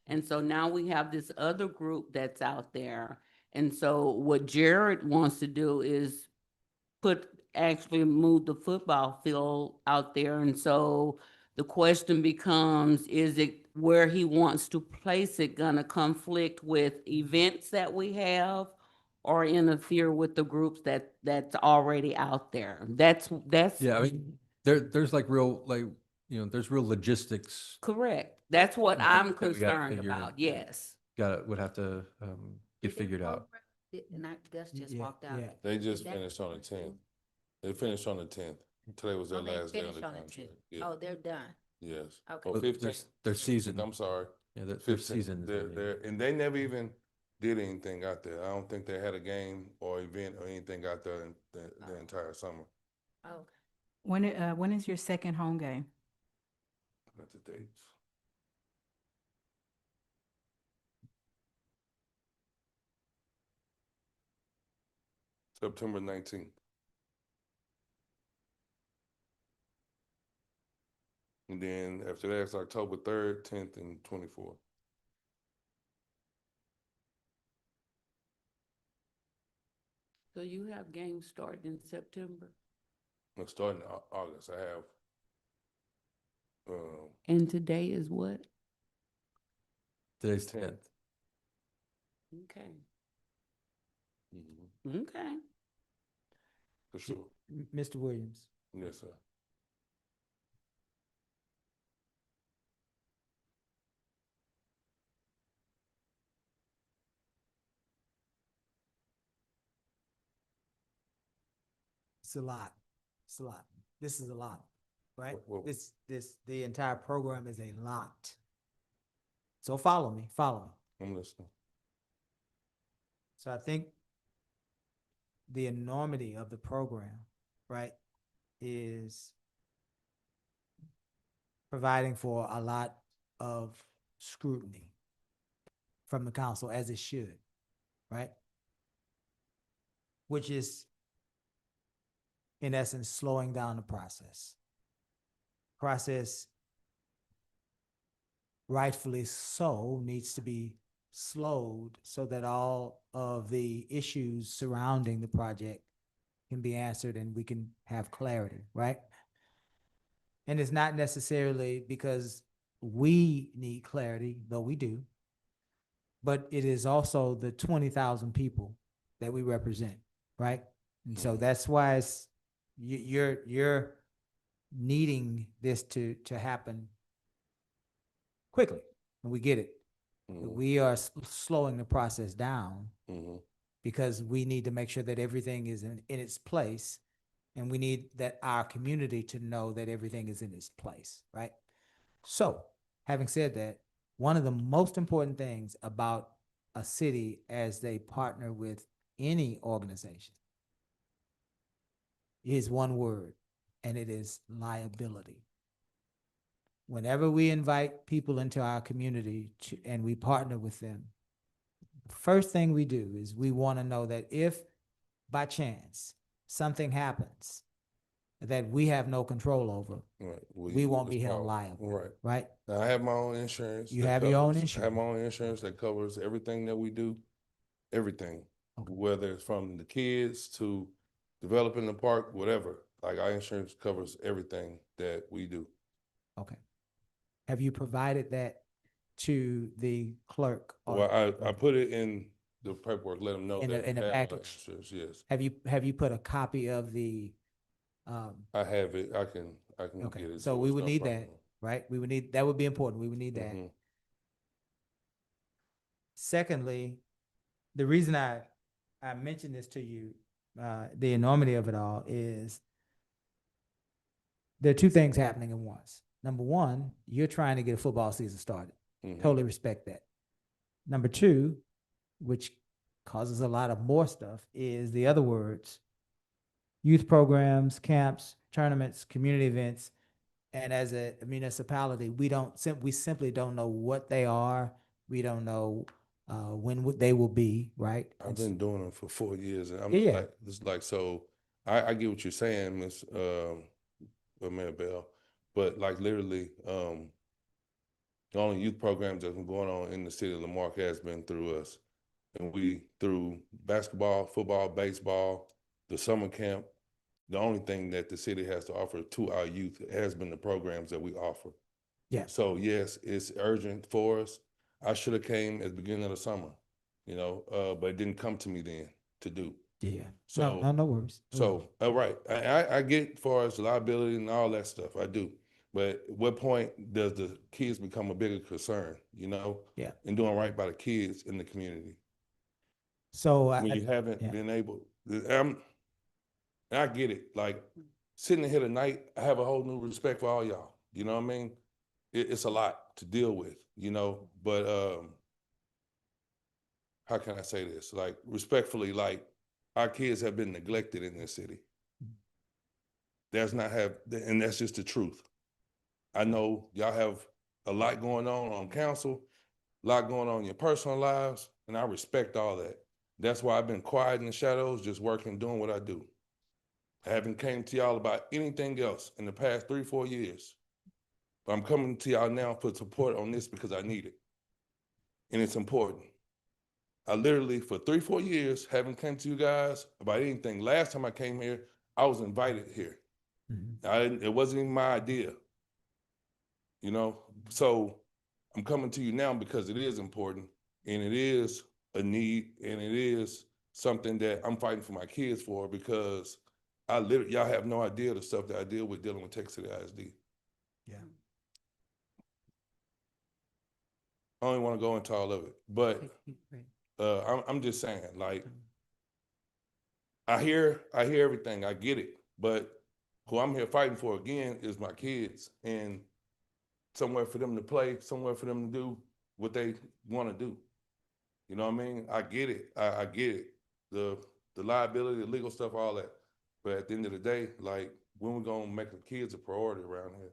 And so now we have this other group that's out there. And so what Jared wants to do is actually move the football field out there. And so the question becomes, is it where he wants to place it gonna conflict with events that we have or interfere with the groups that's already out there? That's Yeah, I mean, there's like real, like, you know, there's real logistics. correct. That's what Yeah, I'm that we gotta concerned figure about. out. Yes. Would have to get figured out. And Gus just Yeah, walked out. yeah. They just Is that- finished on the 10th. They finished on the 10th. Today was their Oh, they last day on finished the on the contract. 10th. Yeah. Oh, they're done. Yes. Okay. Oh, But 15. their season. I'm sorry. Yeah, their 15. season. And they never even did anything out there. I don't think they had a game or event or anything out there in the entire summer. Okay. When is your second home game? Got the dates. September 19th. And then after that, it's October 3rd, 10th, and 24th. So you have games starting in September? I'm starting in August. I have, And today is what? Today's 10th. Okay. mhm, Okay. for sure. Mr. Williams. Yes, sir. It's a lot. It's a lot. This is a lot, right? Well- The entire program is a lot. So follow me, follow me. I'm listening. So I think the enormity of the program, right, is providing for a lot of scrutiny from the council, as it should, right? Which is, in essence, slowing down the process. Process, rightfully so, needs to be slowed so that all of the issues surrounding the project can be answered and we can have clarity, right? And it's not necessarily because we need clarity, though we do, but it is also the 20,000 people that we represent, right? And so that's why it's, you're needing this to happen quickly, and we get it. Mhm, We are slowing the process down mhm. because we need to make sure that everything is in its place, and we need that our community to know that everything is in its place, right? So, having said that, one of the most important things about a city as they partner with any organization is one word, and it is liability. Whenever we invite people into our community and we partner with them, the first thing we do is we want to know that if by chance something happens that we have no control over, Right. we won't be held liable, Right. right? Now, I have my own insurance. You that have your own covers- I have insurance. my own insurance that covers everything that we do, everything, Okay. whether it's from the kids to developing the park, whatever. Like our insurance covers everything that we do. Okay. Have you provided that to the clerk? Well, I put it in the paperwork, let them know In that the we have package? insurance, yes. Have you put a copy of the, I have it. I can okay, get it. so we it's would no need that, problem. right? We would need, that would be important. We would need that. Mhm. Secondly, the reason I mentioned this to you, the enormity of it all is there are two things happening at once. Number one, you're trying to get a football season started. Mhm. Totally respect that. Number two, which causes a lot of more stuff, is the other words, youth programs, camps, tournaments, community events. And as a municipality, we simply don't know what they are. We don't know when they will be, right? I've been doing them for 4 years, and I'm Yeah. like, it's like, so I get what you're saying, Miss Mayor Bell, but like literally, the only youth programs that's been going on in the city of Lamarck has been through us, and we through basketball, football, baseball, the summer camp. The only thing that the city has to offer to our youth has been the programs that we offer. Yeah. So yes, it's urgent for us. I should have came at the beginning of the summer, but it didn't come to me then to do. Yeah. So No worries. So right, I get far as liability and all that stuff. I do, but at what point does the kids become a bigger concern? Yeah. And doing right by the kids in the community So when you haven't yeah. been able. I get it. Like sitting here tonight, I have a whole new respect for all y'all. You know what I mean? It's a lot to deal with. But how can I say this? Like respectfully, like our kids have been neglected in this city. That's not have, and that's just the truth. I know y'all have a lot going on council, a lot going on in your personal lives, and I respect all that. That's why I've been quiet in the shadows, just working, doing what I do. I haven't came to y'all about anything else in the past 3-4 years. But I'm coming to y'all now for support on this because I need it. And it's important. I literally, for 3-4 years, haven't come to you guys about anything. Last time I came here, I was invited here. It wasn't even my idea. You know, so I'm coming to you now because it is important and it is a need and it is something that I'm fighting for my kids for because y'all have no idea the stuff that I deal with dealing with Texas City ISD. Yeah. I don't even want to go into all of it, but I'm just saying, like, I hear everything, I get it, but who I'm here fighting for again is my kids and somewhere for them to play, somewhere for them to do what they want to do. You know what I mean? I get it. I get it. The liability, the legal stuff, all that. But at the end of the day, like, when we gonna make the kids a priority around here?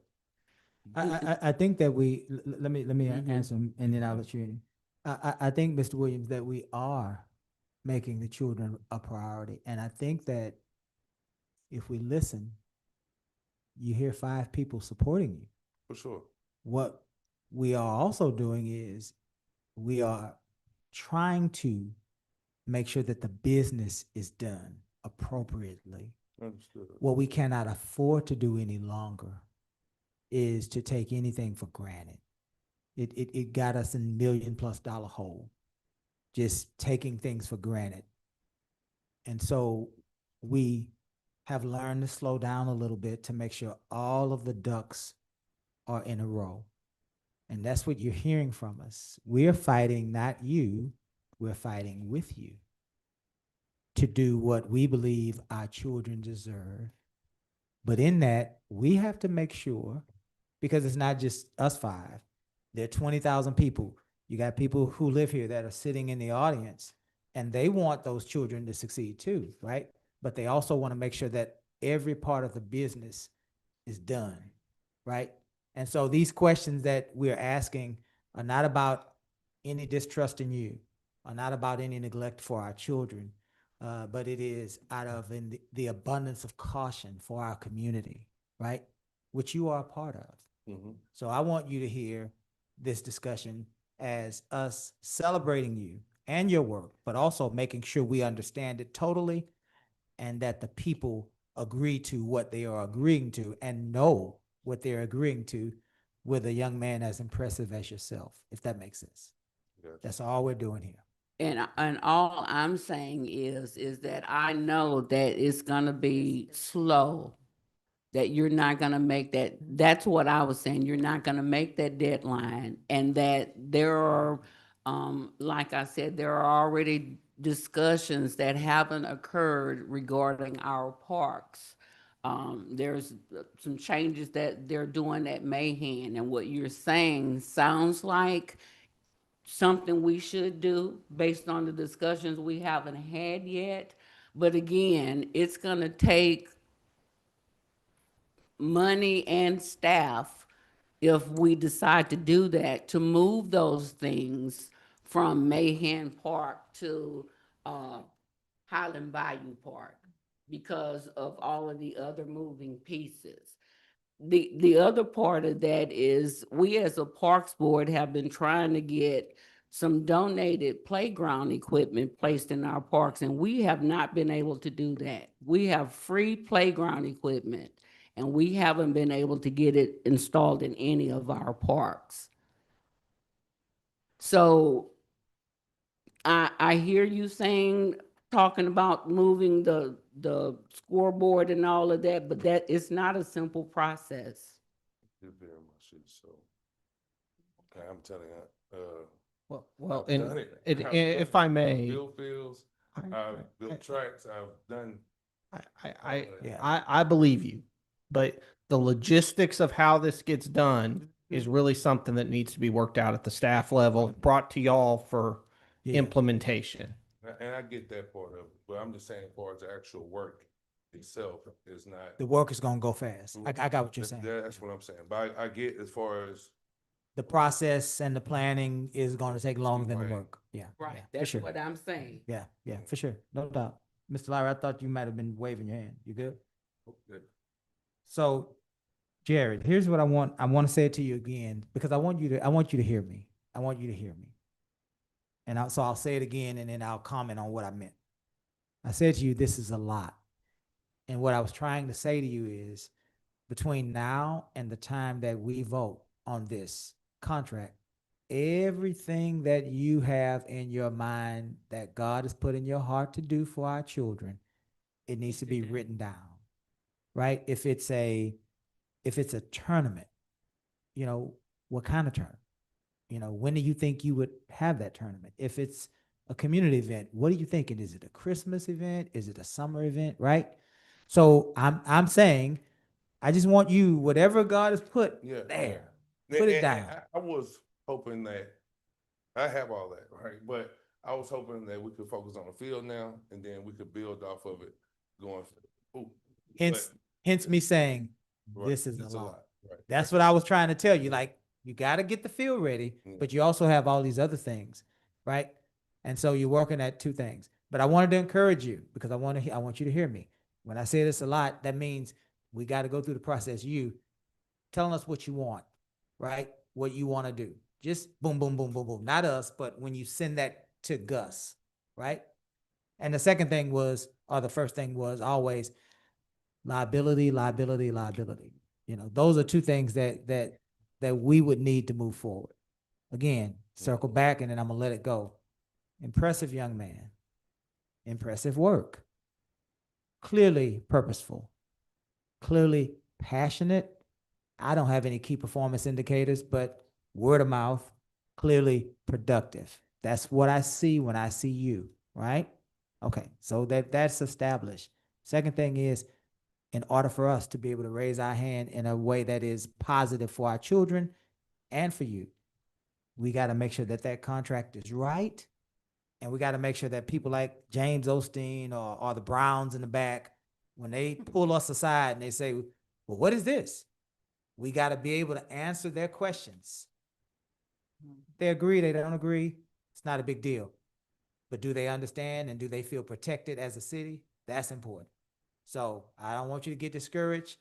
I think that let me answer and then I'll let you in. I think, Mr. Williams, that we are making the children a priority. And I think that if we listen, you hear 5 people supporting you. For sure. What we are also doing is we are trying to make sure that the business is done appropriately. Understood. What we cannot afford to do any longer is to take anything for granted. It got us in $1 million+ hole, just taking things for granted. And so we have learned to slow down a little bit to make sure all of the ducks are in a row. And that's what you're hearing from us. We're fighting, not you, we're fighting with you to do what we believe our children deserve. But in that, we have to make sure, because it's not just us 5, there are 20,000 people. You got people who live here that are sitting in the audience, and they want those children to succeed too, right? But they also want to make sure that every part of the business is done, right? And so these questions that we're asking are not about any distrust in you, are not about any neglect for our children, but it is out of the abundance of caution for our community, right? Which you are a part of. So I want you to hear this discussion as us celebrating you and your work, but also making sure we understand it totally and that the people agree to what they are agreeing to and know what they're agreeing to with a young man as impressive as yourself, if that makes sense. Gotcha. That's all we're doing here. And all I'm saying is that I know that it's gonna be slow, that you're not gonna make that. That's what I was saying. You're not gonna make that deadline, and that there are, like I said, there are already discussions that haven't occurred regarding our parks. There's some changes that they're doing at Mahan, and what you're saying sounds like something we should do based on the discussions we haven't had yet. But again, it's gonna take money and staff if we decide to do that, to move those things from Mahan Park to Highland Bayou Park because of all of the other moving pieces. The other part of that is we as a Parks Board have been trying to get some donated playground equipment placed in our parks, and we have not been able to do that. We have free playground equipment, and we haven't been able to get it installed in any of our parks. So I hear you saying, talking about moving the scoreboard and all of that, but that is not a simple process. You're very much is, so. Okay, I'm telling you, Well, I've done it. and I've if done I it. may, I've built fields, I've built tracks, I've done. I believe you, but the logistics of how this gets done is really something that needs to be worked out at the staff level, brought to y'all for implementation. And I get that part of it, but I'm just saying as far as the actual work itself is not. The work is gonna go fast. I got what you're saying. That's what I'm saying, but I get as far as. The process and the planning is gonna take longer than the Right. work. Yeah. Right, yeah, for that's sure. what I'm saying. Yeah, yeah, for sure. No doubt. Mr. Lowry, I thought you might have been waving your hand. You good? Good. So, Jared, here's what I want. I want to say it to you again because I want you to hear me. I want you to hear me. And so I'll say it again and then I'll comment on what I meant. I said to you, this is a lot. And what I was trying to say to you is between now and the time that we vote on this contract, everything that you have in your mind that God has put in your heart to do for our children, it needs to be written down, right? If it's a tournament, you know, what kind of tournament? You know, when do you think you would have that tournament? If it's a community event, what are you thinking? Is it a Christmas event? Is it a summer event? Right? So I'm saying, I just want you, whatever God has put there, put it down. I was hoping that, I have all that, right? But I was hoping that we could focus on the field now, and then we could build off of it going. Hence me saying, Right, this is it's a lot. right. That's what I was trying to tell you. Like, you got to get the field ready, but you also have all these other things, right? And so you're working at two things. But I wanted to encourage you because I want you to hear me. When I say this a lot, that means we got to go through the process. You telling us what you want, right? What you want to do. Just boom, boom, boom, boom, boom. Not us, but when you send that to Gus, right? And the second thing was, or the first thing was always liability, liability, liability. You know, those are two things that we would need to move forward. Again, circle back and then I'm gonna let it go. Impressive young man. Impressive work. Clearly purposeful. Clearly passionate. I don't have any key performance indicators, but word of mouth, clearly productive. That's what I see when I see you, right? Okay, so that's established. Second thing is, in order for us to be able to raise our hand in a way that is positive for our children and for you, we got to make sure that that contract is right. And we got to make sure that people like James Osteen or the Browns in the back, when they pull us aside and they say, well, what is this? We got to be able to answer their questions. If they agree, they don't agree, it's not a big deal. But do they understand and do they feel protected as a city? That's important. So I don't want you to get discouraged.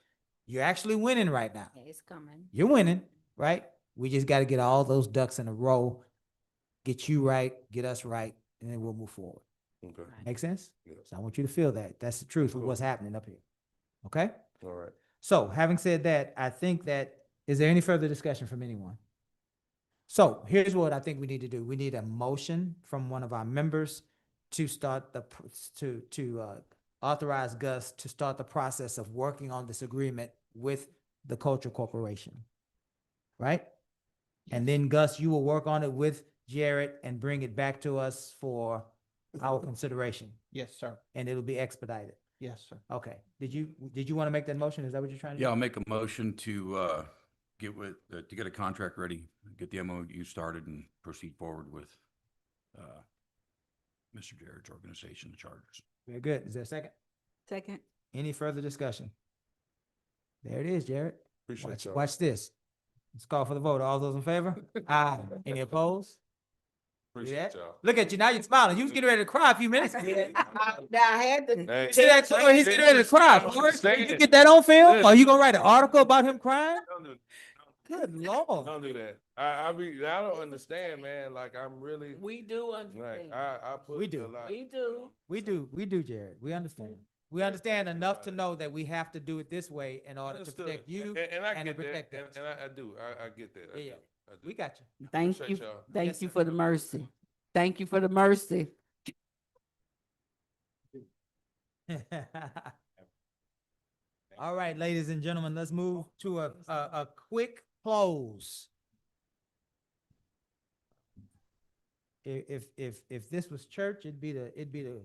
You're actually winning right now. Yeah, it's coming. You're winning, right? We just got to get all those ducks in a row, get you right, get us right, and then we'll move forward. Okay. Make sense? Yeah. So I want you to feel that. That's the truth of Cool. what's happening up here. Okay? All right. So having said that, I think that, is there any further discussion from anyone? So here's what I think we need to do. We need a motion from one of our members to start to authorize Gus to start the process of working on this agreement with the Cultural Corporation. Right? And then Gus, you will work on it with Jared and bring it back to us for our consideration. Yes, sir. And it'll be expedited. Yes, sir. Okay. Did you want to make that motion? Is that what you're trying to do? Yeah, I'll make a motion to get a contract ready, get the MOU started and proceed forward with Mr. Jared's organization, the Chargers. Very good. Is there a second? Second. Any further discussion? There it is, Jared. Appreciate y'all. Watch this. Let's call for the vote. All those in favor? Aye. Any opposed? Appreciate y'all. Look at you. Now you're smiling. You was getting ready to cry a few minutes ago. Now I had to. Hey. See that? He's getting ready to cry. Forrest? Understand. You get that on film? Are you going to write an article about him crying? Don't do, Good Lord. don't do that. I don't understand, man. Like I'm really We do like understand. I put We do. a lot. We do. We do, Jared. We understand. We understand enough to know that we have to do it this way in order to Understood. protect you and I and to get protect that, us. and I do. I get that. I Yeah, do. I do. We got you. Thank Appreciate you. y'all. Thank Yes, you sir. for the mercy. Thank you for the mercy. All right, ladies and gentlemen, let's move to a quick close. If this was church, it'd be the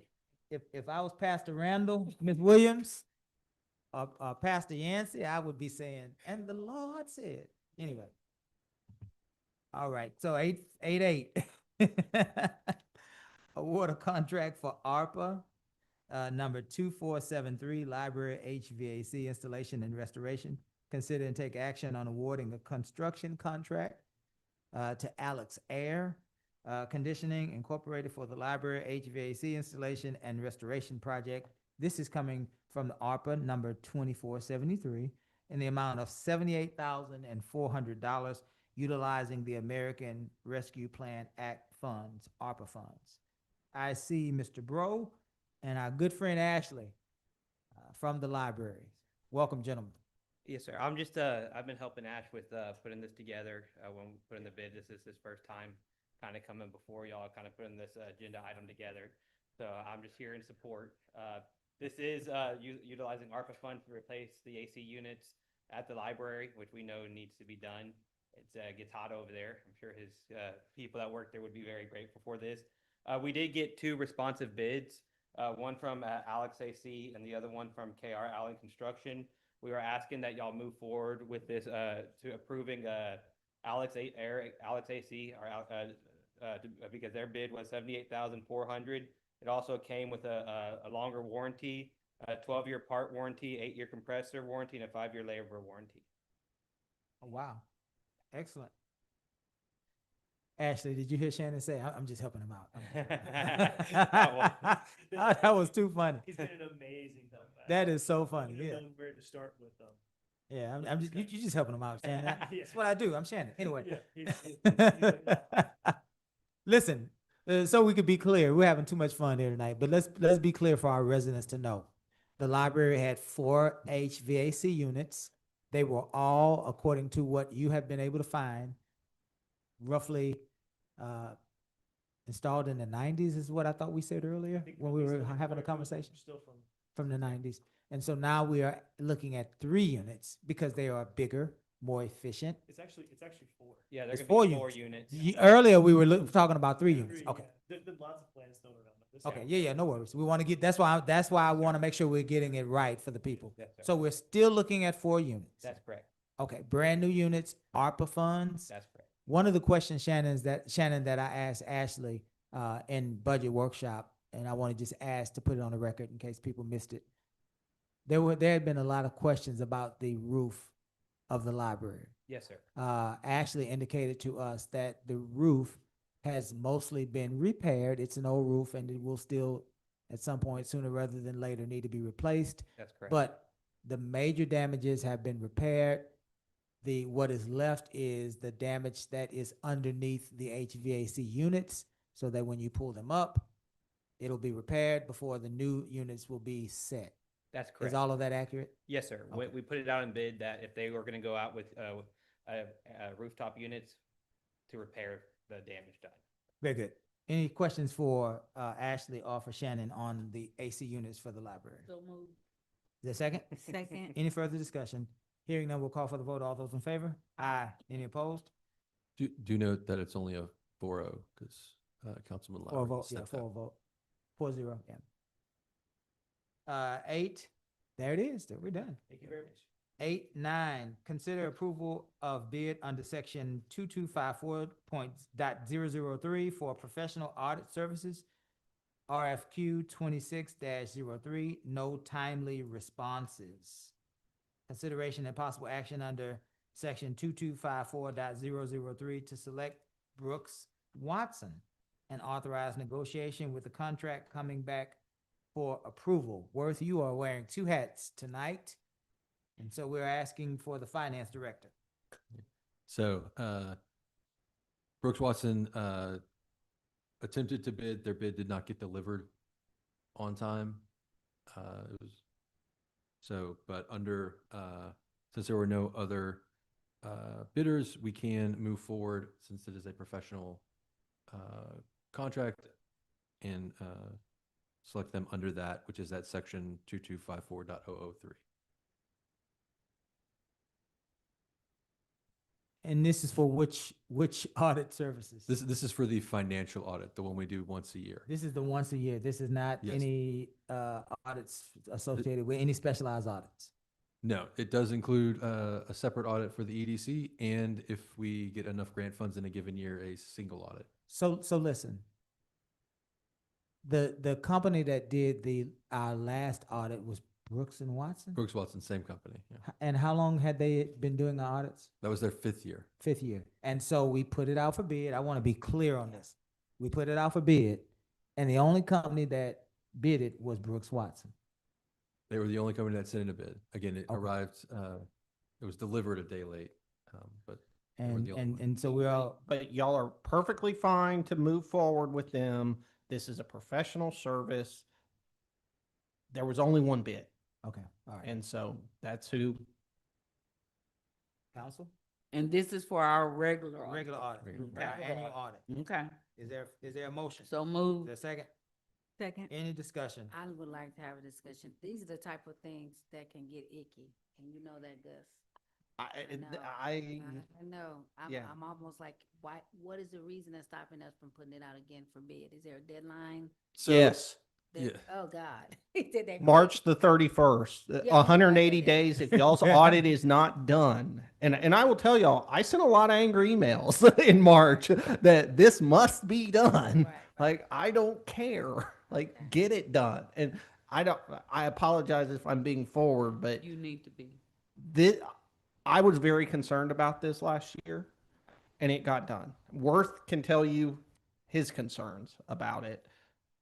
if I was Pastor Randall, Ms. Williams, Pastor Yancey, I would be saying, and the Lord said. Anyway. All right, so 888. Award a contract for ARPA number 2473, library HVAC installation and restoration. Consider and take action on awarding a construction contract to Alex Air Conditioning Incorporated for the library HVAC installation and restoration project. This is coming from the ARPA number 2473 in the amount of $78,400, utilizing the American Rescue Plan Act funds, ARPA funds. I see Mr. Bro and our good friend Ashley from the library. Welcome, gentlemen. Yes, sir. I've been helping Ash with putting this together. When we put in the bid, this is his first time kind of coming before y'all, kind of putting this agenda item together. So I'm just here in support. This is utilizing ARPA funds to replace the AC units at the library, which we know needs to be done. It gets hot over there. I'm sure his people that work there would be very grateful for this. We did get 2 responsive bids, one from Alex AC and the other one from KR Allen Construction. We are asking that y'all move forward with this to approving Alex AC because their bid was $78,400. It also came with a longer warranty, a 12-year part warranty, 8-year compressor warranty, and a 5-year labor warranty. Oh, wow. Excellent. Ashley, did you hear Shannon say, I'm just helping him out? That was too funny. He's been an amazing help. That is so funny. I Yeah. don't know where to start with them. Yeah, I'm just, you're just helping him out, Shannon. Yeah. That's what I do. I'm Shannon. Anyway. Yeah, he's Listen, so we could be clear, we're having too much fun here tonight, but let's be clear for our residents to know. The library had 4 HVAC units. They were all, according to what you have been able to find, roughly installed in the 90s is what I thought we said earlier when we were having a conversation. Still From the 90s. And so now we are looking at 3 units because they are bigger, more efficient. It's actually 4. Yeah, It's there's 4 4 units. units. Earlier, we were talking about 3 units. Three, Okay. yeah. There's been lots of plans thrown around. This Okay, yeah, no worries. We want to get, that's why I want to make sure we're getting it right for the people. Yes, sir. So we're still looking at 4 units. That's correct. Okay, brand new units, ARPA funds. That's correct. One of the questions, Shannon, that I asked Ashley in budget workshop, and I want to just ask to put it on the record in case people missed it. There had been a lot of questions about the roof of the library. Yes, sir. Ashley indicated to us that the roof has mostly been repaired. It's an old roof, and it will still, at some point sooner rather than later, need to be replaced. That's correct. But the major damages have been repaired. What is left is the damage that is underneath the HVAC units, so that when you pull them up, it'll be repaired before the new units will be set. That's correct. Is all of that accurate? Yes, sir. Okay. We put it out in bid that if they were going to go out with rooftop units to repair the damage done. Very good. Any questions for Ashley or for Shannon on the AC units for the library? So moved. Is there a second? Second. Any further discussion? Hearing none, we'll call for the vote. All those in favor? Aye. Any opposed? Do note that it's only a 4-0 because Councilman Four Lowry vote, yeah, stepped out. 4-0, yeah. 8, there it is, we're done. Thank you very much. 8, 9, consider approval of bid under section 2254.003 for professional audit services, RFQ 26-03, no timely responses. Consideration and possible action under section 2254.003 to select Brooks Watson and authorize negotiation with the contract coming back for approval. Worth, you are wearing 2 hats tonight. And so we're asking for the finance director. So Brooks Watson attempted to bid. Their bid did not get delivered on time. It was so, but under since there were no other bidders, we can move forward since it is a professional contract and select them under that, which is that section 2254.003. And this is for which audit services? This is for the financial audit, the one we do once a year. This is the once a year. This is not Yes. any audits associated with any specialized audits. No, it does include a separate audit for the EDC, and if we get enough grant funds in a given year, a single audit. So listen. The company that did our last audit was Brooks and Watson? Brooks Watson, same company. Yeah. And how long had they been doing the audits? That was their 5th year. 5th year. And so we put it out for bid. I want to be clear on this. We put it out for bid, and the only company that bid it was Brooks Watson. They were the only company that sent in a bid. Again, it Okay. arrived, it was delivered a day late, but they were And, the only one. and so we're all, But y'all are perfectly fine to move forward with them. This is a professional service. There was only one bid. okay, all right. And so that's who, Council? And this is for our regular audit. Regular audit, Regular our annual audit. Okay, Is there a motion? so Is move. there a second? Second. Any discussion? I would like to have a discussion. These are the type of things that can get icky, and you know that, Gus. I know. Yeah. I'm almost like, what is the reason that's stopping us from putting it out again for bid? Is there a deadline? So, yes, That- Yeah. Oh, God. Did they- March the 31st, Yeah, 180 yeah. days if y'all's audit is not done. And I will tell y'all, I sent a lot of angry emails in March that this must be done. Right, Like, I don't care. Like, get it done. And I apologize if I'm being forward, but You need to be. this, I was very concerned about this last year, and it got done. Worth can tell you his concerns about it.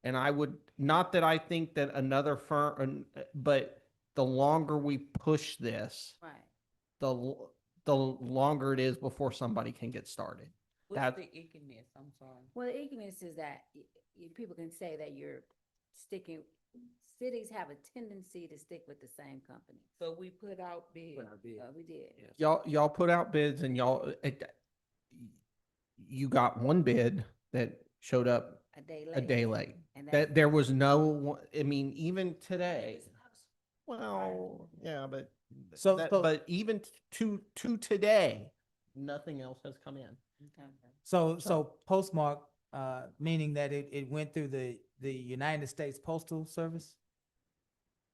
And I would, not that I think that another firm, but the longer we push this, Right. the longer it is before somebody can get started. What's That- the ickiness? I'm sorry. Well, the ignorance is that people can say that you're sticking, cities have a tendency to stick with the same company. So we put out bid. We did. Y'all put out bids and you got one bid that showed up A day a late. day late. And That there was no, I mean, even today, well, yeah, but but even to today, nothing else has come in. So postmark, meaning that it went through the United States Postal Service?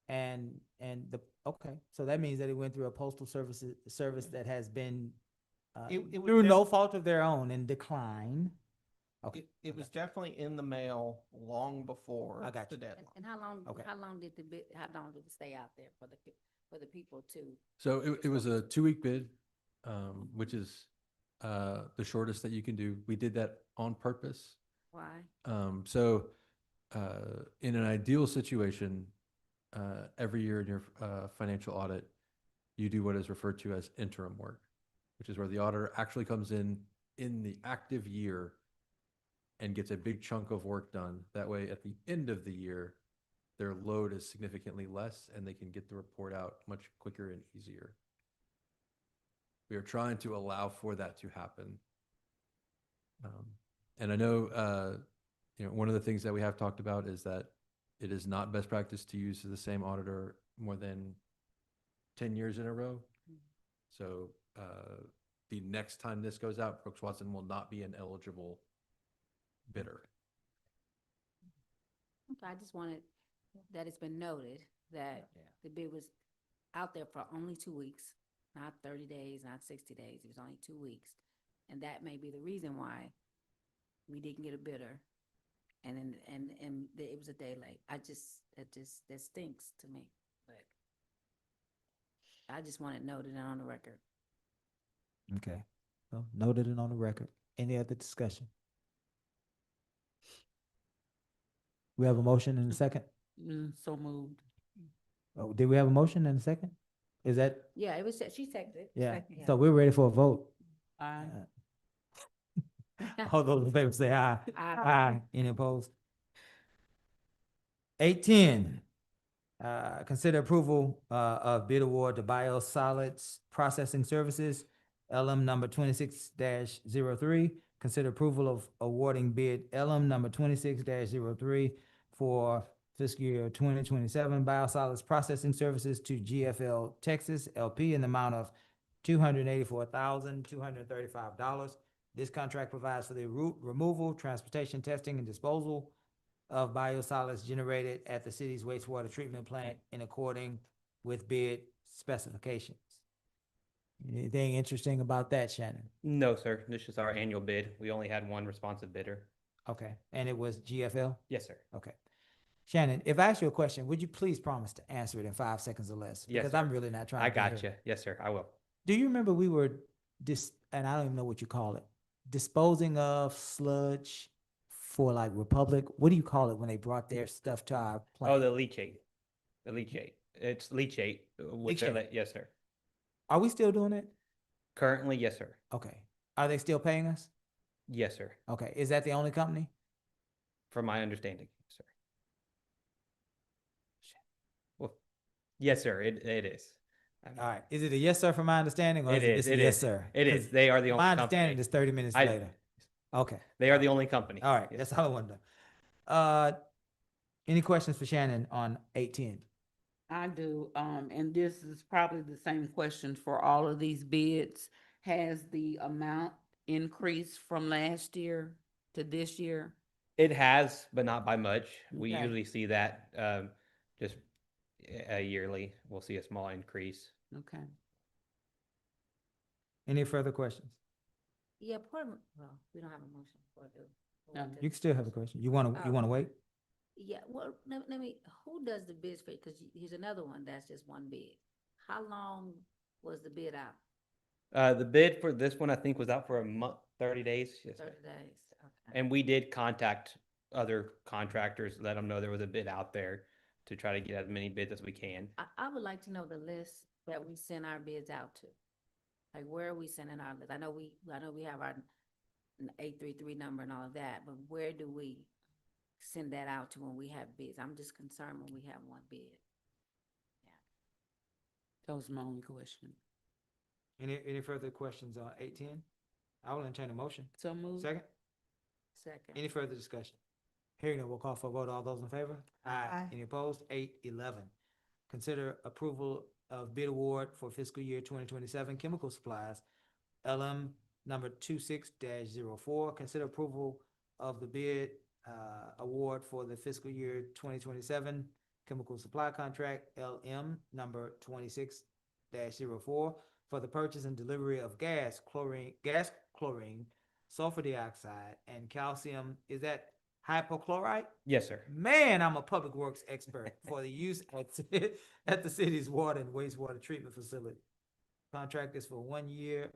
And okay, so that means that it went through a postal service that has been, It was through no fault of their own, in decline. Okay. It was definitely in the mail long before I got the you. deadline. And how long, Okay. how long did it stay out there for the people to? So it was a 2-week bid, which is the shortest that you can do. We did that on purpose. Why? So in an ideal situation, every year in your financial audit, you do what is referred to as interim work, which is where the auditor actually comes in the active year and gets a big chunk of work done. That way, at the end of the year, their load is significantly less and they can get the report out much quicker and easier. We are trying to allow for that to happen. And I know, one of the things that we have talked about is that it is not best practice to use the same auditor more than 10 years in a row. So the next time this goes out, Brooks Watson will not be an eligible bidder. I just wanted that it's been noted that the bid was out there for only 2 weeks, not 30 days, not 60 days. It was only 2 weeks. And that may be the reason why we didn't get a bidder. And it was a day late. That stinks to me, but I just want it noted on the record. Okay, so noted and on the record. Any other discussion? We have a motion and a second? So moved. Oh, did we have a motion and a second? Is that, Yeah, it was, she seconded it. yeah, Second, yeah. so we're ready for a vote. Aye. All those in favor say aye. Aye. Aye. Any opposed? 810, consider approval, of bid award to Biosolids Processing Services, LM number 26-03. Consider approval of awarding bid LM number 26-03 for fiscal year 2027 Biosolids Processing Services to GFL Texas LP in the amount of $284,235. This contract provides for the removal, transportation, testing, and disposal of biosolids generated at the city's wastewater treatment plant in according with bid specifications. Anything interesting about that, Shannon? No, sir. This is our annual bid. We only had one responsive bidder. Okay, and it was GFL? Yes, sir. Okay. Shannon, if I ask you a question, would you please promise to answer it in 5 seconds or less? Yes, Because sir. I'm really not trying I to be got here. you. Yes, sir. I will. Do you remember we were and I don't even know what you call it, disposing of sludge for like Republic? What do you call it when they brought their stuff to our plant? Oh, the leachate. The leachate. It's leachate. Leachate. Yes, sir. Are we still doing it? Currently, yes, sir. Okay. Are they still paying us? Yes, sir. Okay. Is that the only company? From my understanding, sir. Well, yes, sir. It is. All right. Is it a yes, sir, from my understanding, or It is is. it It a yes, is. sir? It 'Cause is. They are the only my company. understanding is 30 minutes I- later. Okay. They are the only company. All right. Yes. That's all I wanted to know. Any questions for Shannon on 810? I do, and this is probably the same question for all of these bids. Has the amount increased from last year to this year? It has, but not by much. We Okay. usually see that just yearly. We'll see a small increase. Okay. Any further questions? Yeah, well, we don't have a motion for it. No, You can still have a question. You want to wait? Yeah, well, let me, who does the bids for, because here's another one, that's just one bid. How long was the bid out? The bid for this one, I think, was out for a month, 30 days. Yes, sir. 30 days, okay. And we did contact other contractors, let them know there was a bid out there to try to get as many bids as we can. I would like to know the list that we send our bids out to. Like, where are we sending our list? I know we have our 833 number and all of that, but where do we send that out to when we have bids? I'm just concerned when we have one bid. that was my only question. Any further questions on 810? I will entertain a motion. So moved. Second? Second. Any further discussion? Hearing none, we'll call for a vote. All those in favor? Aye. Any opposed? 811. Consider approval of bid award for fiscal year 2027 chemical supplies, LM number 26-04. Consider approval of the bid award for the fiscal year 2027 chemical supply contract, LM number 26-04, for the purchase and delivery of gas chlorine, sulfur dioxide, and calcium. Is that hypochlorite? Yes, sir. Man, I'm a public works expert for the use at the city's water and wastewater treatment facility. Contract is for 1 year,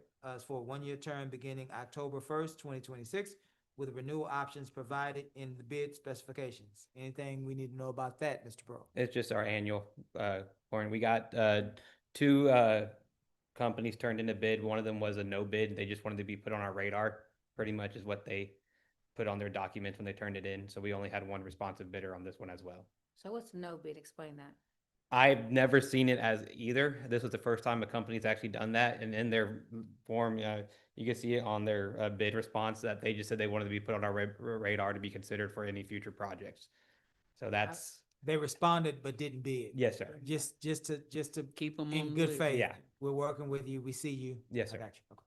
for a 1 year term beginning October 1st, 2026, with renewal options provided in the bid specifications. Anything we need to know about that, Mr. Pro? It's just our annual, Warren. We got two companies turned in a bid. One of them was a no bid. They just wanted to be put on our radar, pretty much is what they put on their documents when they turned it in. So we only had one responsive bidder on this one as well. So what's no bid? Explain that. I've never seen it as either. This was the first time a company's actually done that. And in their form, you can see it on their bid response that they just said they wanted to be put on our radar to be considered for any future projects. So that's, They responded but didn't bid. yes, sir. Just to Keep them in on good list. faith. Yeah. We're working with you. We see you. Yes, I sir. got you. Okay.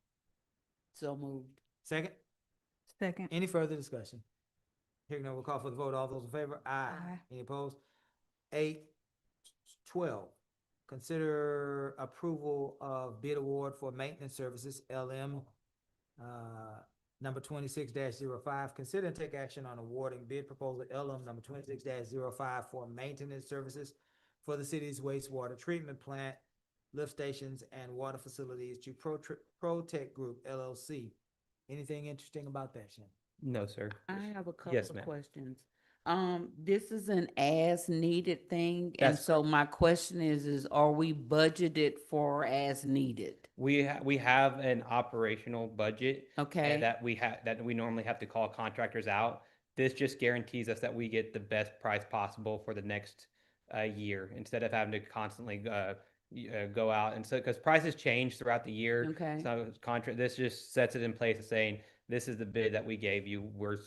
So moved. Second? Second. Any further discussion? Hearing none, we'll call for the vote. All those in favor? Aye. Aye. Any opposed? 812. Consider approval of bid award for maintenance services, LM, number 26-05. Consider and take action on awarding bid proposal LM number 26-05 for maintenance services for the city's wastewater treatment plant, lift stations, and water facilities to Protect Group LLC. Anything interesting about that, Shannon? No, sir. I have a couple Yes, of ma'am. questions. This is an as needed thing, and That's so my question is are we budgeted for as needed? We have an operational budget Okay. that we normally have to call contractors out. This just guarantees us that we get the best price possible for the next year instead of having to constantly go out. And so because prices change throughout the year, Okay. so this just sets it in place of saying this is the bid that we gave you. We're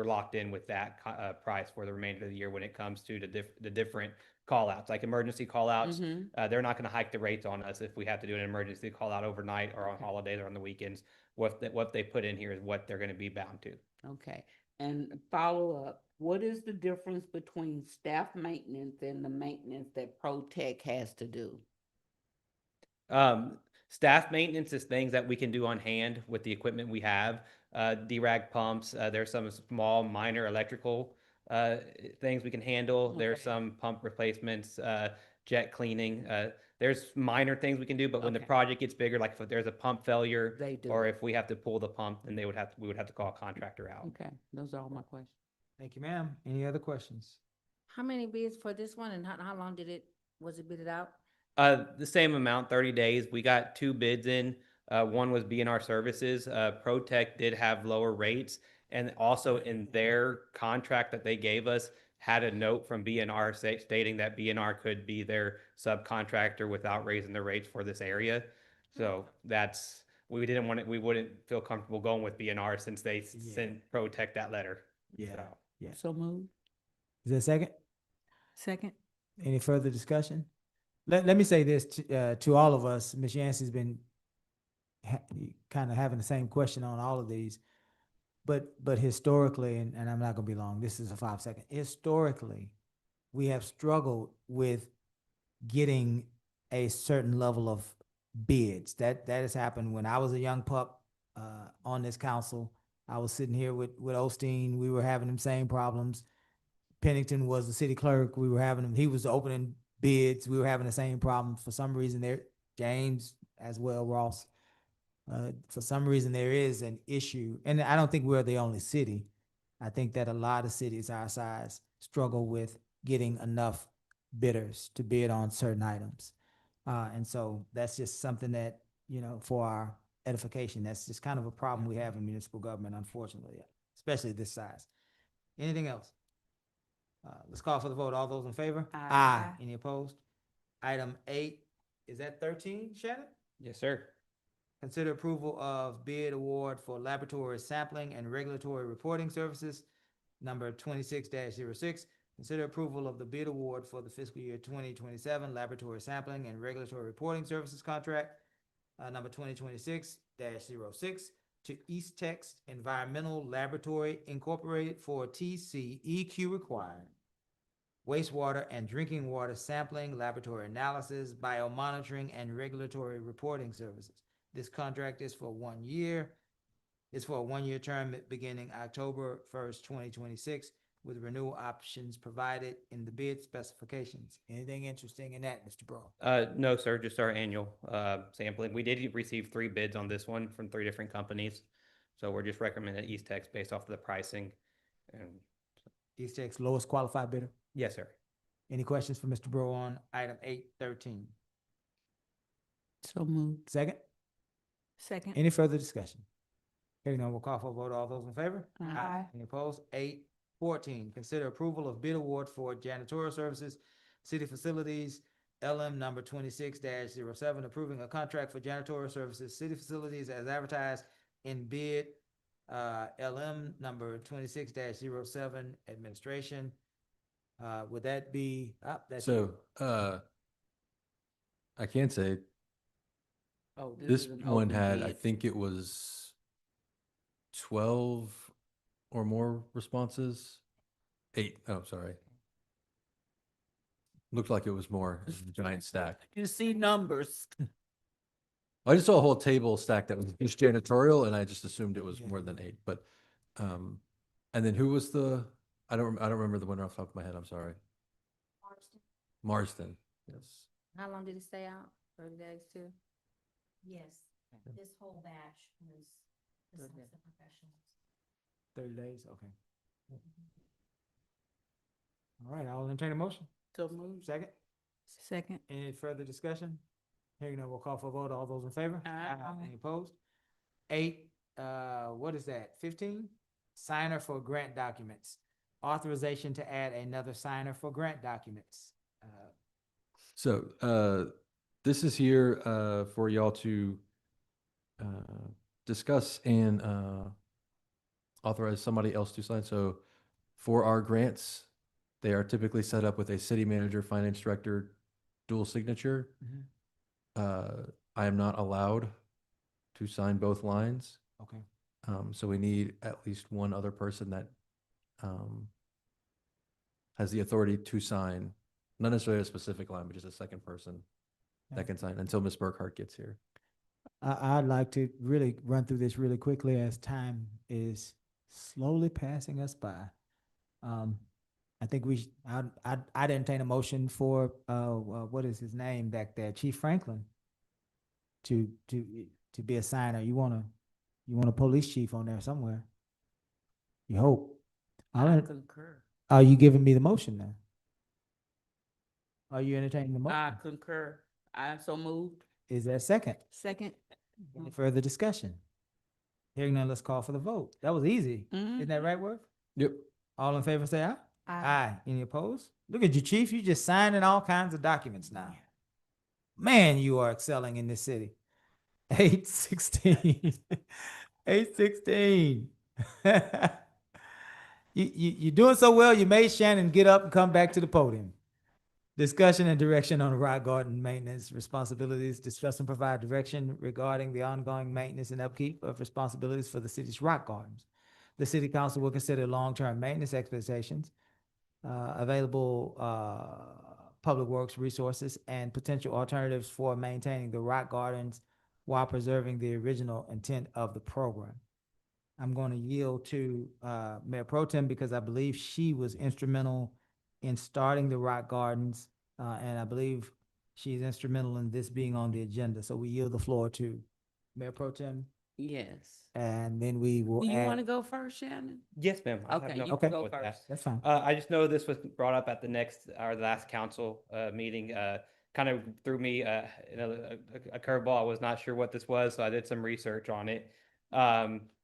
locked in with that price for the remainder of the year when it comes to the different call outs, like emergency call outs. Mhm. They're not going to hike the rates on us if we have to do an emergency call out overnight or on holidays or on the weekends. What they put in here is what they're going to be bound to. Okay. And follow up, what is the difference between staff maintenance and the maintenance that ProTech has to do? Staff maintenance is things that we can do on hand with the equipment we have. derag pumps. There's some small minor electrical things we can handle. There's some pump replacements, jet cleaning. There's minor things we can do, but when the Okay. project gets bigger, like if there's a pump failure, They do or it. if we have to pull the pump, then we would have to call a contractor out. Okay, those are all my questions. Thank you, ma'am. Any other questions? How many bids for this one and how long was it bidded out? The same amount, 30 days. We got 2 bids in. One was B&R Services. ProTech did have lower rates, and also in their contract that they gave us had a note from B&R stating that B&R could be their subcontractor without raising the rates for this area. So we didn't want it. We wouldn't feel comfortable going with B&R since they sent ProTech that letter. Yeah. So. Yeah. So moved. Is there a second? Second. Any further discussion? Let me say this to all of us. Ms. Yancey's been kind of having the same question on all of these, but historically, and I'm not gonna be long, this is a 5-second. Historically, we have struggled with getting a certain level of bids. That has happened when I was a young pup on this council. I was sitting here with Osteen. We were having them same problems. Pennington was the city clerk. We were having him. He was opening bids. We were having the same problem. For some reason, James as well, Ross. For some reason, there is an issue, and I don't think we're the only city. I think that a lot of cities our size struggle with getting enough bidders to bid on certain items, and so that's just something that, for our edification, that's just kind of a problem we have in municipal government, unfortunately, especially this size. Anything else? Let's call for the vote. All those in favor? Aye. Any opposed? Item 8, is that 13, Shannon? Yes, sir. Consider approval of bid award for laboratory sampling and regulatory reporting services, number 26-06. Consider approval of the bid award for the fiscal year 2027 laboratory sampling and regulatory reporting services contract, number 2026-06, to East Text Environmental Laboratory Incorporated for TCEQ required wastewater and drinking water sampling, laboratory analysis, biomonitoring, and regulatory reporting services. This contract is for 1 year. It's for a 1-year term beginning October 1st, 2026, with renewal options provided in the bid specifications. Anything interesting in that, Mr. Bro? No, sir, just our annual sampling. We did receive 3 bids on this one from 3 different companies. So we're just recommending East Tex based off of the pricing. And East Tex lowest qualified bidder? yes, sir. Any questions for Mr. Bro on item 813? So moved. Second? Second. Any further discussion? Hearing none, we'll call for a vote. All those in favor? Aye. Any opposed? 814, consider approval of bid award for janitorial services, city facilities, LM number 26-07, approving a contract for janitorial services, city facilities as advertised in bid, LM number 26-07, administration. Would that be, that's So, I can say Oh, this is an one open had, I bid. think it was 12 or more responses. 8, oh, sorry. Looked like it was more. It was a giant stack. You see numbers. I just saw a whole table stack that was just janitorial, and I just assumed it was more than 8. But, and then who was I don't remember the winner off the top of my head. I'm sorry. Marsden. Yes. How long did it stay out? 30 days too? Yes, this whole batch was besides the professionals. 30 days, okay. All right, I'll entertain a motion. So moved. Second? Second. Any further discussion? Hearing none, we'll call for a vote. All those in favor? Aye. Any opposed? 8, what is that? 15? Signer for grant documents. Authorization to add another signer for grant documents. So, this is here for y'all to discuss and authorize somebody else to sign. So for our grants, they are typically set up with a city manager, finance director, dual signature. I am not allowed to sign both lines. Okay. So we need at least one other person that has the authority to sign, not necessarily a specific line, but just a second person that can sign until Ms. Burkhart gets here. I'd like to really run through this really quickly as time is slowly passing us by. I think I'd entertain a motion for, what is his name back there, Chief Franklin, to be a signer. You want a police chief on there somewhere. You hope. I concur. Are you giving me the motion now? Are you entertaining the motion? I concur. I so moved. Is there a second? Second. Any further discussion? Hearing none, let's call for the vote. That was easy. Isn't that right, Worth? Yep. All in favor, say aye. Aye. Any opposed? Look at you, Chief. You just signing all kinds of documents now. Man, you are excelling in this city. 816. 816. You're doing so well, you made Shannon get up and come back to the podium. Discussion and direction on the rock garden maintenance responsibilities. Discuss and provide direction regarding the ongoing maintenance and upkeep of responsibilities for the city's rock gardens. The city council will consider long-term maintenance expectations, available public works resources, and potential alternatives for maintaining the rock gardens while preserving the original intent of the program. I'm going to yield to Mayor Pro Tem because I believe she was instrumental in starting the rock gardens, and I believe she's instrumental in this being on the agenda. So we yield the floor to Mayor Pro Tem, Yes. and then we will Do you add. want to go first, Shannon? Yes, ma'am. I have Okay, no you problem can go with that. first. That's fine. I just know this was brought up at the next, or the last council meeting. Kind of threw me a curveball. I was not sure what this was, so I did some research on it.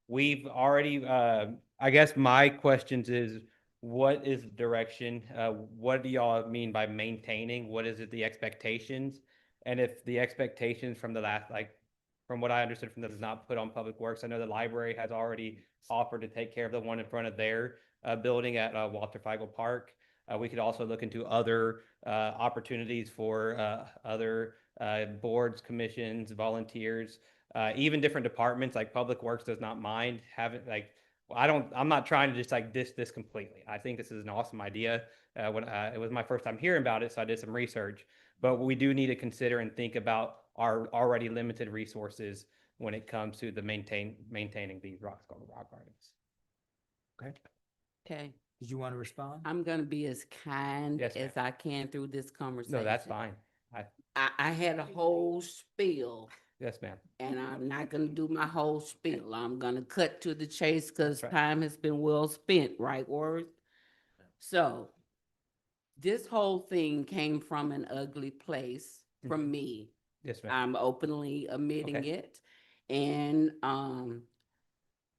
We've already, I guess my questions is, what is the direction? What do y'all mean by maintaining? What is it, the expectations? And if the expectations from the last, like, from what I understood from this, is not put on Public Works. I know the library has already offered to take care of the one in front of their building at Walter Feigl Park. We could also look into other opportunities for other boards, commissions, volunteers, even different departments. Like Public Works does not mind having, like, I'm not trying to just like diss this completely. I think this is an awesome idea. When it was my first time hearing about it, so I did some research. But we do need to consider and think about our already limited resources when it comes to the maintaining these rock gardens. Okay. Okay. Did you want to respond? I'm gonna be as kind Yes, ma'am. as I can through this conversation. No, that's fine. I had a whole spiel, Yes, ma'am. and I'm not gonna do my whole spiel. I'm gonna cut to the chase because right. time has been well spent, right, Worth? So, this whole thing came from an ugly place from me. Yes, ma'am. I'm openly admitting Okay. it. And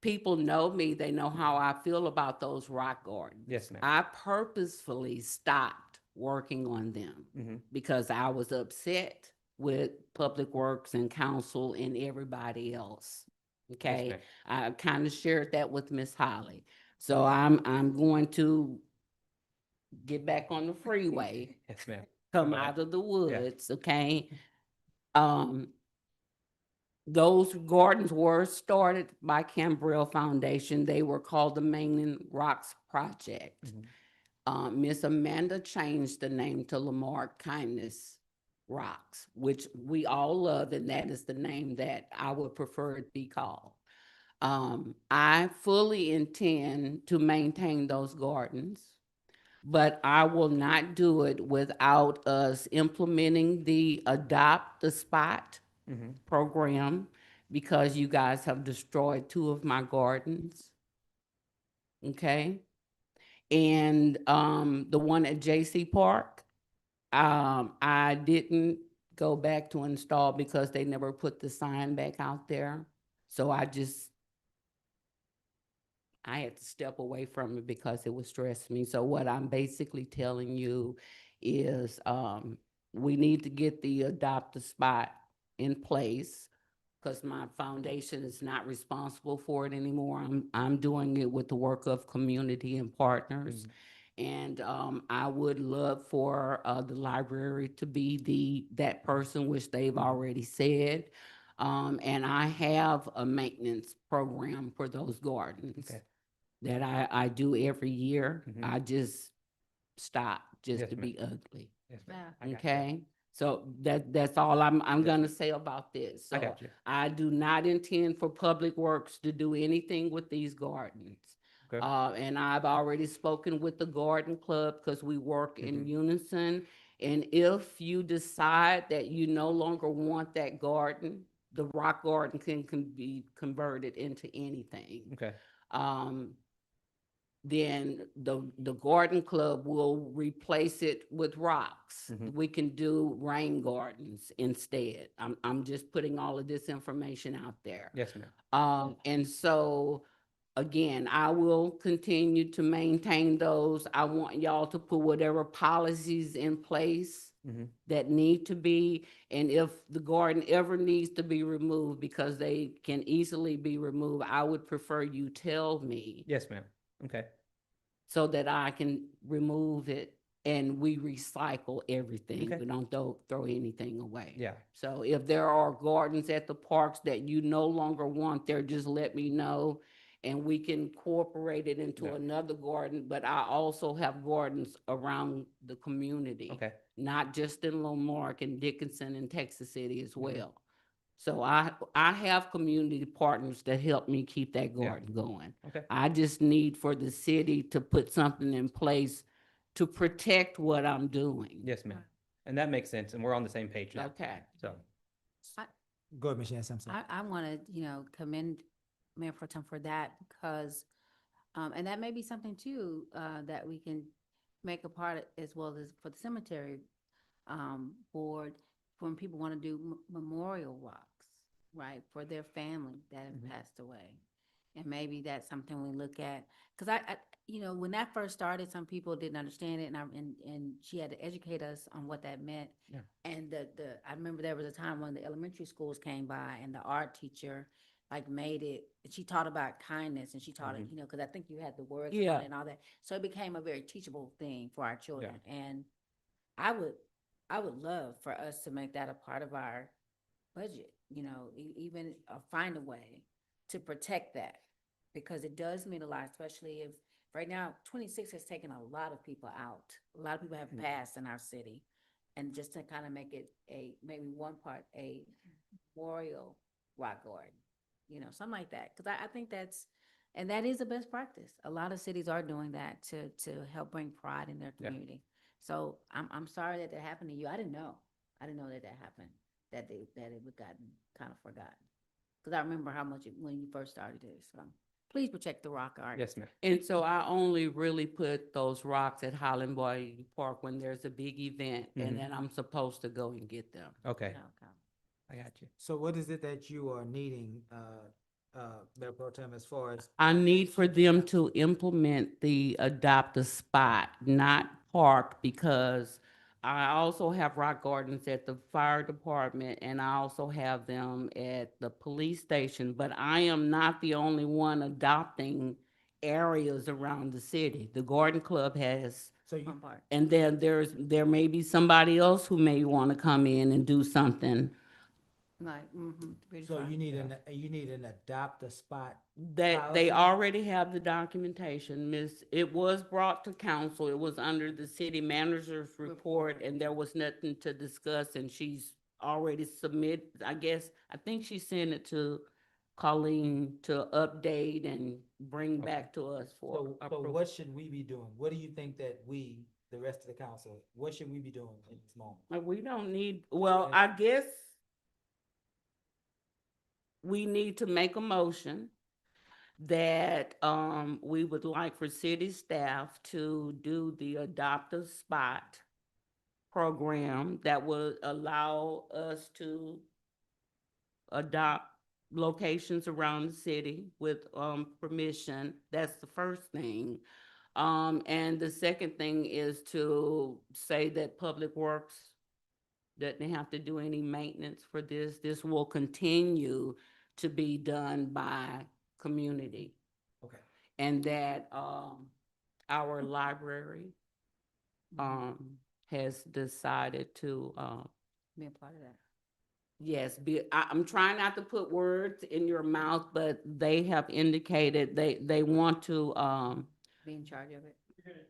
people know me, they know how I feel about those rock gardens. Yes, ma'am. I purposefully stopped working on them Mhm. because I was upset with Public Works and council and everybody else. Okay, ma'am. I kind of shared that with Miss Holly. So I'm going to get back on the freeway, Yes, ma'am. come Go ahead. out of the woods, okay? Those gardens were started by Cambrell Foundation. They were called the Mainland Rocks Project. Miss Amanda changed the name to Lamarque Kindness Rocks, which we all love, and that is the name that I would prefer it be called. I fully intend to maintain those gardens, but I will not do it without us implementing the Adopt the Spot program, because you guys have destroyed 2 of my gardens. Okay? And the one at JC Park, I didn't go back to install because they never put the sign back out there. So I had to step away from it because it was stressing me. So what I'm basically telling you is we need to get the Adopt a Spot in place, because my foundation is not responsible for it anymore. I'm doing it with the work of community and partners. And I would love for the library to be that person, which they've already said. And I have a maintenance program for those gardens that I do every year. I just stop just Yes, to ma'am. be ugly. Yes, ma'am. I got you. Okay? So that's all I'm gonna say about this. I So got you. I do not intend for Public Works to do anything with these gardens. Okay. And I've already spoken with the garden club because we work in unison. And if you decide that you no longer want that garden, the rock garden can be converted into anything. Okay. Then the garden club will replace it with rocks. We can do rain gardens instead. I'm just putting all of this information out there. Yes, ma'am. And so, again, I will continue to maintain those. I want y'all to put whatever policies in place that need to be. And if the garden ever needs to be removed, because they can easily be removed, I would prefer you tell me Yes, ma'am. Okay. so that I can remove it and we recycle everything. Okay. We don't throw anything away. Yeah. So if there are gardens at the parks that you no longer want there, just let me know and we can incorporate it into Yeah. another garden. But I also have gardens around the community. Okay. Not just in Lamarck and Dickinson and Texas City as well. So I have community partners that help me keep that Yeah. garden going. Okay. I just need for the city to put something in place to protect what I'm doing. Yes, ma'am. And that makes sense. And we're on the same page now. Okay. So, Go ahead, Ms. Shan Simpson. I want to, commend Mayor Pro Tem for that because, and that may be something too, that we can make a part as well as for the cemetery, board, when people want to do memorial walks, right, for their family that have passed away. And maybe that's something we look at, because I when that first started, some people didn't understand it, and she had to educate us on what that meant. Yeah. And I remember there was a time when the elementary schools came by, and the art teacher like made it. She taught about kindness, and she taught it, because I think you had the words on Yeah. it and all that. So it became a very teachable thing for our children. And I would love for us to make that a part of our budget. Even find a way to protect that, because it does mean a lot, especially if right now 26 has taken a lot of people out. A lot of people have passed in our city, and just to kind of make it maybe one part a memorial rock garden, something like that. Because I think that is the best practice. A lot of cities are doing that to help bring pride in their community. So I'm sorry that happened to you. I didn't know that happened. That it would gotten kind of forgotten. Because I remember how much when you first started this. So please protect the rock art. yes, ma'am. And so I only really put those rocks at Highland Boy Park when there's a big event, and then I'm supposed to go and get them. Okay. Okay. I got you. So what is it that you are needing, Mayor Pro Tem, as far as? I need for them to implement the adopt a spot, not park, because I also have rock gardens at the fire department and I also have them at the police station, but I am not the only one adopting areas around the city. The garden club has, So you, One part. and then there may be somebody else who may want to come in and do something. Like, so you need an adopt a spot. That they policy? already have the documentation, it was brought to council, it was under the city manager's report, and there was nothing to discuss, and she's already I think she sent it to Colleen to update and bring back to us for So approval. what should we be doing? What do you think that we, the rest of the council, what should we be doing in this moment? We don't need, well, I guess we need to make a motion that we would like for city staff to do the adopt a spot program that would allow us to adopt locations around the city with permission. That's the first thing. And the second thing is to say that Public Works doesn't have to do any maintenance for this. This will continue to be done by community. Okay. And that our library has decided to Be a part of that. yes, I'm trying not to put words in your mouth, but they have indicated they want to Be in charge of it. You're gonna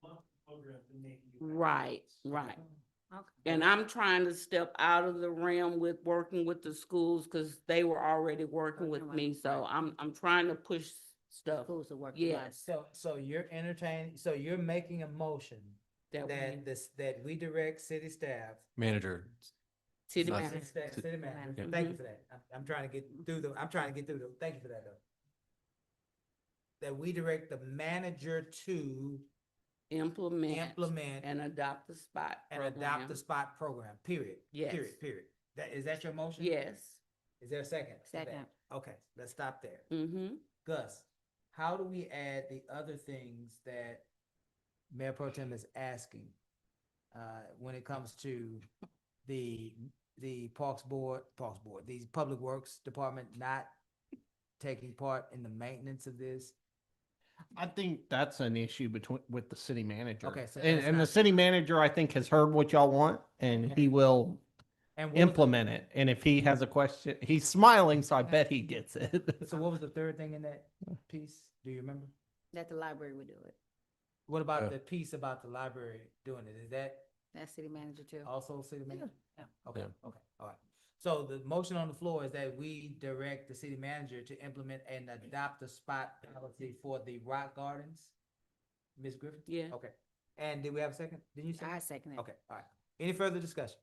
launch the program to make you. right. And I'm trying to step out of the realm with working with the schools because they were already working with me. So I'm trying to push stuff. Schools are working. Yes. So you're entertaining, so you're making a motion That that that we direct city staff. Manager. City Not- manager. City manager. Yeah. Thank you for that. I'm trying to get through thank you for that though. That we direct the manager to Implement implement and adopt the spot and program. adopt the spot program, period. Yes. Period. Is that your motion? Yes. Is there a second? to that? Second. Okay, let's stop there. Mm-hmm. Gus, how do we add the other things that Mayor Pro Tem is asking when it comes to the Parks Board, the Public Works Department not taking part in the maintenance of this? I think that's an issue with the city manager. Okay, so And, that's and the not- city manager, I think, has heard what y'all want, and he will And what was implement it. And if he has a question, he's smiling, so I bet he gets it. So what was the third thing in that piece? Do you remember? That the library would do it. What about the piece about the library doing it? Is that That's city manager too. also city manager? Yeah. Okay, Yeah. okay, all right. So the motion on the floor is that we direct the city manager to implement and adopt the spot policy for the rock gardens. Ms. Griffin? Yeah. Okay. And did we have a second? Didn't you say? I second it. Okay, all right. Any further discussion?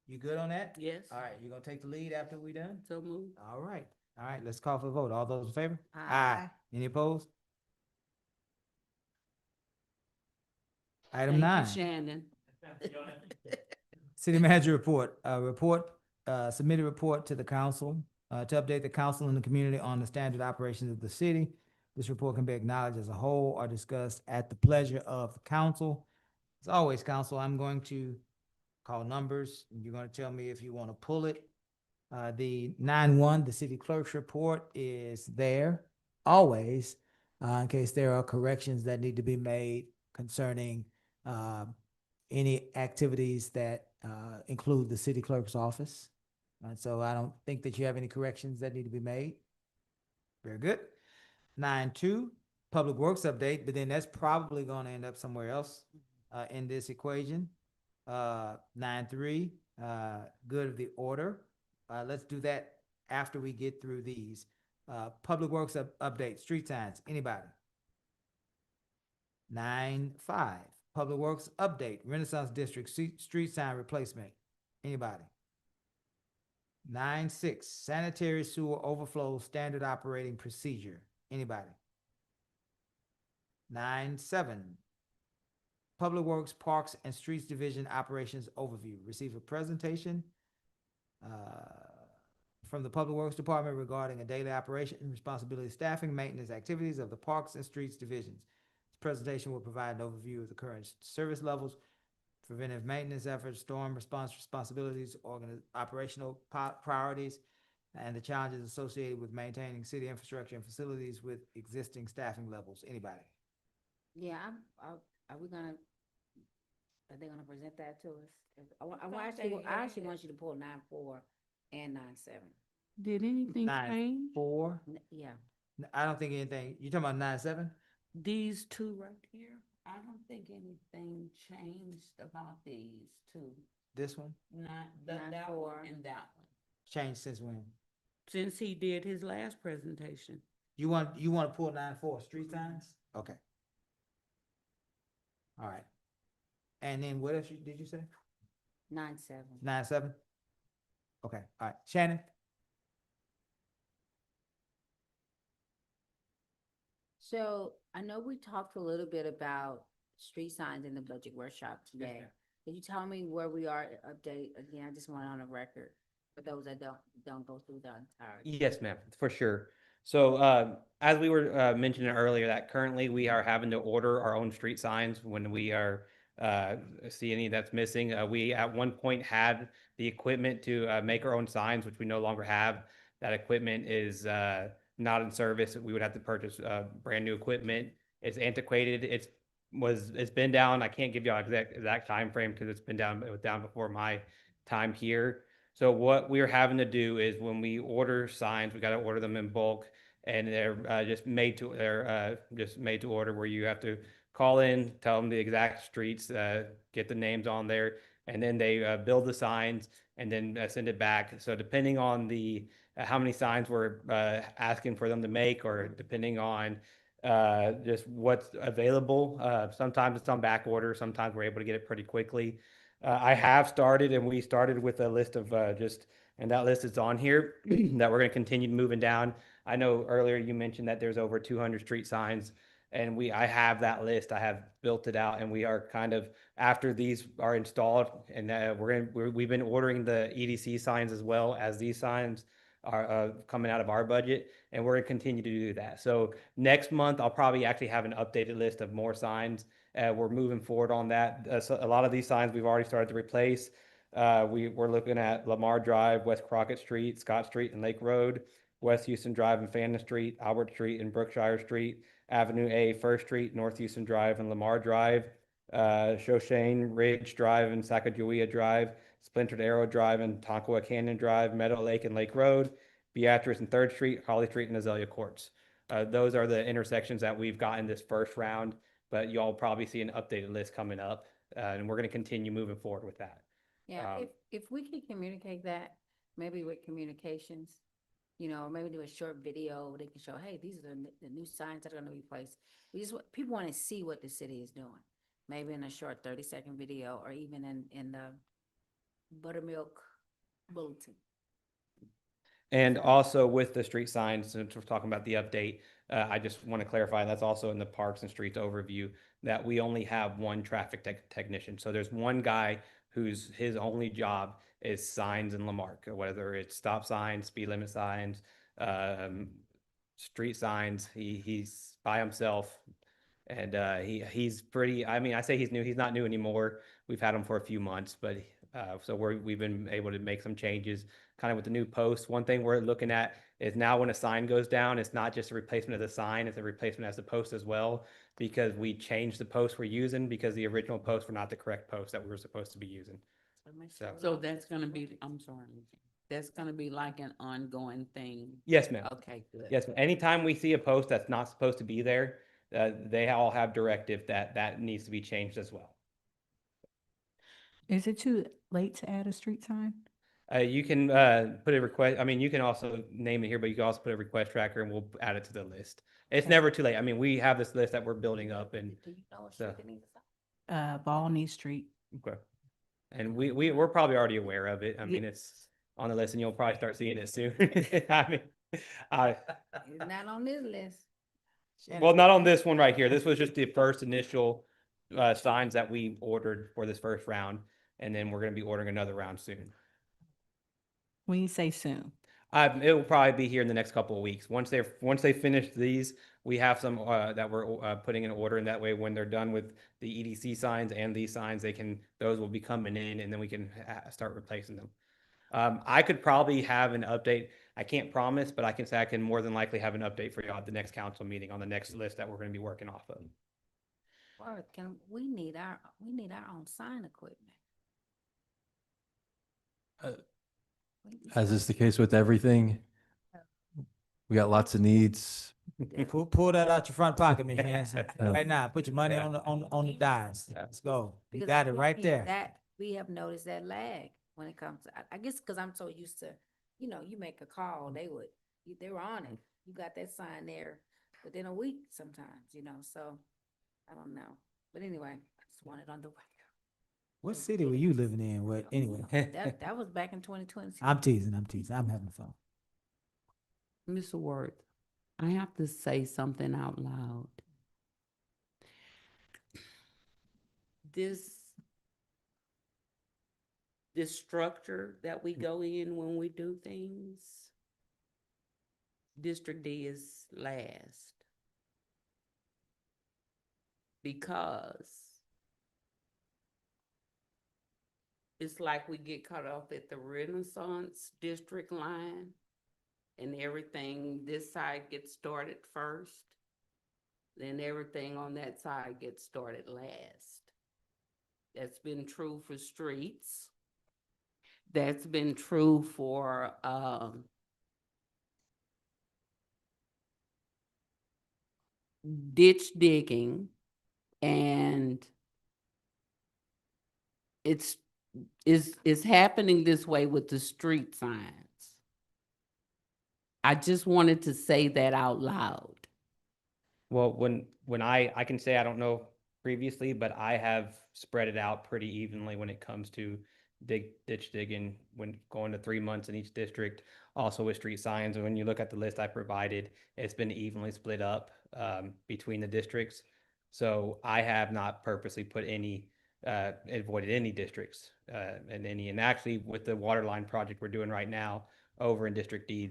You good on that? Yes. All right, you're gonna take the lead after we done? So move. All right, let's call for the vote. All those in favor? Aye. Any opposed? Item Thank nine. you, Shannon. City manager report, submitted report to the council, to update the council and the community on the standard operations of the city. This report can be acknowledged as a whole or discussed at the pleasure of the council. As always, council, I'm going to call numbers, and you're gonna tell me if you want to pull it. The 9-1, the city clerk's report is there, always, in case there are corrections that need to be made concerning, any activities that include the city clerk's office. And so I don't think that you have any corrections that need to be made. Very good. 9-2, Public Works update, but then that's probably going to end up somewhere else in this equation. 9-3, good of the order. Let's do that after we get through these. Public Works update, street signs, anybody? 9-5, Public Works update, Renaissance District street sign replacement, anybody? 9-6, sanitary sewer overflow standard operating procedure, anybody? 9-7, Public Works, Parks, and Streets Division Operations Overview. Receive a presentation from the Public Works Department regarding a daily operation, responsibility, staffing, maintenance, activities of the Parks and Streets Divisions. This presentation will provide an overview of the current service levels, preventive maintenance efforts, storm response responsibilities, operational priorities, and the challenges associated with maintaining city infrastructure and facilities with existing staffing levels. Anybody? Yeah, are we gonna, are they gonna present that to us? I actually want you to pull 9-4 and 9-7. Did anything change? 9-4. Yeah. I don't think anything. You talking about 9-7? These two right here, I don't think anything changed about these two. This one Not that one and that one. changed since when? Since he did his last presentation. You want to pull 9-4 street signs? Okay. All right. And then what else did you say? 9-7. 9-7? Okay, all right. Shannon? So I know we talked a little bit about street signs in the budget workshop today. ma'am. Can you tell me where we are, update again? I just want it on the record for those that don't go through the entire. Yes, ma'am, for sure. So as we were mentioning earlier, that currently we are having to order our own street signs when we are see any that's missing. We at one point had the equipment to make our own signs, which we no longer have. That equipment is not in service. We would have to purchase brand new equipment. It's antiquated. It's been down. I can't give you an exact time frame because it was down before my time here. So what we're having to do is when we order signs, we got to order them in bulk, and they're just made to order, where you have to call in, tell them the exact streets, get the names on there, and then they build the signs and then send it back. So depending on the how many signs we're asking for them to make, or depending on just what's available. Sometimes it's on back order. Sometimes we're able to get it pretty quickly. I have started, and we started with a list of and that list is on here that we're going to continue moving down. I know earlier you mentioned that there's over 200 street signs, and I have that list. I have built it out, and we are kind of, after these are installed, and we've been ordering the EDC signs as well as these signs are coming out of our budget, and we're going to continue to do that. So next month, I'll probably actually have an updated list of more signs. We're moving forward on that. So a lot of these signs we've already started to replace. We're looking at Lamar Drive, West Crockett Street, Scott Street, and Lake Road, West Houston Drive and Fannin Street, Albert Street and Brookshire Street, Avenue A, First Street, North Houston Drive and Lamar Drive, Shoshane Ridge Drive and Sacagawea Drive, Splintered Arrow Drive and Tonkawa Canyon Drive, Meadow Lake and Lake Road, Beatrice and Third Street, Holly Street and Azalea Courts. Those are the intersections that we've got in this first round, but y'all probably see an updated list coming up, and we're going to continue moving forward with that. Yeah, if we can communicate that, maybe with communications, maybe do a short video, they can show, hey, these are the new signs that are gonna be placed. People wanna see what the city is doing. Maybe in a short 30-second video, or even in the buttermilk bulletin. And also with the street signs, since we're talking about the update, I just want to clarify, that's also in the parks and streets overview, that we only have one traffic technician. So there's one guy his only job is signs in Lamarck, whether it's stop signs, speed limit signs, street signs. He's by himself, and he's pretty. I mean, I say he's new. He's not new anymore. We've had him for a few months, but so we've been able to make some changes, kind of with the new posts. One thing we're looking at is now when a sign goes down, it's not just a replacement of the sign; it's a replacement as the post as well, because we changed the post we're using because the original posts were not the correct post that we were supposed to be using. So that's gonna be, I'm sorry, that's gonna be like an ongoing thing? Yes, ma'am. Okay, good. Yes, ma'am. Anytime we see a post that's not supposed to be there, they all have directive that needs to be changed as well. Is it too late to add a street sign? You can put a request. I mean, you can also name it here, but you can also put a request tracker, and we'll add it to the list. It's never too late. I mean, we have this list that we're building up, and Do you know what so, street it needs to stop? Volney Street. okay. And we're probably already aware of it. I mean, it's on the list, and you'll probably start seeing it soon. I mean, It's not on this list. well, not on this one right here. This was just the first initial signs that we ordered for this first round, and then we're going to be ordering another round soon. When you say soon. It will probably be here in the next couple of weeks. Once they finish these, we have some that we're putting in order, and that way when they're done with the EDC signs and these signs, those will be coming in, and then we can start replacing them. I could probably have an update. I can't promise, but I can say I can more than likely have an update for you at the next council meeting on the next list that we're going to be working off of. Or we need our own sign equipment. As is the case with everything, we got lots of needs. Pull that out your front pocket, Ms. Hanson. Right now, put your money on the dice. Let's go. You Because got it right there. That we have noticed that lag when it comes to, I guess, because I'm so used to, you make a call, they were on it. You got that sign there within a week sometimes, so I don't know. But anyway, I just wanted on the record. What city were you living in? What, anyway? That was back in 2020. I'm teasing. I'm having fun. Mr. Worth, I have to say something out loud. This structure that we go in when we do things, District D is last. Because it's like we get caught off at the Renaissance district line, and everything this side gets started first, then everything on that side gets started last. That's been true for streets. That's been true for ditch digging. And it's is happening this way with the street signs. I just wanted to say that out loud. Well, when I can say I don't know previously, but I have spread it out pretty evenly when it comes to ditch digging, when going to 3 months in each district, also with street signs. And when you look at the list I provided, it's been evenly split up between the districts. So I have not purposely put any avoided any districts and actually with the water line project we're doing right now over in District D,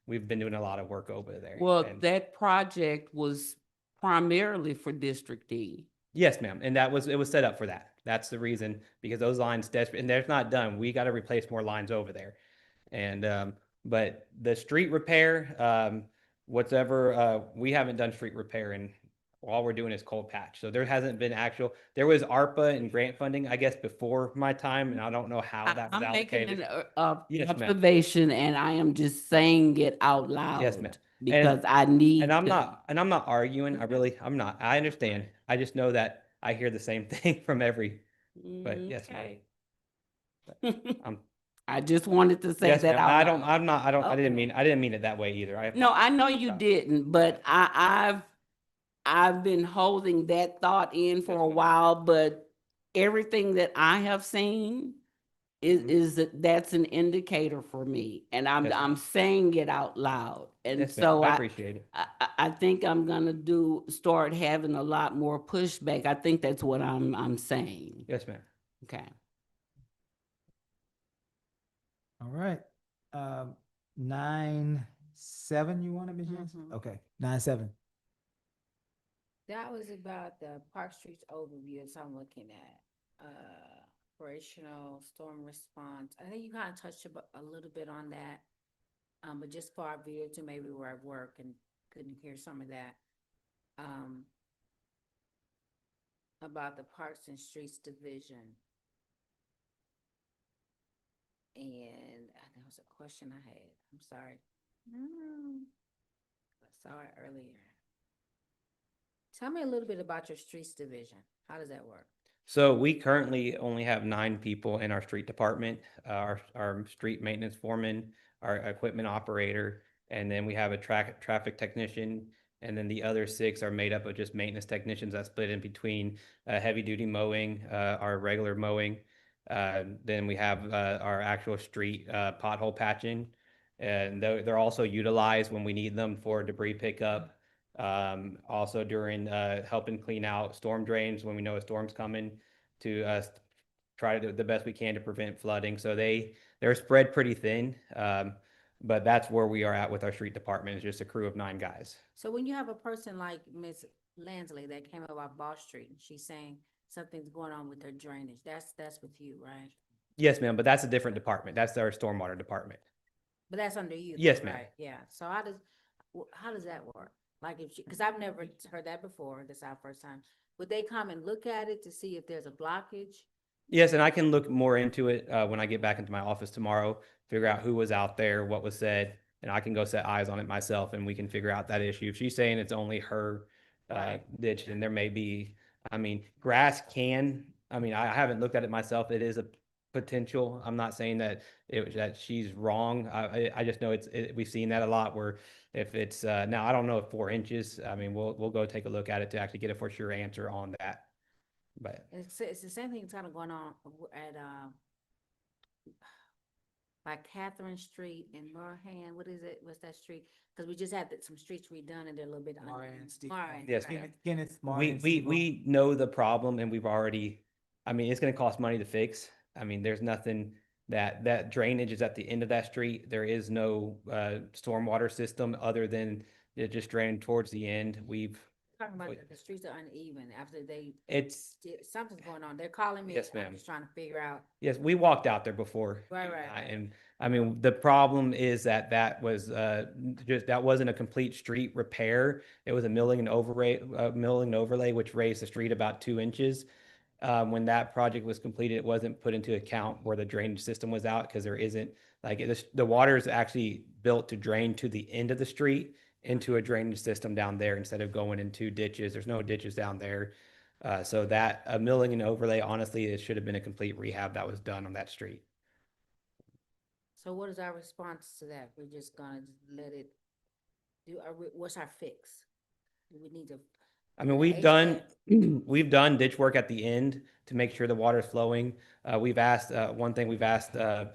we've been doing a lot of work over there. Well, And that project was primarily for District D. yes, ma'am. And it was set up for that. That's the reason, because those lines desperate and they're not done. We got to replace more lines over there. And but the street repair, whatever, we haven't done street repair and all we're doing is cold patch. So there hasn't been there was ARPA and grant funding, I guess, before my time, and I don't know how that was I'm making allocated. an Yes, ma'am. observation, and I am just saying it out loud. Yes, ma'am. Because I need and I'm to. not arguing. I'm not. I understand. I just know that I hear the same thing from but yes, ma'am. Okay. I just wanted to say Yes, that ma'am. out I loud. don't, I didn't mean it that way either. No, I know you didn't, but I've been holding that thought in for a while, but everything that I have seen is that's an indicator for me, and Yes, ma'am. I'm saying it out loud. And Yes, ma'am. so I appreciate it. I think I'm gonna start having a lot more pushback. I think that's what I'm saying. Yes, ma'am. Okay. All right. 9-7, you wanted me to? Mhm. Okay, 9-7. That was about the Park Streets overview, as I'm looking at. Operational storm response. I think you kind of touched a little bit on that. But just for our viewers who maybe were at work and couldn't hear some of that. About the Parks and Streets Division. And there was a question I had. I'm sorry. I saw it earlier. Tell me a little bit about your streets division. How does that work? So we currently only have 9 people in our street department, our street maintenance foreman, our equipment operator, and then we have a traffic technician, and then the other 6 are made up of just maintenance technicians that split in between heavy duty mowing, our regular mowing. Then we have our actual street pothole patching, and they're also utilized when we need them for debris pickup. Also during helping clean out storm drains when we know a storm's coming, to try to do the best we can to prevent flooding. So they're spread pretty thin, but that's where we are at with our street department. It's just a crew of 9 guys. So when you have a person like Ms. Lansley that came up off Ball Street, and she's saying something's going on with her drainage, that's with you, right? Yes, ma'am, but that's a different department. That's our stormwater department. But that's under you. Yes, though, ma'am. right? Yeah. So how does that work? Like because I've never heard that before. This is our first time. Would they come and look at it to see if there's a blockage? Yes, and I can look more into it when I get back into my office tomorrow, figure out who was out there, what was said, and I can go set eyes on it myself and we can figure out that issue. If she's saying it's only her ditch, then there may be, grass I haven't looked at it myself. It is a potential. I'm not saying that that she's wrong. I just know we've seen that a lot where if it's now I don't know if 4 inches. We'll go take a look at it to actually get a for sure answer on that. But It's the same thing that's kind of going on at like Catherine Street in Moorhan. What is it? What's that street? Because we just had some streets redone and they're a little bit Moorhan. yes, Right. we know the problem and we've already. It's going to cost money to fix. There's nothing that drainage is at the end of that street. There is no stormwater system other than it just draining towards the end. Talking about the streets are uneven after something's going on. They're calling me. Yes, I'm ma'am. just trying to figure out. Yes, we walked out there before. Right. And the problem is that was that wasn't a complete street repair. It was a milling and overlay, which raised the street about 2 inches. When that project was completed, it wasn't put into account where the drainage system was out because there isn't the water is actually built to drain to the end of the street into a drainage system down there instead of going into ditches. There's no ditches down there. So that a milling and overlay, honestly, it should have been a complete rehab that was done on that street. So what is our response to that? We're just gonna let it what's our fix? Do we need to? I mean, we've done ditch work at the end to make sure the water is flowing. We've asked, one thing we've asked, the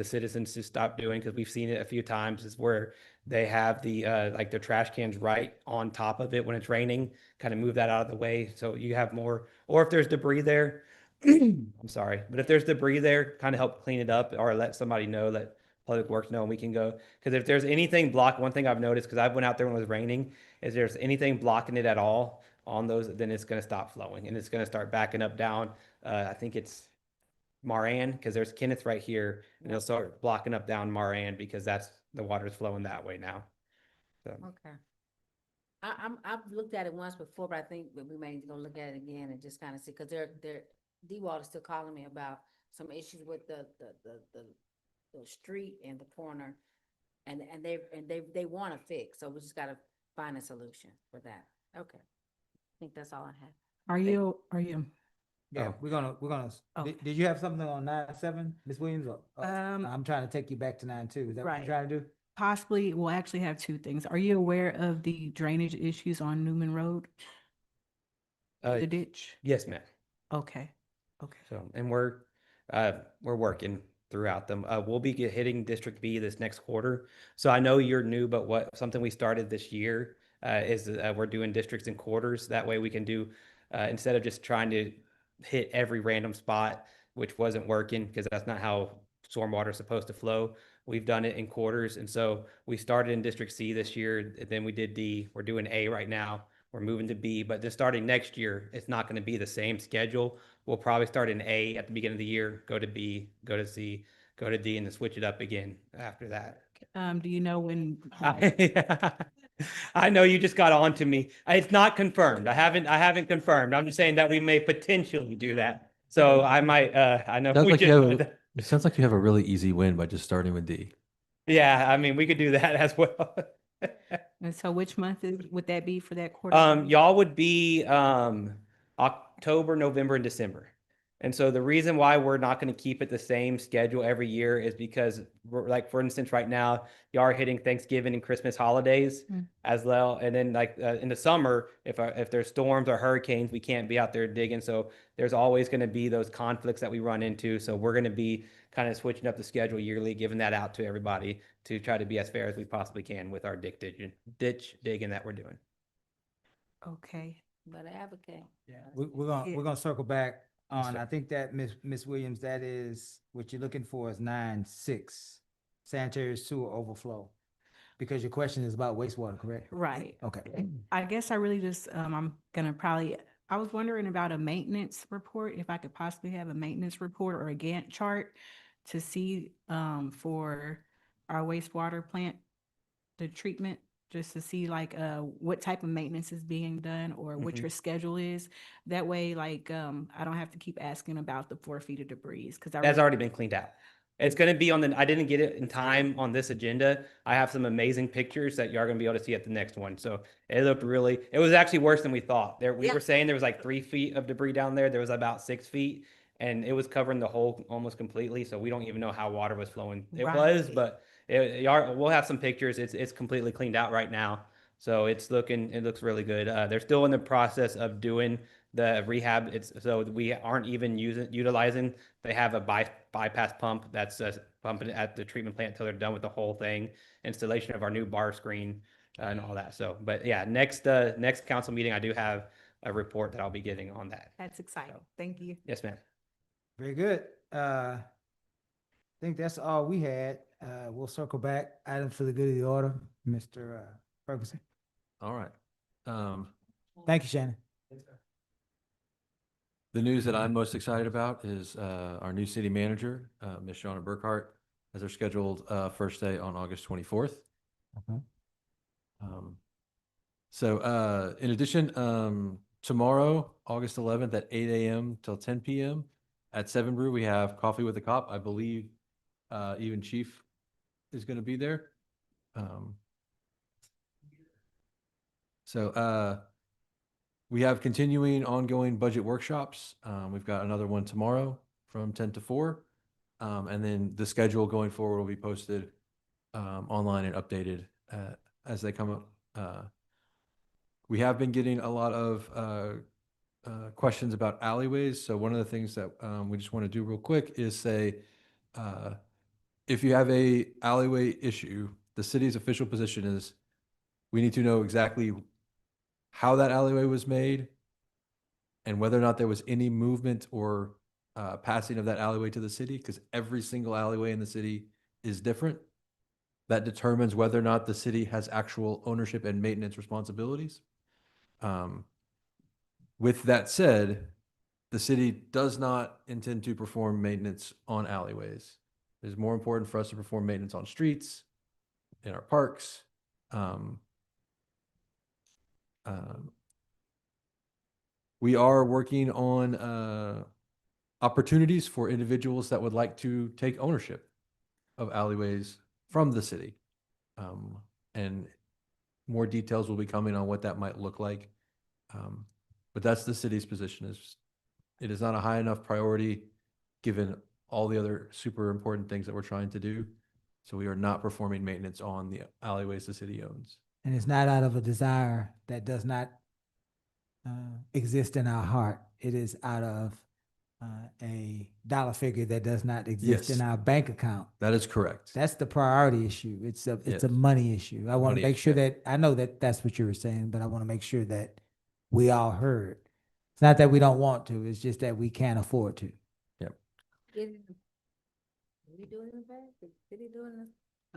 citizens to stop doing, because we've seen it a few times, is where they have the, like their trash cans right on top of it when it's raining, kind of move that out of the way. So you have more, or if there's debris there, I'm sorry, but if there's debris there, kind of help clean it up or let somebody know, let Public Works know, and we can go. Because if there's anything blocked, one thing I've noticed, because I went out there when it was raining, is there's anything blocking it at all on those, then it's going to stop flowing and it's going to start backing up down. I think it's Maran, because there's Kenneth right here, and it'll start blocking up down Maran because that's the water's flowing that way now. So. Okay. I've looked at it once before, but I think that we may need to go look at it again and just kind of see, because D-Wall is still calling me about some issues with the street and the corner, and they want to fix, so we just gotta find a solution for that. Okay. I think that's all I have. Are you, Yeah, we're gonna, Okay. did you have something on 9-7, Ms. Williams? Or- I'm trying to take you back to 9-2. Is that what right. you're trying to do? possibly, we'll actually have two things. Are you aware of the drainage issues on Newman Road? The ditch? Yes, ma'am. Okay, okay. So, and we're working throughout them. We'll be hitting District B this next quarter. So I know you're new, but something we started this year is we're doing districts in quarters. That way we can do, instead of just trying to hit every random spot, which wasn't working because that's not how stormwater is supposed to flow. We've done it in quarters. And so we started in District C this year, and then we did D. We're doing A right now. We're moving to B, but then starting next year, it's not going to be the same schedule. We'll probably start in A at the beginning of the year, go to B, go to C, go to D, and then switch it up again after that. Do you know when? I know you just got on to me. It's not confirmed. I haven't confirmed. I'm just saying that we may potentially do that. So I might, I know Sounds we like just, it sounds like you have a really easy win by just starting with D. yeah, I mean, we could do that as well. And so which month would that be for that quarter? Y'all would be October, November, and December. And so the reason why we're not going to keep it the same schedule every year is because we're, like, for instance, right now, y'all are hitting Thanksgiving and Christmas holidays as well. And then like in the summer, if there's storms or hurricanes, we can't be out there digging. So there's always going to be those conflicts that we run into. So we're going to be kind of switching up the schedule yearly, giving that out to everybody to try to be as fair as we possibly can with our ditch digging that we're doing. Okay. But advocate. Yeah, we're gonna circle back on, I think that Miss Williams, that is, what you're looking for is 9-6, sanitary sewer overflow. Because your question is about wastewater, correct? Right. Okay. I guess I really just, I'm gonna probably, I was wondering about a maintenance report, if I could possibly have a maintenance report or a Gantt chart to see, for our wastewater plant, the treatment, just to see like, what type of maintenance is being done or what your schedule is. That way, like, I don't have to keep asking about the 4 feet of debris, because That's already been cleaned out. It's going to be on I didn't get it in time on this agenda. I have some amazing pictures that you are going to be able to see at the next one. So it looked it was actually worse than we thought. We were saying there was like 3 feet of debris down there. There was about 6 feet, and it was covering the hole almost completely. So we don't even know how water was flowing. It was, but we'll have some pictures. It's completely cleaned out right now. So it looks really good. They're still in the process of doing the rehab. So we aren't even utilizing. They have a bypass pump that's pumping at the treatment plant until they're done with the whole thing. Installation of our new bar screen and all that. So, but yeah, next council meeting, I do have a report that I'll be getting on that. That's exciting. Thank you. Yes, ma'am. Very good. I think that's all we had. We'll circle back. Item for the good of the order, Mr. Ferguson. All right. Thank you, Shannon. The news that I'm most excited about is our new city manager, Ms. Shauna Burkhart, has her scheduled first day on August 24th. Okay. So in addition, tomorrow, August 11th at 8 a.m. till 10 p.m. at 7 Brew, we have Coffee with a Cop. I believe even Chief is going to be there. So We have continuing ongoing budget workshops. We've got another one tomorrow from 10 to 4. And then the schedule going forward will be posted online and updated as they come up. We have been getting a lot of questions about alleyways. So one of the things that we just want to do real quick is say, if you have a alleyway issue, the city's official position is we need to know exactly how that alleyway was made and whether or not there was any movement or passing of that alleyway to the city, because every single alleyway in the city is different. That determines whether or not the city has actual ownership and maintenance responsibilities. With that said, the city does not intend to perform maintenance on alleyways. It is more important for us to perform maintenance on streets, in our parks. We are working on opportunities for individuals that would like to take ownership of alleyways from the city. And more details will be coming on what that might look like. But that's the city's position, is it is not a high enough priority given all the other super important things that we're trying to do. So we are not performing maintenance on the alleyways the city owns. And it's not out of a desire that does not exist in our heart. It is out of a dollar figure that does not exist Yes. in our bank account. That is correct. That's the priority issue. It's a Yes. money issue. I want to Money make issue, sure that, I know that that's what you were saying, but I want to make sure that we all heard. It's not that we don't want to, it's just that we can't afford to. We doing it back? The city doing it?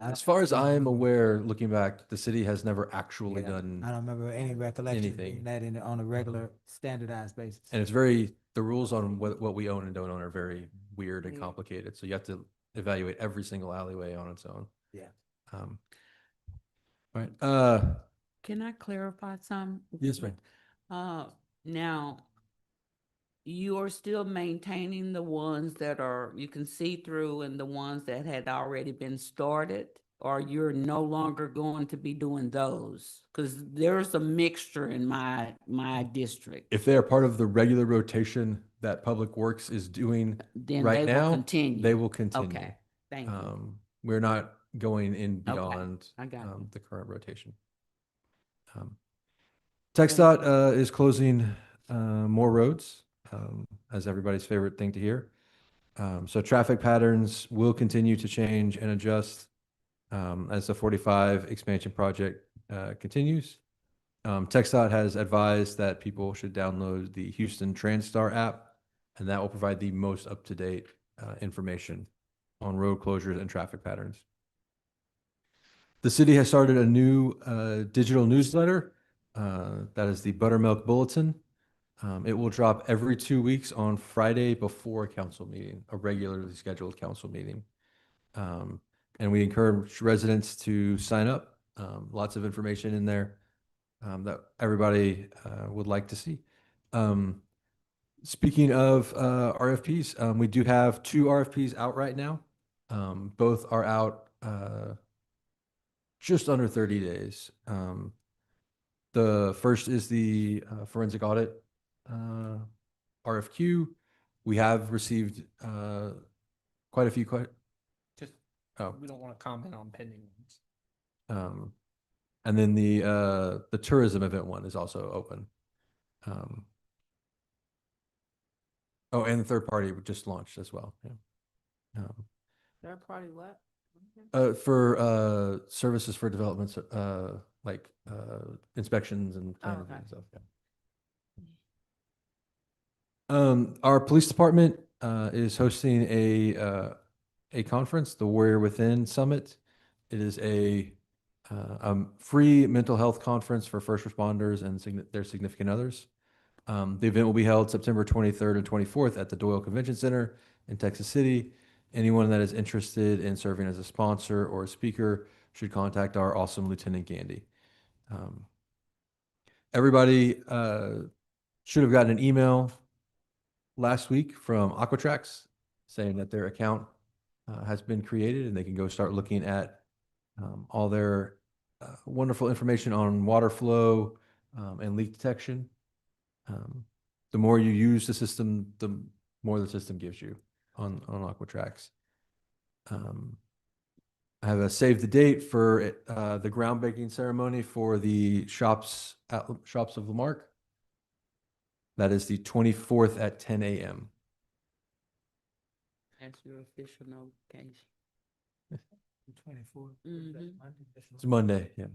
As far as I am aware, looking back, the city has never actually Yeah, done, I don't remember any recollection of anything. doing that on a regular standardized basis. and it's very, the rules on what we own and don't own are very weird and complicated. So you have to evaluate every single alleyway on its own. Yeah. All right. Can I clarify some? Yes, ma'am. Now, you are still maintaining the ones that are, you can see through, and the ones that had already been started? Or you're no longer going to be doing those? Because there's a mixture in my district. If they are part of the regular rotation that Public Works is doing Then right they will now, continue. they will continue. Okay, thank you. We're not going in Okay, beyond I got you. the current rotation. TxDOT is closing more roads, as everybody's favorite thing to hear. So traffic patterns will continue to change and adjust as the 45 expansion project continues. TxDOT has advised that people should download the Houston TransStar app, and that will provide the most up-to-date information on road closures and traffic patterns. The city has started a new digital newsletter that is the Buttermilk Bulletin. It will drop every 2 weeks on Friday before a council meeting, a regularly scheduled council meeting. And we encourage residents to sign up. Lots of information in there that everybody would like to see. Speaking of RFPs, we do have 2 RFPs out right now. Both are out just under 30 days. The first is the forensic audit RFQ. We have received quite a few Just, oh. we don't want to comment on pending ones. And then the tourism event one is also open. Oh, and the third party just launched as well. Yeah. Third party what? For services for developments, like inspections and planning okay. and stuff. Yeah. Our police department is hosting a conference, the Warrior Within Summit. It is a free mental health conference for first responders and their significant others. The event will be held September 23rd and 24th at the Doyle Convention Center in Texas City. Anyone that is interested in serving as a sponsor or a speaker should contact our awesome Lieutenant Gandy. Everybody should have gotten an email last week from Aquatrax saying that their account has been created and they can go start looking at all their wonderful information on water flow and leak detection. The more you use the system, the more the system gives you on Aquatrax. I have a save the date for the groundbreaking ceremony for the shops of Lamarque. That is the 24th at 10 a.m. That's your official notification. 24. It's Monday, yeah.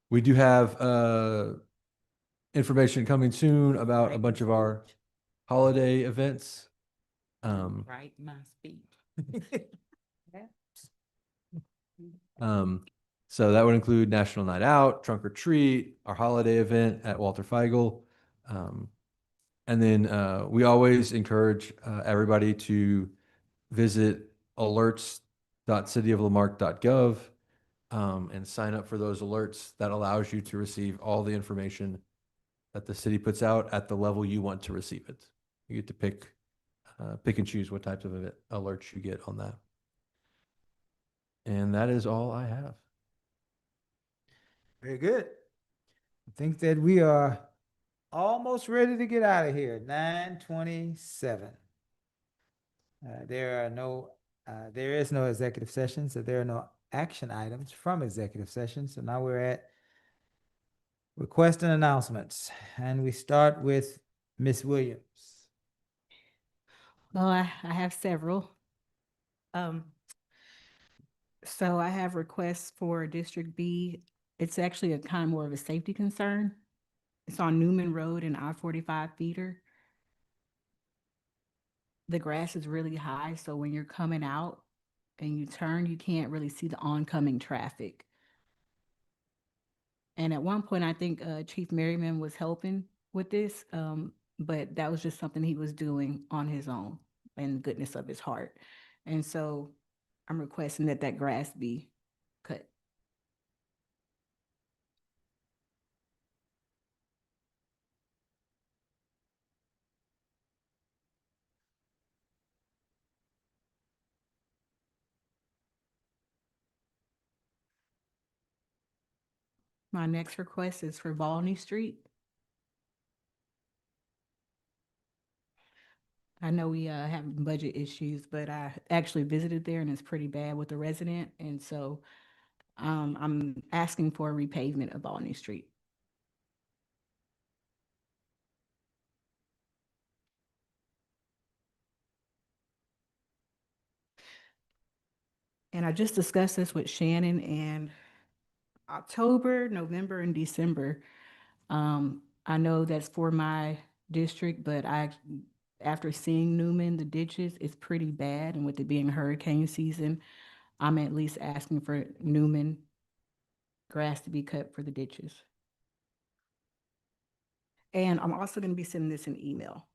We do have information coming soon about a bunch of our holiday events. Write my speech. So that would include National Night Out, Trunk or Treat, our holiday event at Walter Feigl. And then we always encourage everybody to visit alerts.cityoflamarque.gov and sign up for those alerts. That allows you to receive all the information that the city puts out at the level you want to receive it. You get to pick and choose what types of alerts you get on that. And that is all I have. Very good. I think that we are almost ready to get out of here. 9:27. There is no executive session, so there are no action items from executive session. So now we're at request and announcements, and we start with Ms. Williams. Well, I have several. So I have requests for District B. It's actually a kind of more of a safety concern. It's on Newman Road and I-45 feeder. The grass is really high, so when you're coming out and you turn, you can't really see the oncoming traffic. And at one point, I think Chief Merriman was helping with this, but that was just something he was doing on his own and goodness of his heart. And so I'm requesting that that grass be cut. My next request is for Volney Street. I know we have budget issues, but I actually visited there and it's pretty bad with the resident. And so I'm asking for a repavement of Volney Street. And I just discussed this with Shannon, and October, November, and December, I know that's for my district, but after seeing Newman, the ditches, it's pretty bad. And with it being hurricane season, I'm at least asking for Newman grass to be cut for the ditches. And I'm also going to be sending this in email.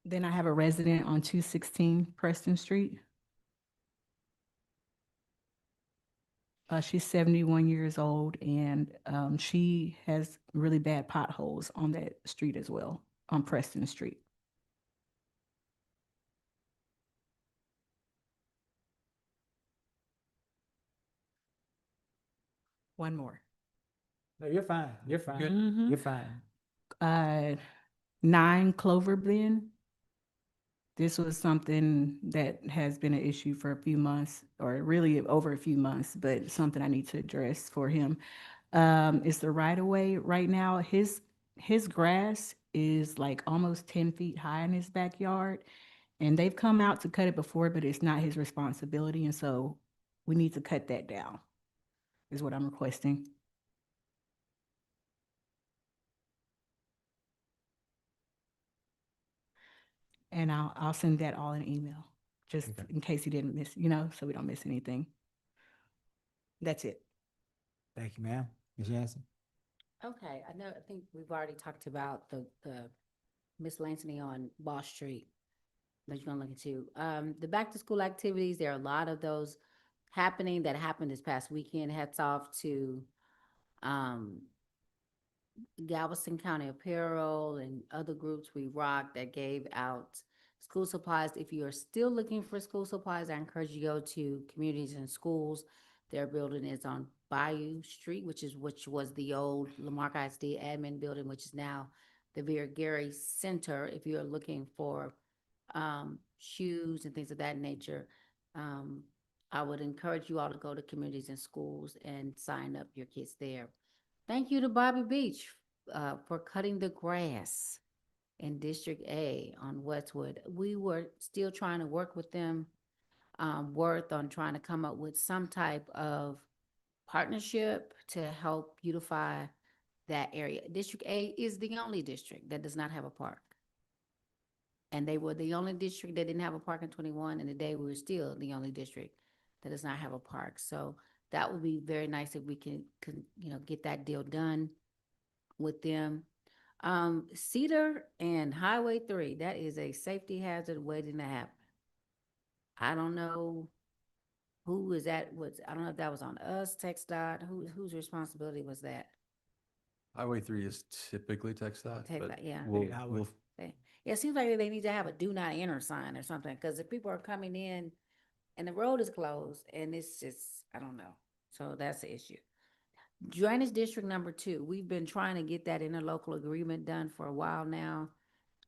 Then I have a resident on 216 Preston Street. She's 71 years old, and she has really bad potholes on that street as well, on Preston Street. One more. No, you're fine. You're fine. Mhm. You're fine. 9 Clover Bend. This was something that has been an issue for a few months, or really over a few months, but something I need to address for him. It's the right of way right now. His grass is like almost 10 feet high in his backyard, and they've come out to cut it before, but it's not his responsibility. And so we need to cut that down, is what I'm requesting. And I'll send that all in email, just in case you didn't miss, so we don't miss anything. That's it. Thank you, ma'am. Ms. Jansen. Okay, I think we've already talked about the miscellaneity on Boss Street that you're gonna look into. The back to school activities, there are a lot of those happening that happened this past weekend. Hats off to Galveston County Apparel and other groups, We Rock, that gave out school supplies. If you are still looking for school supplies, I encourage you to go to Communities and Schools. Their building is on Bayou Street, which was the old Lamarck ISD admin building, which is now the Vera Gary Center. If you're looking for shoes and things of that nature, I would encourage you all to go to Communities and Schools and sign up your kids there. Thank you to Bobby Beach for cutting the grass in District A on Westwood. We were still trying to work with them, Worth, on trying to come up with some type of partnership to help beautify that area. District A is the only district that does not have a park. And they were the only district that didn't have a park in 21, and today we're still the only district that does not have a park. So that would be very nice if we can get that deal done with them. Cedar and Highway 3, that is a safety hazard waiting to happen. I don't know who is that, I don't know if that was on us, TxDOT, whose responsibility was that? Highway 3 is typically TxDOT, but TxDOT, yeah. we'll Yeah, it seems like they need to have a do not enter sign or something, because if people are coming in and the road is closed, and it's just, I don't know. So that's the issue. Drainage District number 2, we've been trying to get that interlocal agreement done for a while now.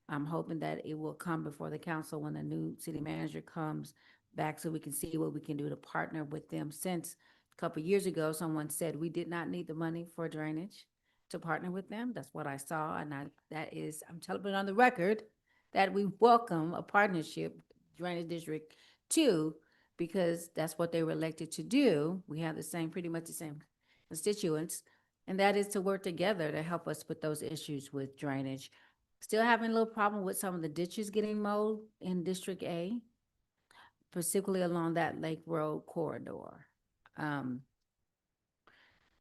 I'm hoping that it will come before the council when the new city manager comes back, so we can see what we can do to partner with them. Since a couple years ago, someone said we did not need the money for drainage to partner with them. That's what I saw, and I'm telling it on the record that we welcome a partnership, Drainage District 2, because that's what they were elected to do. We have pretty much the same constituents, and that is to work together to help us with those issues with drainage. Still having a little problem with some of the ditches getting mowed in District A, particularly along that Lake Road corridor.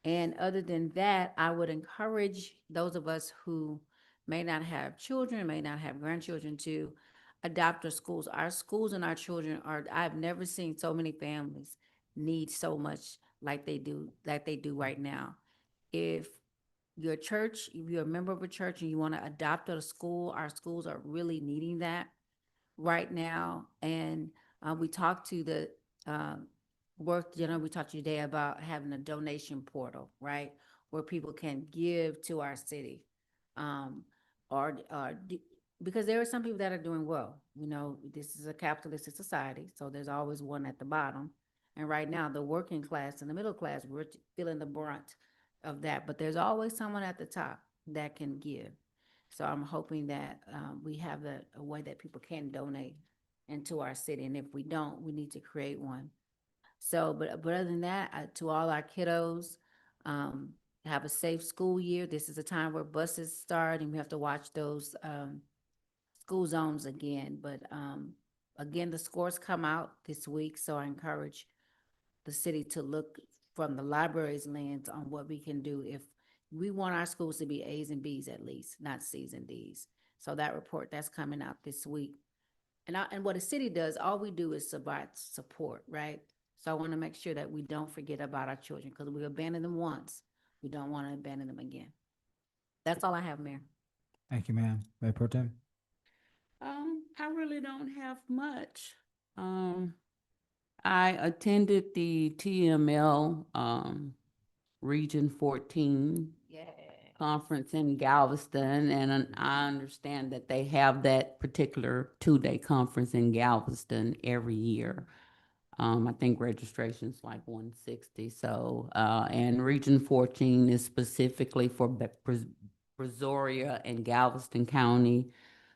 And other than that, I would encourage those of us who may not have children, may not have grandchildren, to adopt our schools. Our schools and our children I've never seen so many families need so much like they do right now. If you're a member of a church and you want to adopt a school, our schools are really needing that right now. And we talked to the we talked today about having a donation portal, right? Where people can give to our city. Because there are some people that are doing well. This is a capitalistic society, so there's always one at the bottom. And right now, the working class and the middle class, we're feeling the brunt of that. But there's always someone at the top that can give. So I'm hoping that we have a way that people can donate into our city. And if we don't, we need to create one. So, but other than that, to all our kiddos, have a safe school year. This is a time where buses start and we have to watch those school zones again. But again, the scores come out this week, so I encourage the city to look from the library's lens on what we can do if we want our schools to be A's and B's at least, not C's and D's. So that report that's coming out this week. And what the city does, all we do is provide support, right? So I want to make sure that we don't forget about our children, because we abandoned them once. We don't want to abandon them again. That's all I have, Mayor. Thank you, ma'am. Mayor Pro Tem. I really don't have much. I attended the TML Region 14 conference in Galveston, and I understand that they have that particular 2-day conference in Galveston every year. I think registration's like 160. So, and Region 14 is specifically for Brazoria and Galveston County,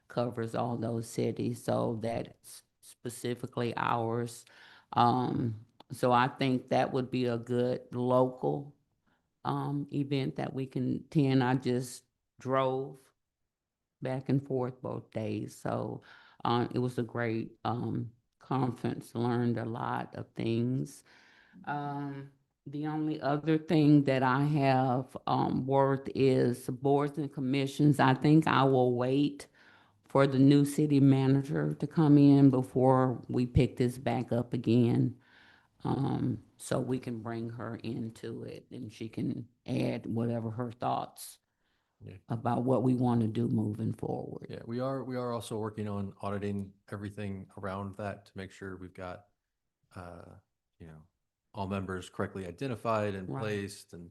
covers all those cities. So that's specifically ours. So I think that would be a good local event that we can attend. I just drove back and forth both days. So it was a great conference, learned a lot of things. The only other thing that I have worked is boards and commissions. I think I will wait for the new city manager to come in before we pick this back up again. So we can bring her into it and she can add whatever her thoughts Yeah. about what we want to do moving forward. Yeah, we are also working on auditing everything around that to make sure we've got, you know, all members correctly identified and Right. placed and,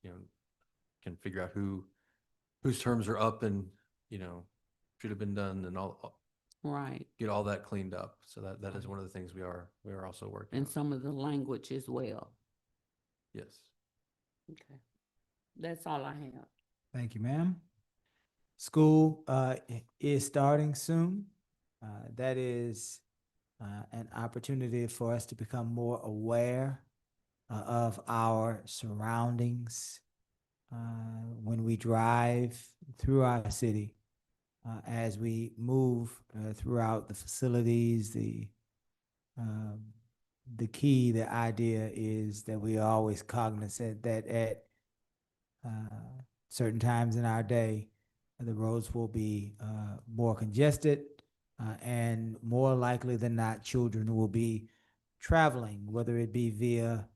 you know, can figure out whose terms are up and, you know, should have been done and all, Right. get all that cleaned up. So that is one of the things we are also working And on. some of the language as well. Yes. Okay. That's all I have. Thank you, ma'am. School is starting soon. That is an opportunity for us to become more aware of our surroundings when we drive through our city, as we move throughout the facilities. The key, the idea is that we are always cognizant that at certain times in our day, the roads will be more congested, and more likely than not, children will be traveling, whether it be via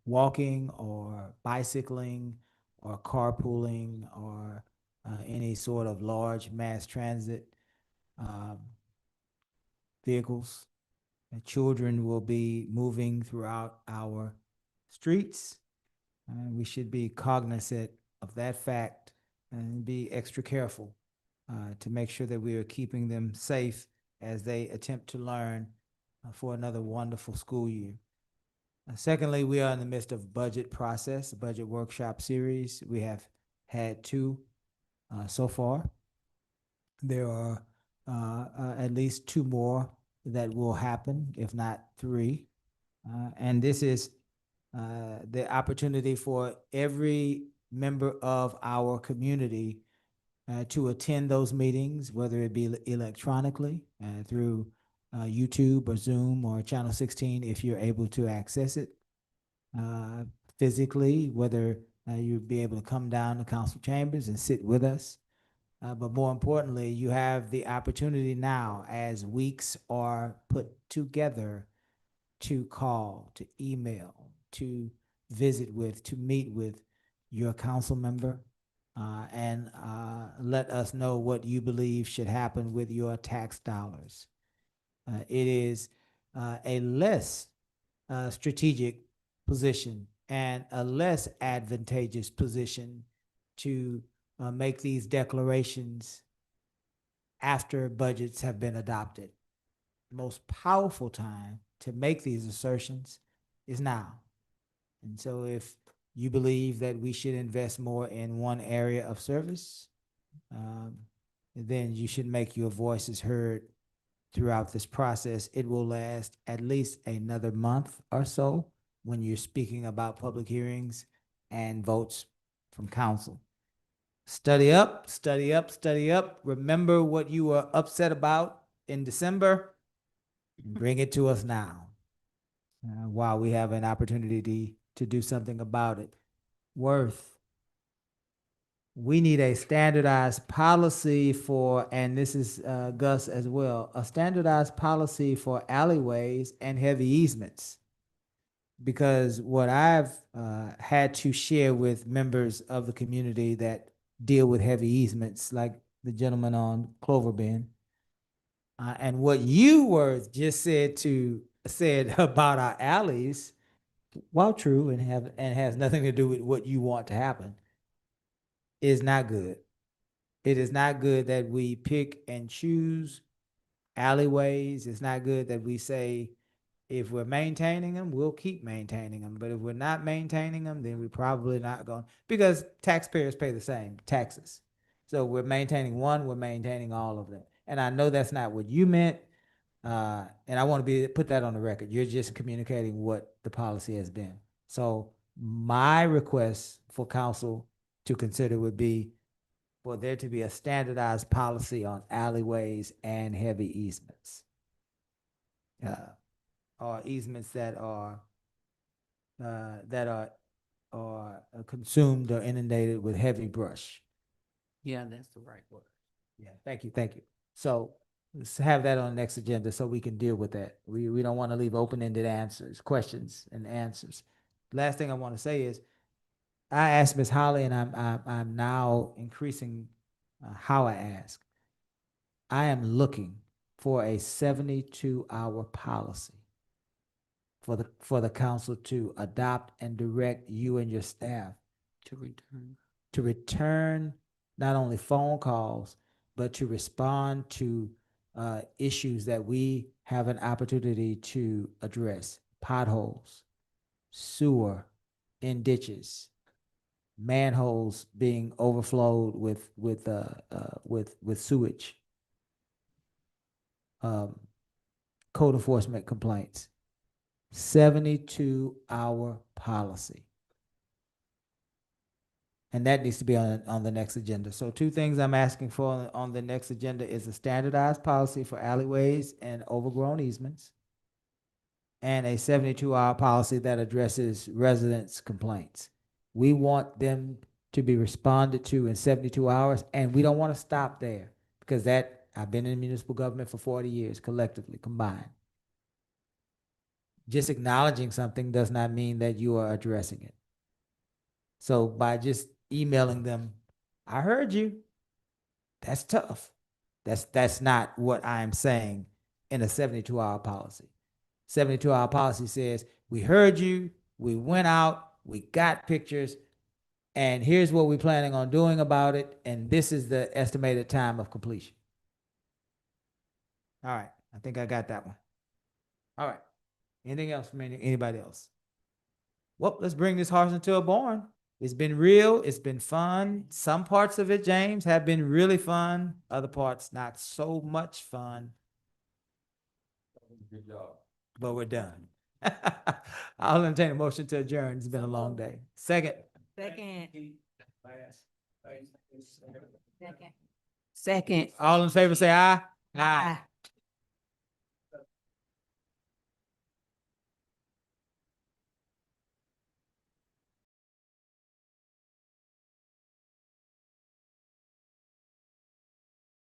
walking or bicycling or carpooling or any sort of large mass transit um, vehicles. And children will be moving throughout our streets. We should be cognizant of that fact and be extra careful to make sure that we are keeping them safe as they attempt to learn for another wonderful school year. Secondly, we are in the midst of budget process, a budget workshop series. We have had two so far. There are at least two more that will happen, if not three. And this is the opportunity for every member of our community to attend those meetings, whether it be electronically through YouTube or Zoom or Channel 16, if you're able to access it. Physically, whether you'll be able to come down to council chambers and sit with us. But more importantly, you have the opportunity now, as weeks are put together, to call, to email, to visit with, to meet with your council member, and let us know what you believe should happen with your tax dollars. It is a less strategic position and a less advantageous position to make these declarations after budgets have been adopted. The most powerful time to make these assertions is now. And so if you believe that we should invest more in one area of service, then you should make your voices heard throughout this process. It will last at least another month or so when you're speaking about public hearings and votes from council. Study up, study up, study up. Remember what you were upset about in December. Bring it to us now, while we have an opportunity to do something about it. Worth. We need a standardized policy for, and this is Gus as well, a standardized policy for alleyways and heavy easements. Because what I've had to share with members of the community that deal with heavy easements, like the gentleman on Clover Bend, and what you were just said about our alleys, while true and has nothing to do with what you want to happen, is not good. It is not good that we pick and choose alleyways. It's not good that we say, if we're maintaining them, we'll keep maintaining them. But if we're not maintaining them, then we're probably not going, because taxpayers pay the same taxes. So we're maintaining one, we're maintaining all of them. And I know that's not what you meant. And I want to put that on the record. You're just communicating what the policy has been. So my request for council to consider would be for there to be a standardized policy on alleyways and heavy easements. Or easements that are consumed or inundated with heavy brush. Yeah, that's the right word. Yeah, thank you, thank you. So let's have that on the next agenda so we can deal with that. We don't want to leave open-ended answers, questions and answers. Last thing I want to say is, I asked Ms. Holly, and I'm now increasing how I ask. I am looking for a 72-hour policy for the council to adopt and direct you and your staff to return not only phone calls, but to respond to issues that we have an opportunity to address: potholes, sewer in ditches, manholes being overflowed with sewage, code enforcement complaints. 72-hour policy. And that needs to be on the next agenda. So two things I'm asking for on the next agenda is a standardized policy for alleyways and overgrown easements, and a 72-hour policy that addresses residents' complaints. We want them to be responded to in 72 hours, and we don't want to stop there, because I've been in municipal government for 40 years, collectively, combined. Just acknowledging something does not mean that you are addressing it. So by just emailing them, I heard you, that's tough. That's not what I'm saying in a 72-hour policy. 72-hour policy says, we heard you, we went out, we got pictures, and here's what we're planning on doing about it, and this is the estimated time of completion. All right, I think I got that one. All right. Anything else from anybody else? Well, let's bring this horse into a barn. It's been real. It's been fun. Some parts of it, James, have been really fun. Other parts, not so much fun. Good job. But we're done. I'll entertain a motion to adjourn. It's been a long day. Second. Second. Second. All in favor, say aye. Aye.